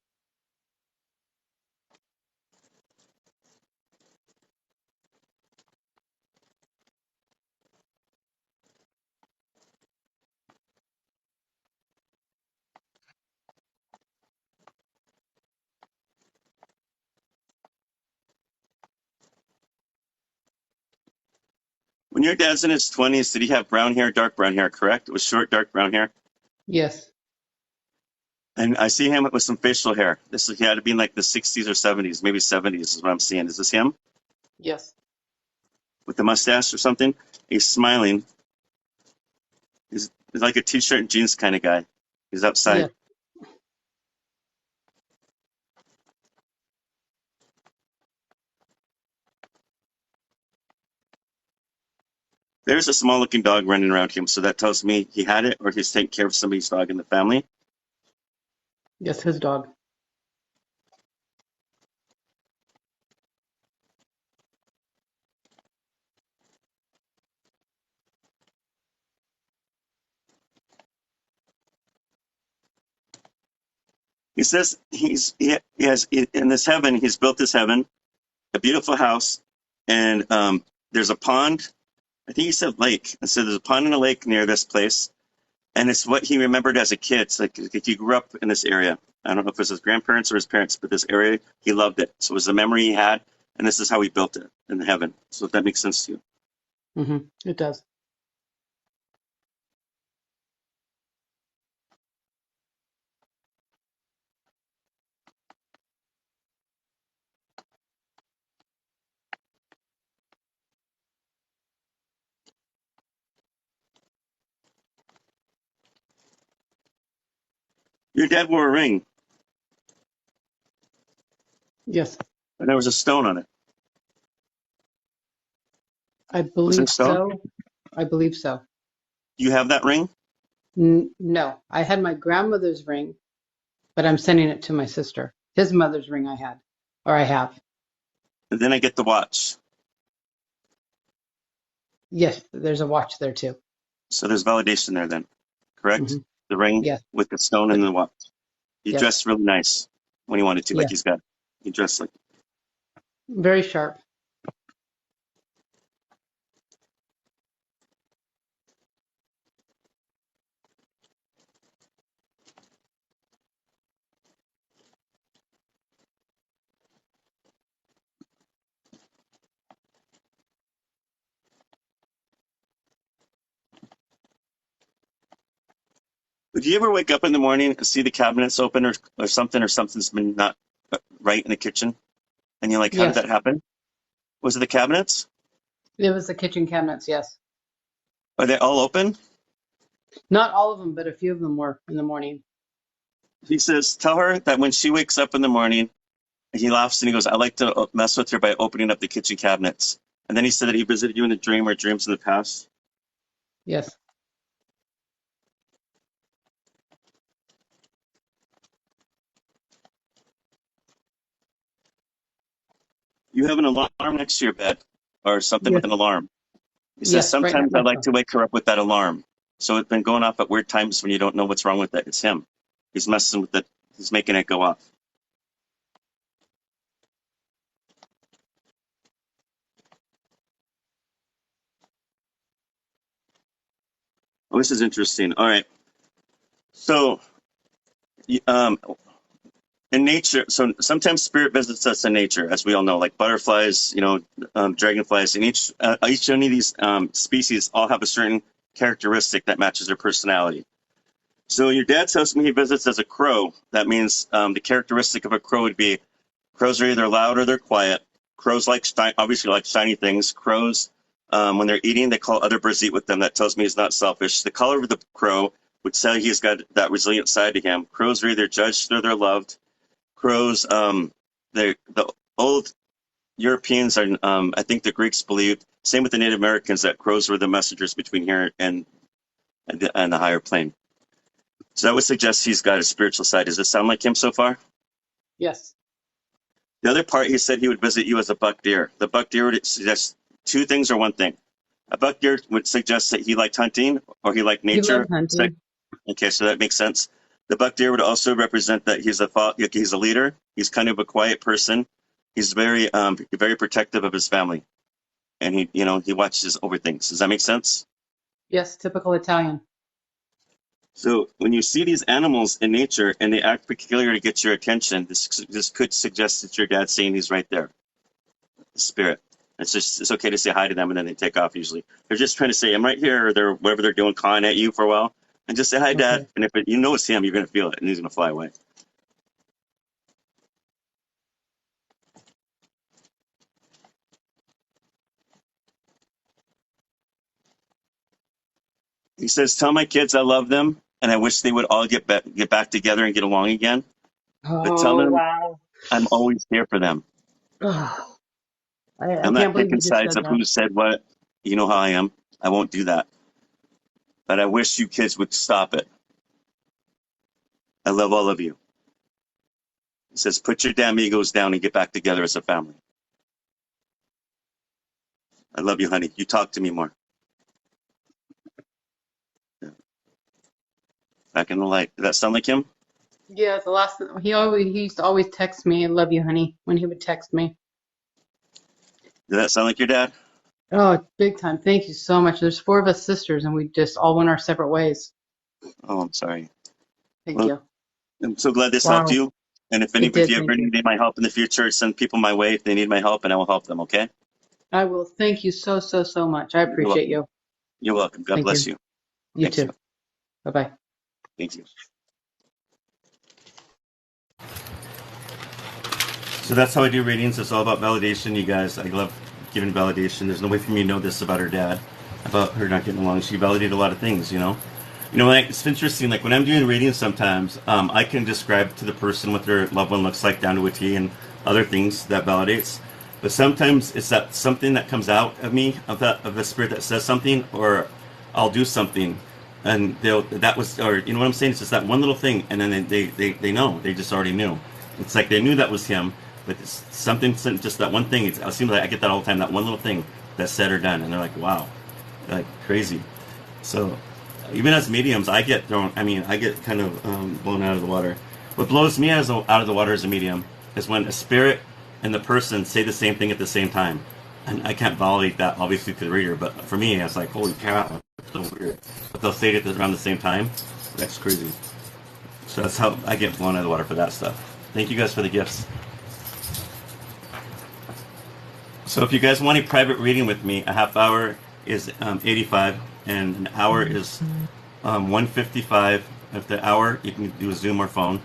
When your dad's in his 20s, did he have brown hair, dark brown hair, correct? It was short, dark brown hair. Yes. And I see him with some facial hair. He had to be in like the 60s or 70s, maybe 70s is what I'm seeing. Is this him Yes. with the mustache or something? He's smiling. He's like a t-shirt and jeans kind of guy. He's outside. Yes. There's a small looking dog running around him. So that tells me he had it or he's taking care of somebody's dog in the family. Yes, his dog. He says he has in this heaven, he's built this heaven, a beautiful house, and there's a pond. I think he said lake. And so there's a pond and a lake near this place. And it's what he remembered as a kid. It's like he grew up in this area. I don't know if it was his grandparents or his parents, but this area, he loved it. So it was a memory he had, and this is how he built it in heaven. So if that makes sense to you. Mm-hmm. It does. Your dad wore a ring, Yes. and there was a stone on it. I Was it a believe stone? so. I believe so. Do you have that ring? No, I had my grandmother's ring, but I'm sending it to my sister. His mother's ring I had, or I have. And then I get the watch. Yes, there's a watch there too. So there's validation there then, correct? Mm-hmm. The ring Yes. with the stone and the watch. He Yes. dressed really nice when he wanted to, like Yes. he dressed like. Very sharp. Would you ever wake up in the morning and see the cabinets open or something's been not right in the kitchen? And you're like, how did Yes. that happen? Was it the cabinets? It was the kitchen cabinets, yes. Are they all open? Not all of them, but a few of them were in the morning. He says, tell her that when she wakes up in the morning, he laughs and he goes, I like to mess with her by opening up the kitchen cabinets. And then he said that he visited you in a dream or dreams in the past. Yes. You have an alarm next to your bed or something Yes. with an alarm. He says, Yes, right sometimes next I to like my to wake her up with that alarm. So it's been going off at weird times when you don't know what's wrong with it. It's him. He's messing with it. He's making it go off. Oh, this is interesting. All right. So, in nature, so sometimes spirit visits us in nature, as we all know, like butterflies, dragonflies, and each one of these species all have a certain characteristic that matches their personality. So your dad tells me he visits as a crow. That means the characteristic of a crow would be crows are either loud or they're quiet. Crows obviously like shiny things. Crows When they're eating, they call other birds to eat with them. That tells me he's not selfish. The color of the crow would tell you he's got that resilient side to him. Crows are either judged or they're loved. Crows, the old Europeans are, I think the Greeks believed, same with the Native Americans, that crows were the messengers between here and the higher plane. So that would suggest he's got a spiritual side. Does this sound like him so far? Yes. The other part, he said he would visit you as a buck deer. The buck deer would suggest two things or one thing. A buck deer would suggest that he liked hunting or he liked He nature. loved hunting. Okay, so that makes sense. The buck deer would also represent that he's a leader. He's kind of a quiet person. He's very protective of his family, and he watches over things. Does that make sense? Yes, typical Italian. So when you see these animals in nature and they act peculiar to get your attention, this could suggest that your dad's saying he's right there. The spirit. It's okay to say hi to them and then they take off usually. They're just trying to say, I'm right here, or they're whatever they're doing, cawing at you for a while. And just say hi, Dad. Okay. And if you know it's him, you're gonna feel it and he's gonna fly away. He says, tell my kids I love them and I wish they would all get back together and get along again. But tell them Wow. I'm always here for them. I I'm can't not believe you picking just sides said of who said what. You know how I am. I won't do that. But I wish you kids would stop it. I love all of you. He says, put your damn egos down and get back together as a family. I love you, honey. You talk to me more. Yeah. Back in the light. Does that sound like him? Yeah, the last he used to always text me, "I love you, honey," when he would text me. Does that sound like your dad? Oh, big time. Thank you so much. There's 4 of us sisters, and we just all went our separate ways. Oh, I'm sorry. Thank Well, you. I'm so glad this Wow. helped you. And if It did. you Thank ever you. need my help in the future, send people my way if they need my help, and I will help them, okay? I will. Thank you so, so, so much. I appreciate you. You're welcome. God Thank bless you. you. You Thanks. too. Bye-bye. Thank you. So that's how I do readings. It's all about validation, you guys. I love giving validation. There's no way for me to know this about her dad, about her not getting along. She validated a lot of things, you know. Like, it's interesting. Like when I'm doing readings, sometimes I can describe to the person what their loved one looks like down to a T and other things that validates. But sometimes it's that something that comes out of me, of the spirit that says something, or I'll do something, and that was, or you know what I'm saying? It's just that one little thing, and then they know. They just already knew. It's like they knew that was him, but it's something, just that one thing. It seems like I get that all the time. That one little thing that's said or done, and they're like, wow, like crazy. So even as mediums, I get thrown. I mean, I get kind of blown out of the water. What blows me out of the water as a medium is when a spirit and the person say the same thing at the same time. And I can't validate that, obviously, to the reader, but for me, it's like, holy cow, that's so weird. But they'll say it around the same time. That's crazy. So that's how I get blown out of the water for that stuff. Thank you guys for the gifts. So if you guys want a private reading with me, a half hour is $85, and an hour is $155. If the hour, you can do a Zoom or phone.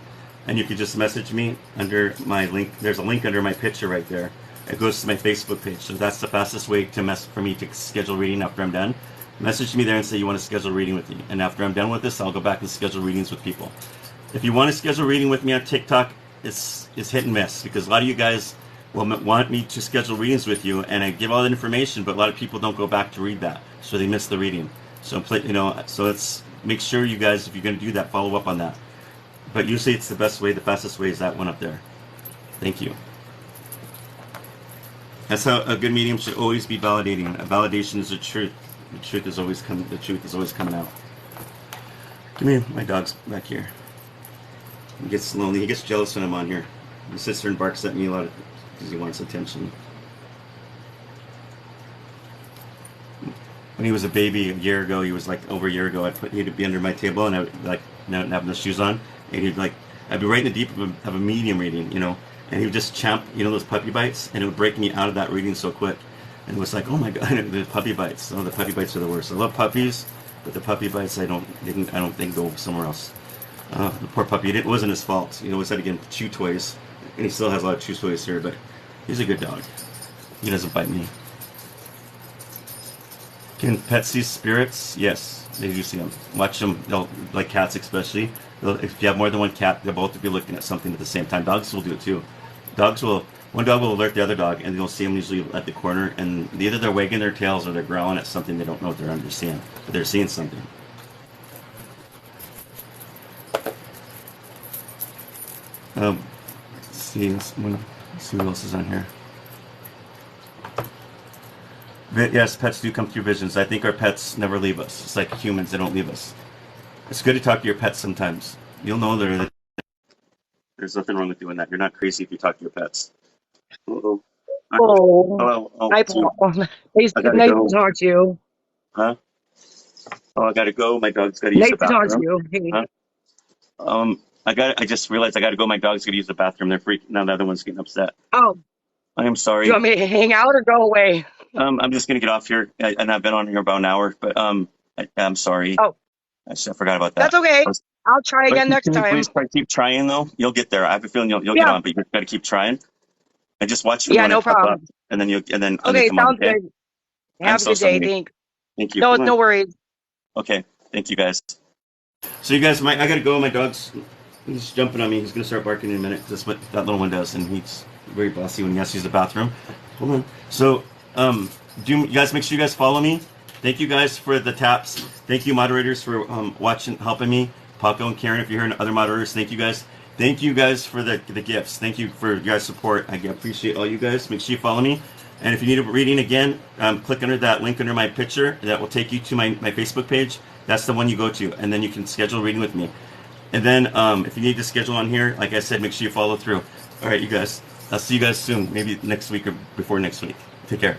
And you can just message me under my link. There's a link under my picture right there. It goes to my Facebook page. So that's the fastest way for me to schedule reading after I'm done. Message me there and say you want to schedule a reading with me. And after I'm done with this, I'll go back and schedule readings with people. If you want to schedule a reading with me on TikTok, it's hit and miss, because a lot of you guys will want me to schedule readings with you, and I give all that information, but a lot of people don't go back to read that, so they miss the reading. So so let's make sure you guys, if you're going to do that, follow up on that. But usually it's the best way, the fastest way is that one up there. Thank you. That's how a good medium should always be validating. A validation is the truth. The truth is always coming out. Come here, my dog's back here. He gets lonely. He gets jealous when I'm on here. He sits there and barks at me a lot because he wants attention. When he was a baby a year ago, over a year ago, he'd be under my table and I would not have no shoes on, and I'd be right in the deep of a medium reading, and he would just champ, those puppy bites, and it would break me out of that reading so quick. And it was like, oh my god, the puppy bites. Oh, the puppy bites are the worst. I love puppies, but the puppy bites I don't think go somewhere else. The poor puppy, it wasn't his fault. He always had to get chew toys, and he still has a lot of chew toys here, but he's a good dog. He doesn't bite me. Can pets see spirits? Yes, they do see them. Watch them, they'll, like cats especially. If you have more than one cat, they'll both be looking at something at the same time. Dogs will do it too. One dog will alert the other dog, and you'll see them usually at the corner, and either they're wagging their tails or they're growling at something they don't know what they're understanding, but they're seeing something. Let's see, let's see what else is on here. Yes, pets do come through visions. I think our pets never leave us. It's like humans, they don't leave us. It's good to talk to your pets sometimes. You'll know there's nothing wrong with doing that. You're not crazy if you talk to your pets. Uh-oh. Oh, Hello. Oh, hi, Paul. Nice, I gotta nice go. to talk to you. Huh? Oh, I gotta go. My dog's gotta use Nice the to talk to bathroom. you. Hey. Huh? I just realized I gotta go. My dog's gonna use the bathroom. They're freaking. Now the other one's getting upset. Oh, I am do sorry. you want me to hang out or go away? I'm just gonna get off here, and I've been on here about an hour, but I'm sorry. Oh, I forgot about that. that's okay. I'll try But again next can you time. please try keep trying though? You'll get there. I have a feeling you'll get Yeah. on, but you gotta keep trying. And just watch me Yeah, when I no pop up, problem. and then Okay, come on. sounds Okay. good. I'm Have a so good day. sorry. Thanks. Thank you. No, no worries. Okay. Thank you guys. So you guys, I gotta go. My dog's he's jumping on me. He's gonna start barking in a minute. That's what that little one does, and he's very bossy when he has to use the bathroom. Hold on. So you guys make sure you guys follow me. Thank you guys for the taps. Thank you moderators for watching, helping me. Paco and Karen, if you're here, and other moderators, thank you guys. Thank you guys for the gifts. Thank you for your guys' support. I appreciate all you guys. Make sure you follow me. And if you need a reading again, click under that link under my picture. That will take you to my Facebook page. That's the one you go to. And then you can schedule a reading with me. And then if you need to schedule on here, like I said, make sure you follow through. All right, you guys. I'll see you guys soon. Maybe next week or before next week. Take care.